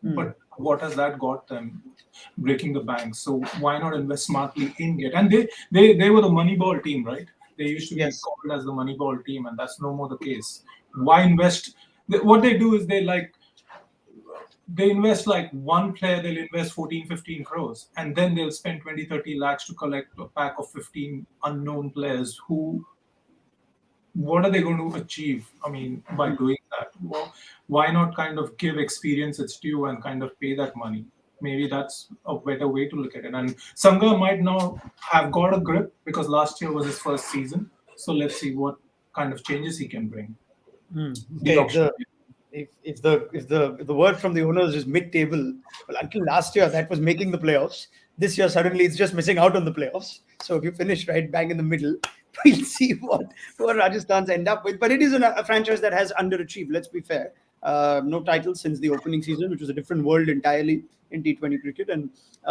but what has that got them breaking the bank? So why not invest smartly in it? And they were the Moneyball team, right? They used to be called as the Moneyball team, and that's no more the case. Why invest? What they do is they invest like one player, they'll invest 14, 15 crores, and then they'll spend 20, 30 lakhs to collect a pack of 15 unknown players what are they going to achieve? I mean, by doing that? Well, why not kind of give experience its due and kind of pay that money? Maybe that's a better way to look at it. And Sangha might now have got a grip because last year was his first season. So let's see what kind of changes he can bring. If the word from the owners is mid-table, well, until last year that was making the playoffs. This year suddenly it's just missing out on the playoffs. So if you finish right bang in the middle, we'll see what Rajasthan's end up with. But it is a franchise that has underachieved. Let's be fair. No titles since the opening season, which was a different world entirely in T20 cricket, and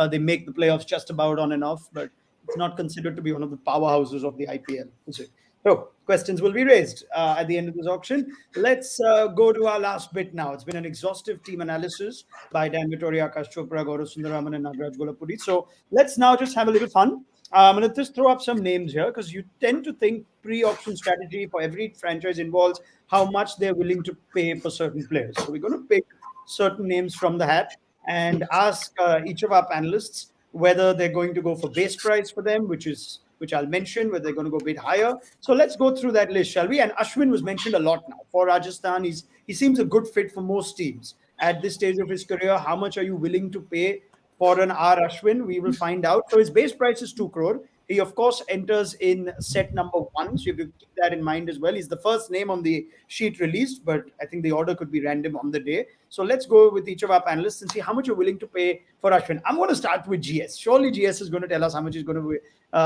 they make the playoffs just about on and off. But it's not considered to be one of the powerhouses of the IPL, is it? So questions will be raised at the end of this auction. Let's go to our last bit now. It's been an exhaustive team analysis by Dan Vittoria, Akash Chopra, Gaurav Sundararaman, and Nagaraj Golapuri. So let's now just have a little fun. I'm going to just throw up some names here because you tend to think pre-auction strategy for every franchise involves how much they're willing to pay for certain players. So we're going to pick certain names from the hat and ask each of our panelists whether they're going to go for base price for them, which I'll mention, whether they're going to go a bit higher. So let's go through that list, shall we? And Ashwin was mentioned a lot now. For Rajasthan, he seems a good fit for most teams. At this stage of his career, how much are you willing to pay for an R Ashwin? We will find out. So his base price is 2 crore. He, of course, enters in set number 1. So you have to keep that in mind as well. He's the first name on the sheet released, but I think the order could be random on the day. So let's go with each of our panelists and see how much you're willing to pay for Ashwin. I'm going to start with GS. Surely GS is going to tell us how much he's going to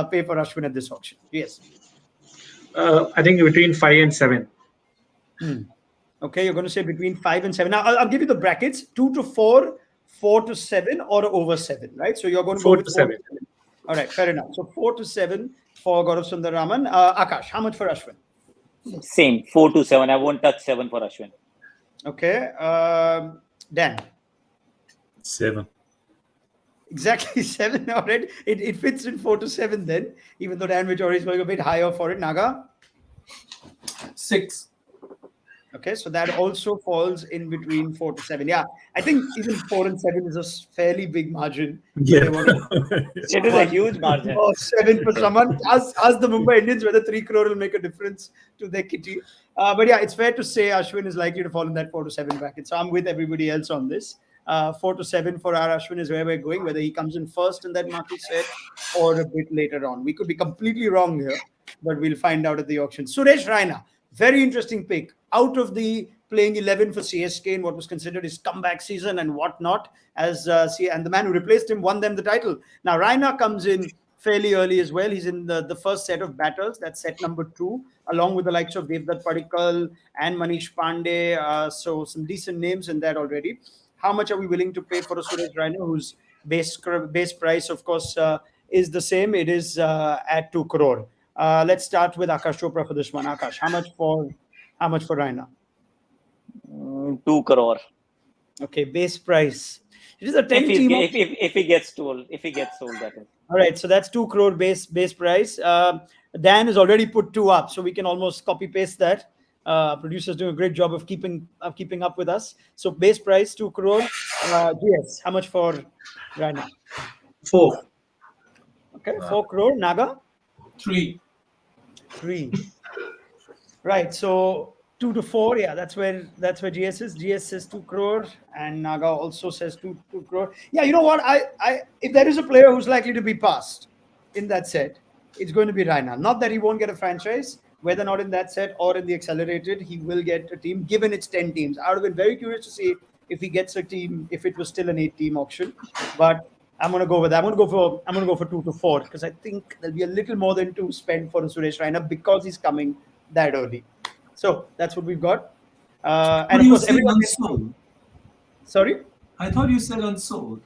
pay for Ashwin at this auction. GS. I think between 5 and 7. Okay, you're going to say between 5 and 7. Now, I'll give you the brackets. 2 to 4, 4 to 7, or over 7, right? So you're going to go with 4 to 7. All right, fair enough. So 4 to 7 for Gaurav Sundararaman. Akash, how much for Ashwin? Same, 4 to 7. I won't touch 7 for Ashwin. Okay. Dan? 7. Exactly 7. All right. It fits in 4 to 7 then, even though Dan Vittoria is going a bit higher for it. Naga? 6. Okay, so that also falls in between 4 to 7. Yeah, I think even 4 and 7 is a fairly big margin. Yeah. They want It is a huge margin. or 7 for someone. Ask the Mumbai Indians whether 3 crore will make a difference to their kitty. But yeah, it's fair to say Ashwin is likely to fall in that 4 to 7 bracket. So I'm with everybody else on this. 4 to 7 for our Ashwin is where we're going, whether he comes in first in that market set or a bit later on. We could be completely wrong here, but we'll find out at the auction. Suresh Raina, very interesting pick. Out of the playing 11 for CSK in what was considered his comeback season and whatnot, and the man who replaced him won them the title. Now, Raina comes in fairly early as well. He's in the first set of batters. That's set number 2, along with the likes of Devdutt Padikkal and Manish Pandey. So some decent names in that already. How much are we willing to pay for a Suresh Raina, whose base price, of course, is the same? It is at 2 crore. Let's start with Akash Chopra for this one. Akash, how much for Raina? 2 crore. Okay, base price. It is a 10 team. If he gets sold, that is. All right, so that's 2 crore base price. Dan has already put 2 up, so we can almost copy paste that. Producers doing a great job of keeping up with us. So base price 2 crore. GS, how much for Raina? 4. Okay, 4 crore. Naga? 3. 3. Right, so 2 to 4. Yeah, that's where GS is. GS says 2 crore, and Naga also says 2 crore. Yeah, you know what? I if there is a player who's likely to be passed in that set, it's going to be Raina. Not that he won't get a franchise, whether not in that set or in the accelerated, he will get a team, given it's 10 teams. I would have been very curious to see if he gets a team, if it was still an 8-team auction. But I'm going to go with that. I'm going to go for 2 to 4, because I think there'll be a little more than 2 spent for Suresh Raina because he's coming that early. So that's what we've got. And of course, everyone unsold. Sorry? I thought you said unsold.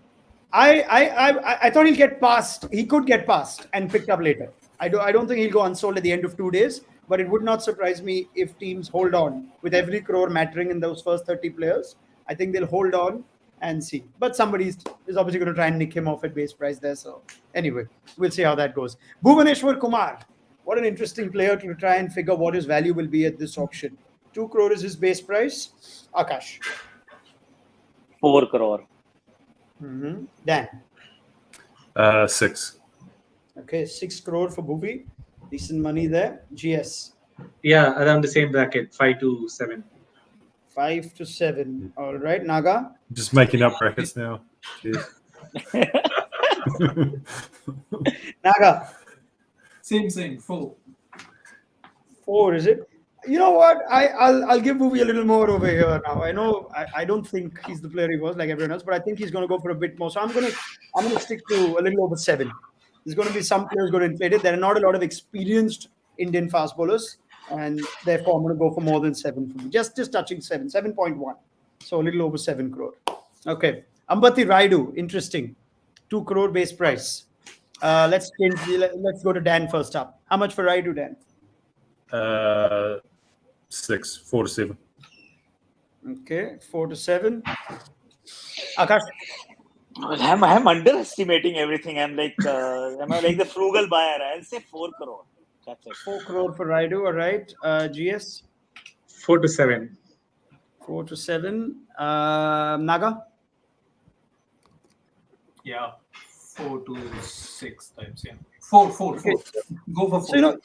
I thought he'll get passed. He could get passed and picked up later. I don't think he'll go unsold at the end of 2 days, but it would not surprise me if teams hold on with every crore mattering in those first 30 players. I think they'll hold on and see. But somebody is obviously going to try and nick him off at base price there. So anyway, we'll see how that goes. Bhuvaneshwar Kumar, what an interesting player to try and figure what his value will be at this auction. 2 crore is his base price. Akash. 4 crore. Dan. 6. Okay, 6 crore for Bhuvi. Decent money there. GS. Yeah, around the same bracket, 5 to 7. 5 to 7. All right, Naga. Just making up brackets now. Naga. Same. 4. 4, is it? You know what? I'll give Bhuvi a little more over here now. I know I don't think he's the player he was like everyone else, but I think he's going to go for a bit more. So I'm going to stick to a little over 7. There's going to be some players going to inflate it. There are not a lot of experienced Indian fast bowlers, and therefore I'm going to go for more than 7 for me. Just touching 7, 7.1. So a little over 7 crore. Okay. Ambati Raidu, interesting. 2 crore base price. Let's go to Dan first up. How much for Raidu, Dan? 6, 4 to 7. Okay, 4 to 7. Akash. I'm underestimating everything. I'm like the frugal buyer. I'll say 4 crore. That's it. 4 crore for Raidu. All right. GS. 4 to 7. 4 to 7. Naga. Yeah, 4 to 6 times. Yeah, 4. Okay. Go for 4. So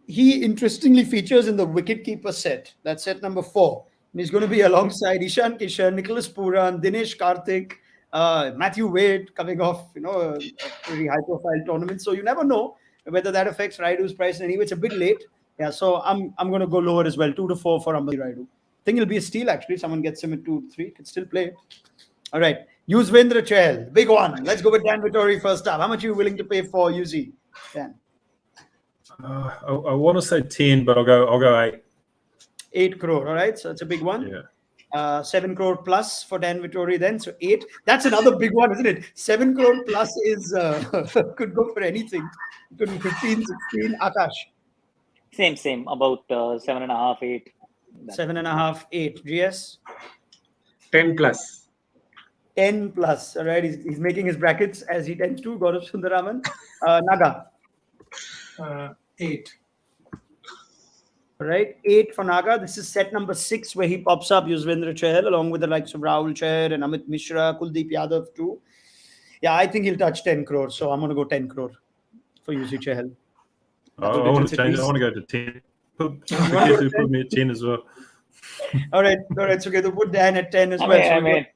he interestingly features in the wicketkeeper set. That's set number 4. And he's going to be alongside Ishan Kishan, Nicholas Puran, Dinesh Karthik, Matthew Wade coming off, a pretty high-profile tournament. So you never know whether that affects Raidu's price. Anyway, it's a bit late. Yeah, so I'm going to go lower as well, 2 to 4 for Ambati Raidu. I think it'll be a steal actually. Someone gets him at 2 to 3. Could still play. All right, Yuzvendra Chahal, big one. Let's go with Dan Vittori first up. How much are you willing to pay for Yuzi, Dan? I want to say 10, but I'll go 8. 8 crore. All right, so it's a big one. Yeah. 7 crore plus for Dan Vittori then. So 8. That's another big one, isn't it? 7 crore plus is could go for anything. It could be 15, 16. Akash. Same. About 7.5, 8. 7.5, 8. GS. 10 plus. 10 plus. All right, he's making his brackets as he tends to. Gaurav Sundaraman. Naga. 8. All right, 8 for Naga. This is set number 6 where he pops up Yuzvendra Chahal along with the likes of Rahul Chahar and Amit Mishra, Kuldeep Yadav too. Yeah, I think he'll touch 10 crore. So I'm going to go 10 crore for Yuzi Chahal. I want to change it. I want to go to 10. Put me at 10 as well. All right. So okay, to put Dan at 10 as well. I mean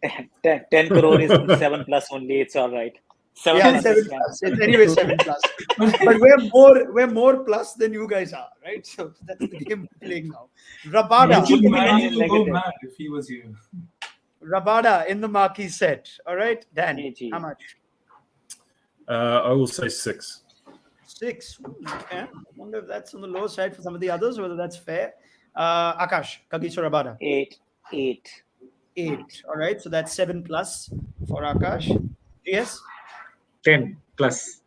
10 crore is 7 plus only. It's all right. 7 Yeah, plus 7 is fine. plus. It's anyway 7 plus. But we're more plus than you guys are, right? So that's the game we're playing now. Rabada. Would Give me man an will go negative. mad if he was you. Rabada in the marquee set. All right, Dan. AG. How much? I will say 6. 6. Okay. I wonder if that's on the low side for some of the others, whether that's fair. Akash, Kagiso Rabada. 8. 8. All right. So that's 7 plus for Akash. Yes. 10 plus.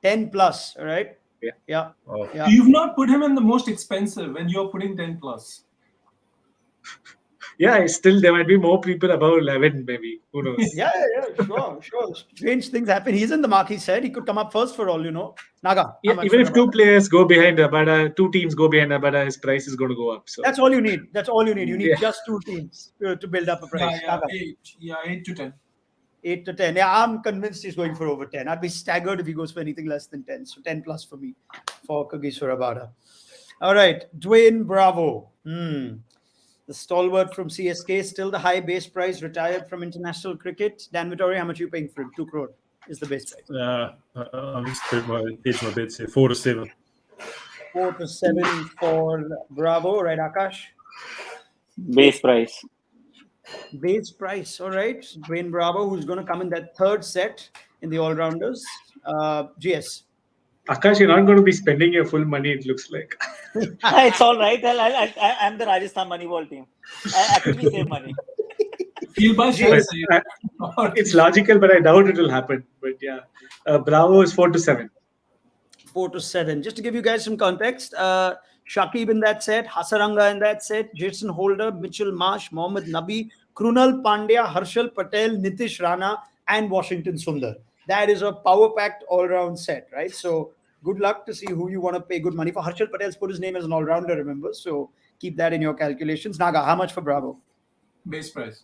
10 plus. All right. Yeah. Yeah. Oh. Yeah. You've not put him in the most expensive when you're putting 10 plus. Yeah, still there might be more people above 11, maybe. Who knows? Yeah. Sure. Strange things happen. He's in the marquee set. He could come up first for all you know. Naga. how Yeah, much even for if two Rabada? players go behind Rabada, 2 teams go behind Rabada, his price is going to go up. So That's all you need. You need Yeah. just 2 teams to build up a price. Yeah, Naga. 8 to 10. 8 to 10. Yeah, I'm convinced he's going for over 10. I'd be staggered if he goes for anything less than 10. So 10 plus for me for Kagiso Rabada. All right, Dwayne Bravo. The stalwart from CSK, still the high base price, retired from international cricket. Dan Vittori, how much are you paying for him? 2 crore is the base price. I'm just putting my bets here. 4 to 7. 4 to 7 for Bravo, right, Akash? Base price. Base price, all right. Dwayne Bravo, who's going to come in that third set in the all-rounders. GS. Akash, you're not going to be spending your full money, it looks like. It's all right. I'm the Rajasthan Moneyball team. I actually save money. He'll buy But, shares. it's logical, but I doubt it will happen. But yeah, Bravo is 4 to 7. 4 to 7. Just to give you guys some context, Shakib in that set, Hasaranga in that set, Jason Holder, Mitchell Marsh, Mohammad Nabi, Krunal Pandya, Harshal Patel, Nitish Rana, and Washington Sundar. That is a power-packed all-round set, right? So good luck to see who you want to pay good money for. Harshal Patel's put his name as an all-rounder, remember? So keep that in your calculations. Naga, how much for Bravo? Base price.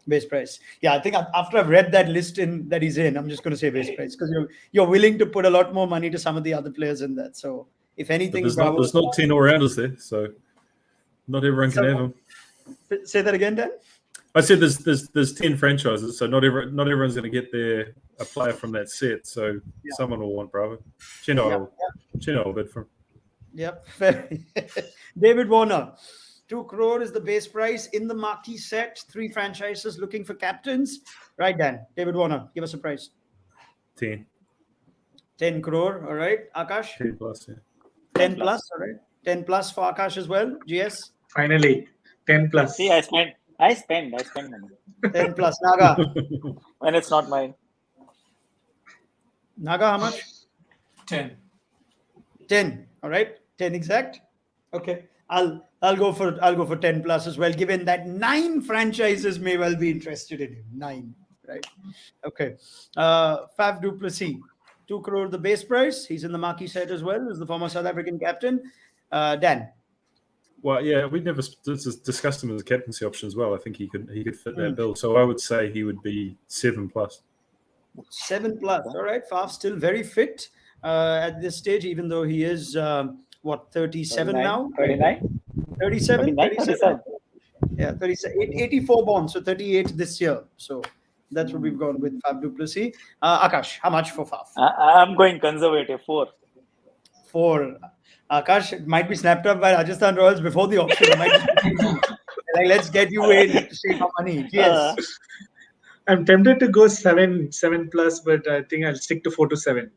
Base price. Yeah, I think after I've read that list that he's in, I'm just going to say base price because you're willing to put a lot more money to some of the other players in that. So if anything, There's Bravo. not 10 all-rounders there, so not everyone can have them. Say that again, Dan. I said there's 10 franchises, so not everyone's going to get a player from that set. So someone will want Bravo. Chino will bid for him. Yep. Fair. David Warner. 2 crore is the base price in the marquee set. 3 franchises looking for captains. Right, Dan. David Warner, give us a price. 10. 10 crore. All right. Akash? 10 plus, yeah. 10 plus. All right. 10 plus for Akash as well. GS? Finally, 10 plus. See, I spend money 10 plus. Naga? when it's not mine. Naga, how much? 10. 10. All right. 10 exact. Okay. I'll go for 10 plus as well, given that 9 franchises may well be interested in him. 9, right? Okay. Faf du Plessis, 2 crore the base price. He's in the marquee set as well as the former South African captain. Dan. Well, yeah, we never discussed him as a captaincy option as well. I think he could fit that bill. So I would say he would be 7 plus. 7 plus. All right. Faf still very fit at this stage, even though he is 37 now? 39? 37? 37. Yeah, 37. 84 born, so 38 this year. So that's what we've gone with Faf du Plessis. Akash, how much for Faf? I'm going conservative. 4. 4. Akash, it might be snapped up by Rajasthan Royals before the auction. It might be like, let's get you in to save our money. Yes. I'm tempted to go 7 plus, but I think I'll stick to 4 to 7.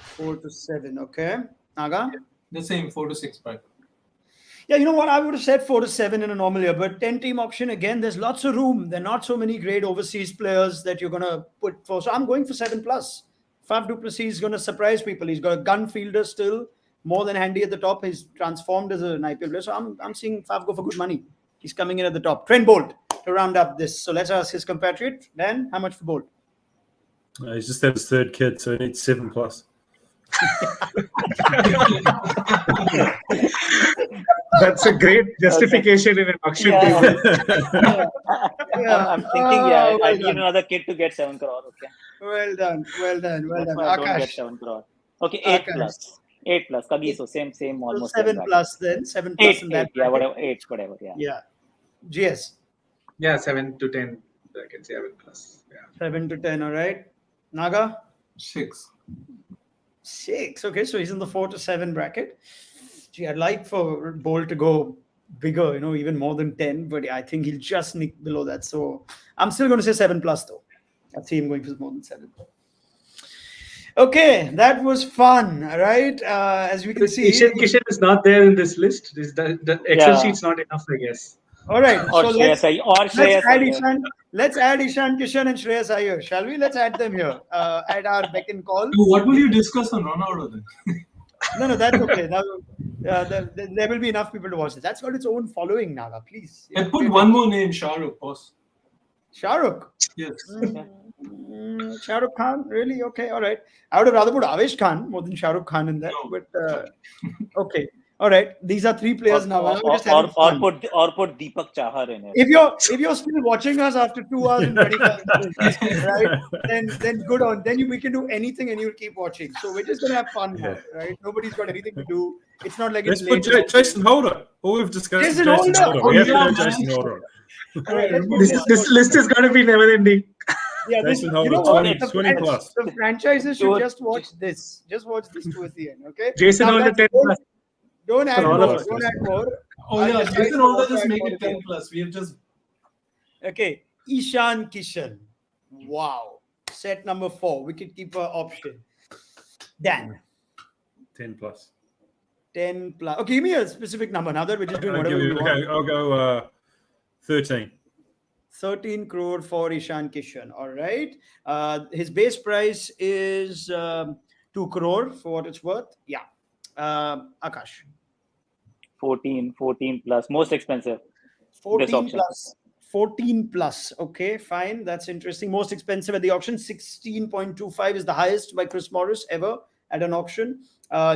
4 to 7. Okay. Naga? The same, 4 to 6, but Yeah, you know what? I would have said 4 to 7 in a normal year, but 10-team auction, again, there's lots of room. There are not so many great overseas players that you're going to put for. So I'm going for 7 plus. Faf du Plessis is going to surprise people. He's got a gun fielder still, more than handy at the top. He's transformed as an IPL player. So I'm seeing Faf go for good money. He's coming in at the top. Trent Bolt to round up this. So let's ask his compatriot. Dan, how much for Bolt? He's just had his 3rd kid, so he needs 7 plus. That's a great justification in an auction Yeah. table. I'm thinking, I well need done. another kid to get 7 crore. Okay. Well done. Well done. Well That's done. why I don't get Akash. 7 crore. Okay, 8 Akash. plus. 8 plus. Eight- Kagiso, same, So almost same 7 bracket. plus then. 7 plus 8, in that 8, yeah, bracket. whatever, 8, whatever, yeah. Yeah. GS. Yeah, 7 to 10. I can say 7 plus. Yeah. 7 to 10. All right. Naga. 6. 6. Okay. So he's in the 4 to 7 bracket. Gee, I'd like for Bolt to go bigger, even more than 10, but I think he'll just nick below that. So I'm still going to say 7 plus though. I see him going for more than 7. Okay, that was fun, right? As we can see. Kishan is not there in this list. The Excel Yeah. sheet's not enough, I guess. All right. Or So Shreyas Iyer. let's add Ishan Kishan and Shreyas Iyer, shall we? Let's add them here at our beck and call. What will you discuss on Ronaldo then? No, that's okay. Now, there will be enough people to watch it. That's got its own following, Naga. Please. I put one more name, Shah Rukh, boss. Shah Rukh. Yes. Shah Rukh Khan, really? Okay, all right. I would have rather put Avesh Khan more than Shah Rukh Khan in that, No. but okay. All right, these are 3 players now. We're just having fun. Or put Deepak Chahar in it. If you're still watching us after 2 hours and 25 minutes, right? Then good on. Then we can do anything and you'll keep watching. So we're just gonna have fun now, right? Nobody's got anything to do. It's not like Let's it's put late. Jason Holder. All we've discussed is Jason Jason Holder. Holder. We have to Oh, go yeah, Jason man. Holder. All right, let's put This list is going to be never ending. Yeah, this, Jason you Holder, know what? 20 The 20 plus. The franchises should Good. just watch this. Just watch this towards the end, okay? Jason Now Holder that's 10 all. plus. Don't add For all more. of us. Don't add more. Oh I'll yeah, decide Jason to Holder what just to make add it for 10 plus. We have just Okay, Ishan Kishan. Wow. Set number 4, wicketkeeper option. Dan, 10 plus. 10 plus. Okay, give me a specific number. Now that we're just doing I'll, whatever we want. okay, I'll go 13. 13 crore for Ishan Kishan. All right. His base price is 2 crore for what it's worth. Yeah. Akash. 14 plus. Most expensive. 14 option. plus. 14 plus. Okay, fine. That's interesting. Most expensive at the auction. 16.25 is the highest by Chris Morris ever at an auction.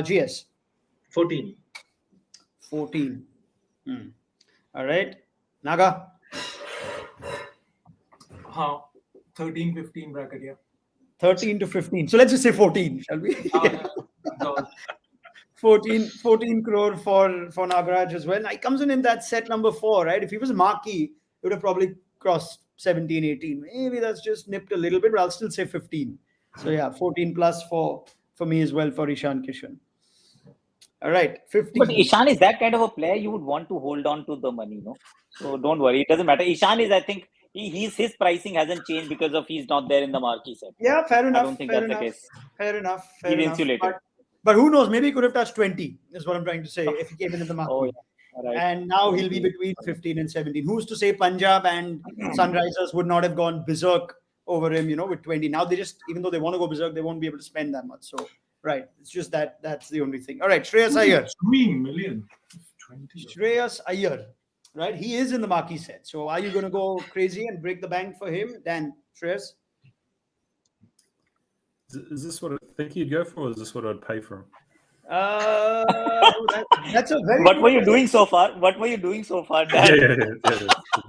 GS. 14. 14. All right. Naga. 13, 15 bracket, yeah. 13 to 15. So let's just say 14, shall we? So, 14 crore for Nagaraj as well. Now, he comes in that set number 4, right? If he was a marquee, it would have probably crossed 17, 18. Maybe that's just nipped a little bit, but I'll still say 15. So yeah, 14 plus for me as well for Ishan Kishan. All right, 15. But Ishan is that kind of a player you would want to hold on to the money, no? So don't worry, it doesn't matter. Ishan is, I think, his pricing hasn't changed because of he's not there in the marquee set. Yeah, fair enough. I don't think fair that's enough, the case. Fair enough. Fair He's enough. insulated. But who knows? Maybe he could have touched 20, is what I'm trying to say, if he came in the marquee. Oh, yeah. Right. And now he'll be between 15 and 17. Who's to say Punjab and Sunrisers would not have gone berserk over him, with 20. Now they just, even though they want to go berserk, they won't be able to spend that much. So, right. It's just that's the only thing. All right, Shreyas Iyer. 3 million. 20. Shreyas Iyer, right? He is in the marquee set. So are you going to go crazy and break the bank for him? Then, Shreyas? Is this what I think you'd go for, or is this what I'd pay for him? That's a very. What were you doing so far? Dan? Yeah.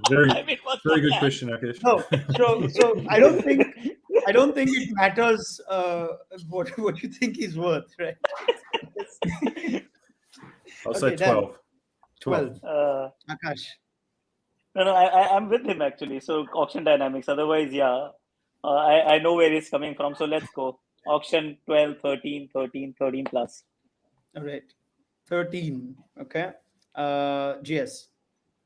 Very, I mean, what's very the good plan? question, Akash. No, so I don't think it matters what you think he's worth, right? I'll say Okay, Dan. 12. 12. Akash. No, I'm with him actually. So auction dynamics. Otherwise, yeah, I know where he's coming from. So let's go. Auction 12, 13 plus. All right. 13. Okay. GS.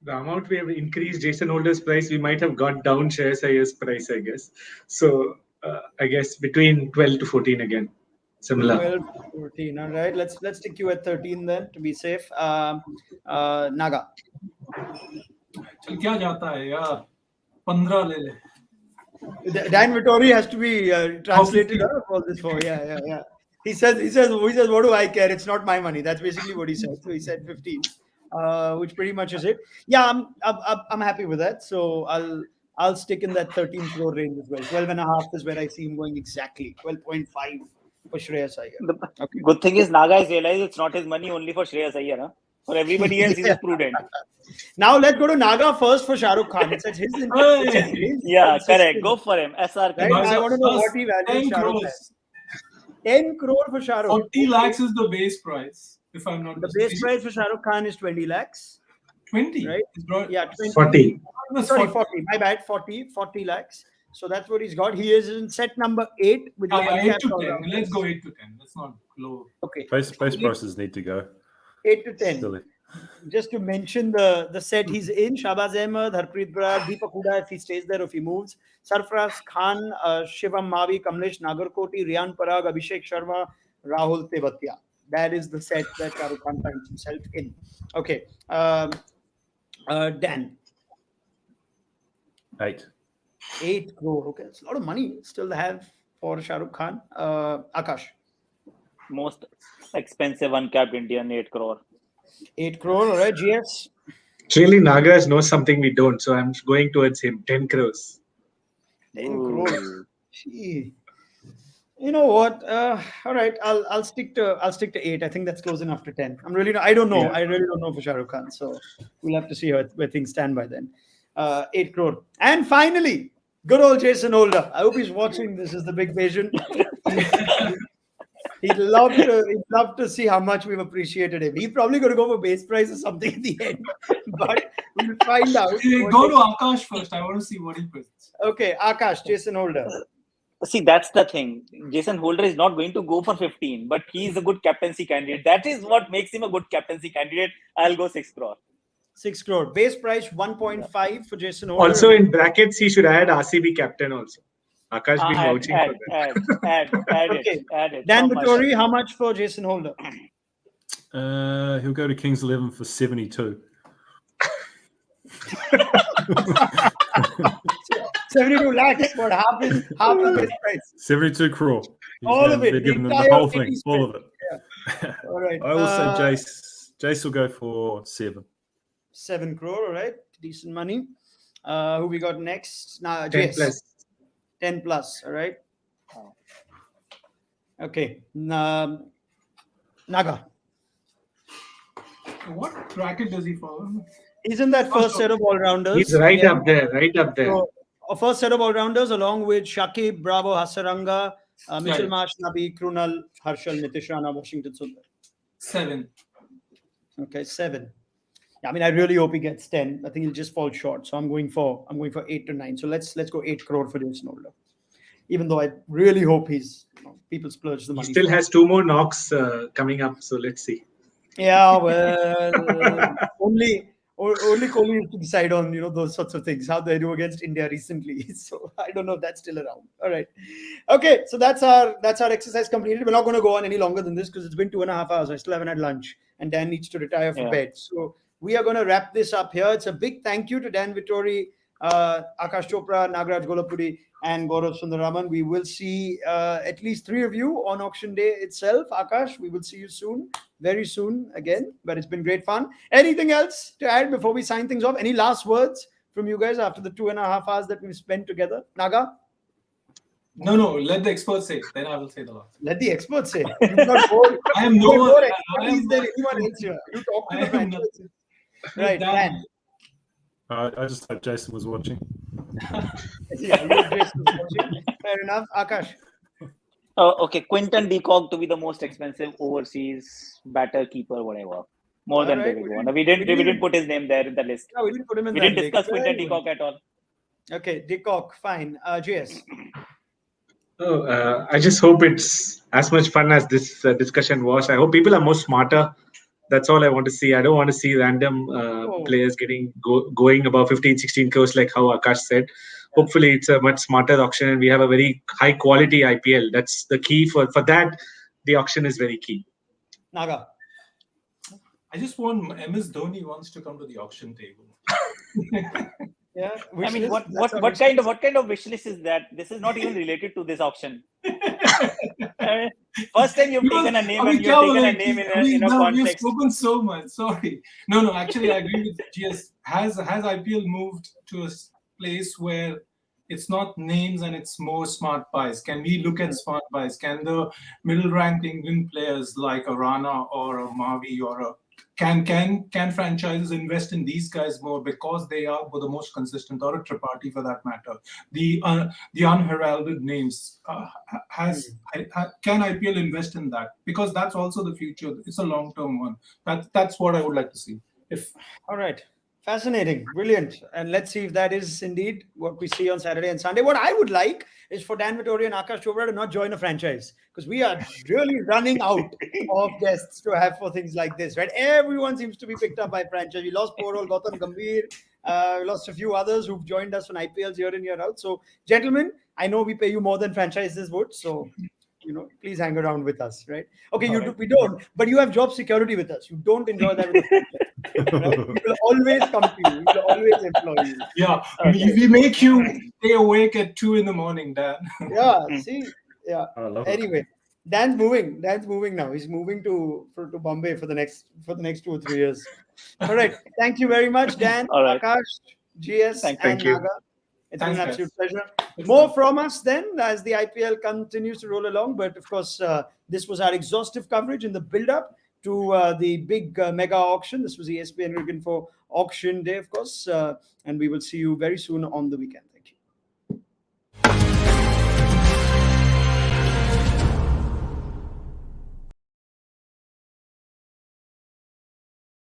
The amount we have increased Jason Holder's price, we might have got down Shreyas Iyer's price, I guess. So I guess between 12 to 14 again. Similar. 12, 14. All right. Let's stick you at 13 then to be safe. Naga. चल क्या जाता है यार 15 ले ले Dan Vittori has to be translated for this for. Yeah. He says, what do I care? It's not my money. That's basically what he said. So he said 15, which pretty much is it. Yeah, I'm happy with that. So I'll stick in that 13 crore range as well. 12 and a half is where I see him going exactly. 12.5 for Shreyas Iyer. The Okay. good thing is Naga has realized it's not his money only for Shreyas Iyer. Huh? For everybody else, he's Yeah. just prudent. Now let's go to Naga first for Shah Rukh Khan. It's at his, it's at his Yeah, correct. insistence. Go for him. SRK. Right? I want to know Buzz, what he values 10 Shah Rukh crores. as. 10 crore for Shah Rukh. 40 lakhs is the base price, if I'm not The mistaken. base price for Shah Rukh Khan is 20 lakhs. 20. Right? It's brought- Yeah, 20. 40. That's Sorry, 40. 40. My bad. 40 lakhs. So that's what he's got. He is in set number 8 with the Yeah, 8 uncapped to 10. all-rounders. Let's go 8 to 10. Let's not low. Okay. Base prices need to go. 8 to 10. Silly. Just to mention the set he's in: Shahbaz Ahmed, Harpreet Brar, Deepak Hooda if he stays there, if he moves, Sarfraz Khan, Shivam Mavi, Kamlesh Nagarkoti, Riyan Parag, Abhishek Sharma, Rahul Tewatia. That is the set that Shah Rukh Khan finds himself in. Okay. Dan. 8. 8 crore. Okay, it's a lot of money still to have for Shah Rukh Khan. Akash. Most expensive uncapped Indian, 8 crore. 8 crore. All right. GS. Clearly, Nagaraj knows something we don't, so I'm going towards him. 10 crores. 10 crore. Gee. You know what? All right, I'll stick to 8. I think that's close enough to 10. I don't know. Yeah. I really don't know for Shah Rukh Khan. So we'll have to see where things stand by then. 8 crore. And finally, good old Jason Holder. I hope he's watching. This is the big vision. He'd love to see how much we've appreciated him. He's probably going to go for base price or something at the end, but we'll find out. Go to Akash first. I want to see what he puts. Okay, Akash, Jason Holder. See, that's the thing. Jason Holder is not going to go for 15, but he's a good captaincy candidate. That is what makes him a good captaincy candidate. I'll go 6 crore. 6 crore. Base price 1.5 for Jason Holder. Also, in brackets, he should add RCB captain also. Akash been vouching for that. Add Okay. it. Dan How much? Vittori, how much for Jason Holder? He'll go to Kings 11 for 72. 72 lakhs. What half is base price? 72 crore. All of it, They're the giving them entire the whole thing thing. he's All of it. All right. I will say Jace will go for 7. 7 crore. All right. Decent money. Who we got next? 10 Jace. plus. 10 plus. All right. Okay. Naga. What bracket does he follow? He's in that first set of all-rounders. He's right Yeah. up there, right up there. So, a first set of all-rounders along with Shakib, Bravo, Hasaranga, Mitchell Right. Marsh, Nabi, Krunal, Harshal, Nitish Rana, Washington Sundar. 7. Okay, 7. Yeah, I mean, I really hope he gets 10. I think he'll just fall short. So I'm going for 8 to 9. So let's go 8 crore for Jason Holder. Even though I really hope people splurge the He money. still has 2 more knocks coming up, so let's see. Yeah, well, only Kohli has to decide on those sorts of things, how they do against India recently. So I don't know if that's still around. All right, okay. So that's our exercise completed. We're not going to go on any longer than this because it's been 2.5 hours. I still haven't had lunch, and Dan needs to retire for bed. So we are going to wrap this up here. It's a big thank you to Dan Vittori, Akash Chopra, Nagaraj Golapuri, and Gaurav Sundaraman. We will see at least 3 of you on auction day itself. Akash, we will see you soon, very soon again. But it's been great fun. Anything else to add before we sign things off? Any last words from you guys after the 2.5 hours that we've spent together? Naga? No. Let the experts say. Then I will say the last. Let the experts say. You've got more, I am you've got no more one. expertise than anyone else here. You talk to I the am franchise. Right, Dan. I just hope Jason was watching. Yeah, Jason was watching. Fair enough. Akash. Okay, Quinton de Kock to be the most expensive overseas batter, keeper, whatever. More than Alright, David Warner. We didn't put his name there in the list. No, we didn't put him in We that didn't discuss list. Quinton Very de Kock at all. Okay, de Kock, fine. JS. I just hope it's as much fun as this discussion was. I hope people are more smarter. That's all I want to see. I don't want to see random players getting going above 15, 16 crores like how Akash said. Hopefully, it's a much smarter auction and we have a very high quality IPL. That's the key for that. The auction is very key. Naga. I just want MS Dhoni wants to come to the auction table. Yeah. I mean, wishlist? That's our what kind of wish list is that? This is not even related to this auction. First time you've taken a name and you've taken a name in a We've context. spoken so much. Sorry. No. Actually, I agree with GS. Has IPL moved to a place where It's not names, and it's more smart buys. Can we look at smart buys? Can the middle-ranked England players like a Rana or a Mavi or a can franchises invest in these guys more because they are the most consistent, or a Tripathi for that matter? The unheralded names can IPL invest in that, because that's also the future. It's a long-term one. That's what I would like to see. All right. Fascinating. Brilliant. And let's see if that is indeed what we see on Saturday and Sunday. What I would like is for Dan Vittori and Akash Chopra to not join a franchise, because we are really running out of guests to have for things like this, right? Everyone seems to be picked up by franchise. We lost poor old Gautam Gambhir. We lost a few others who've joined us on IPLs year in, year out. So, gentlemen, I know we pay you more than franchises would. So, please hang around with us, right? Okay, we don't, but you have job security with us. You don't enjoy that with the franchise. Right? We will always come to you. We will always employ you. Yeah, we make you stay awake at 2 a.m, Dan. Yeah, see, yeah. I love it. Anyway, Dan's moving. Dan's moving now. He's moving to Bombay for the next 2 or 3 years. All right. Thank you very much, Dan, All right. Akash, GS, and Thank you. Naga. It's been an Thanks, absolute guys. pleasure. More from us then as the IPL continues to roll along. But of course, this was our exhaustive coverage in the build-up to the big mega auction. This was ESPN Cricket for Auction Day, of course. And we will see you very soon on the weekend.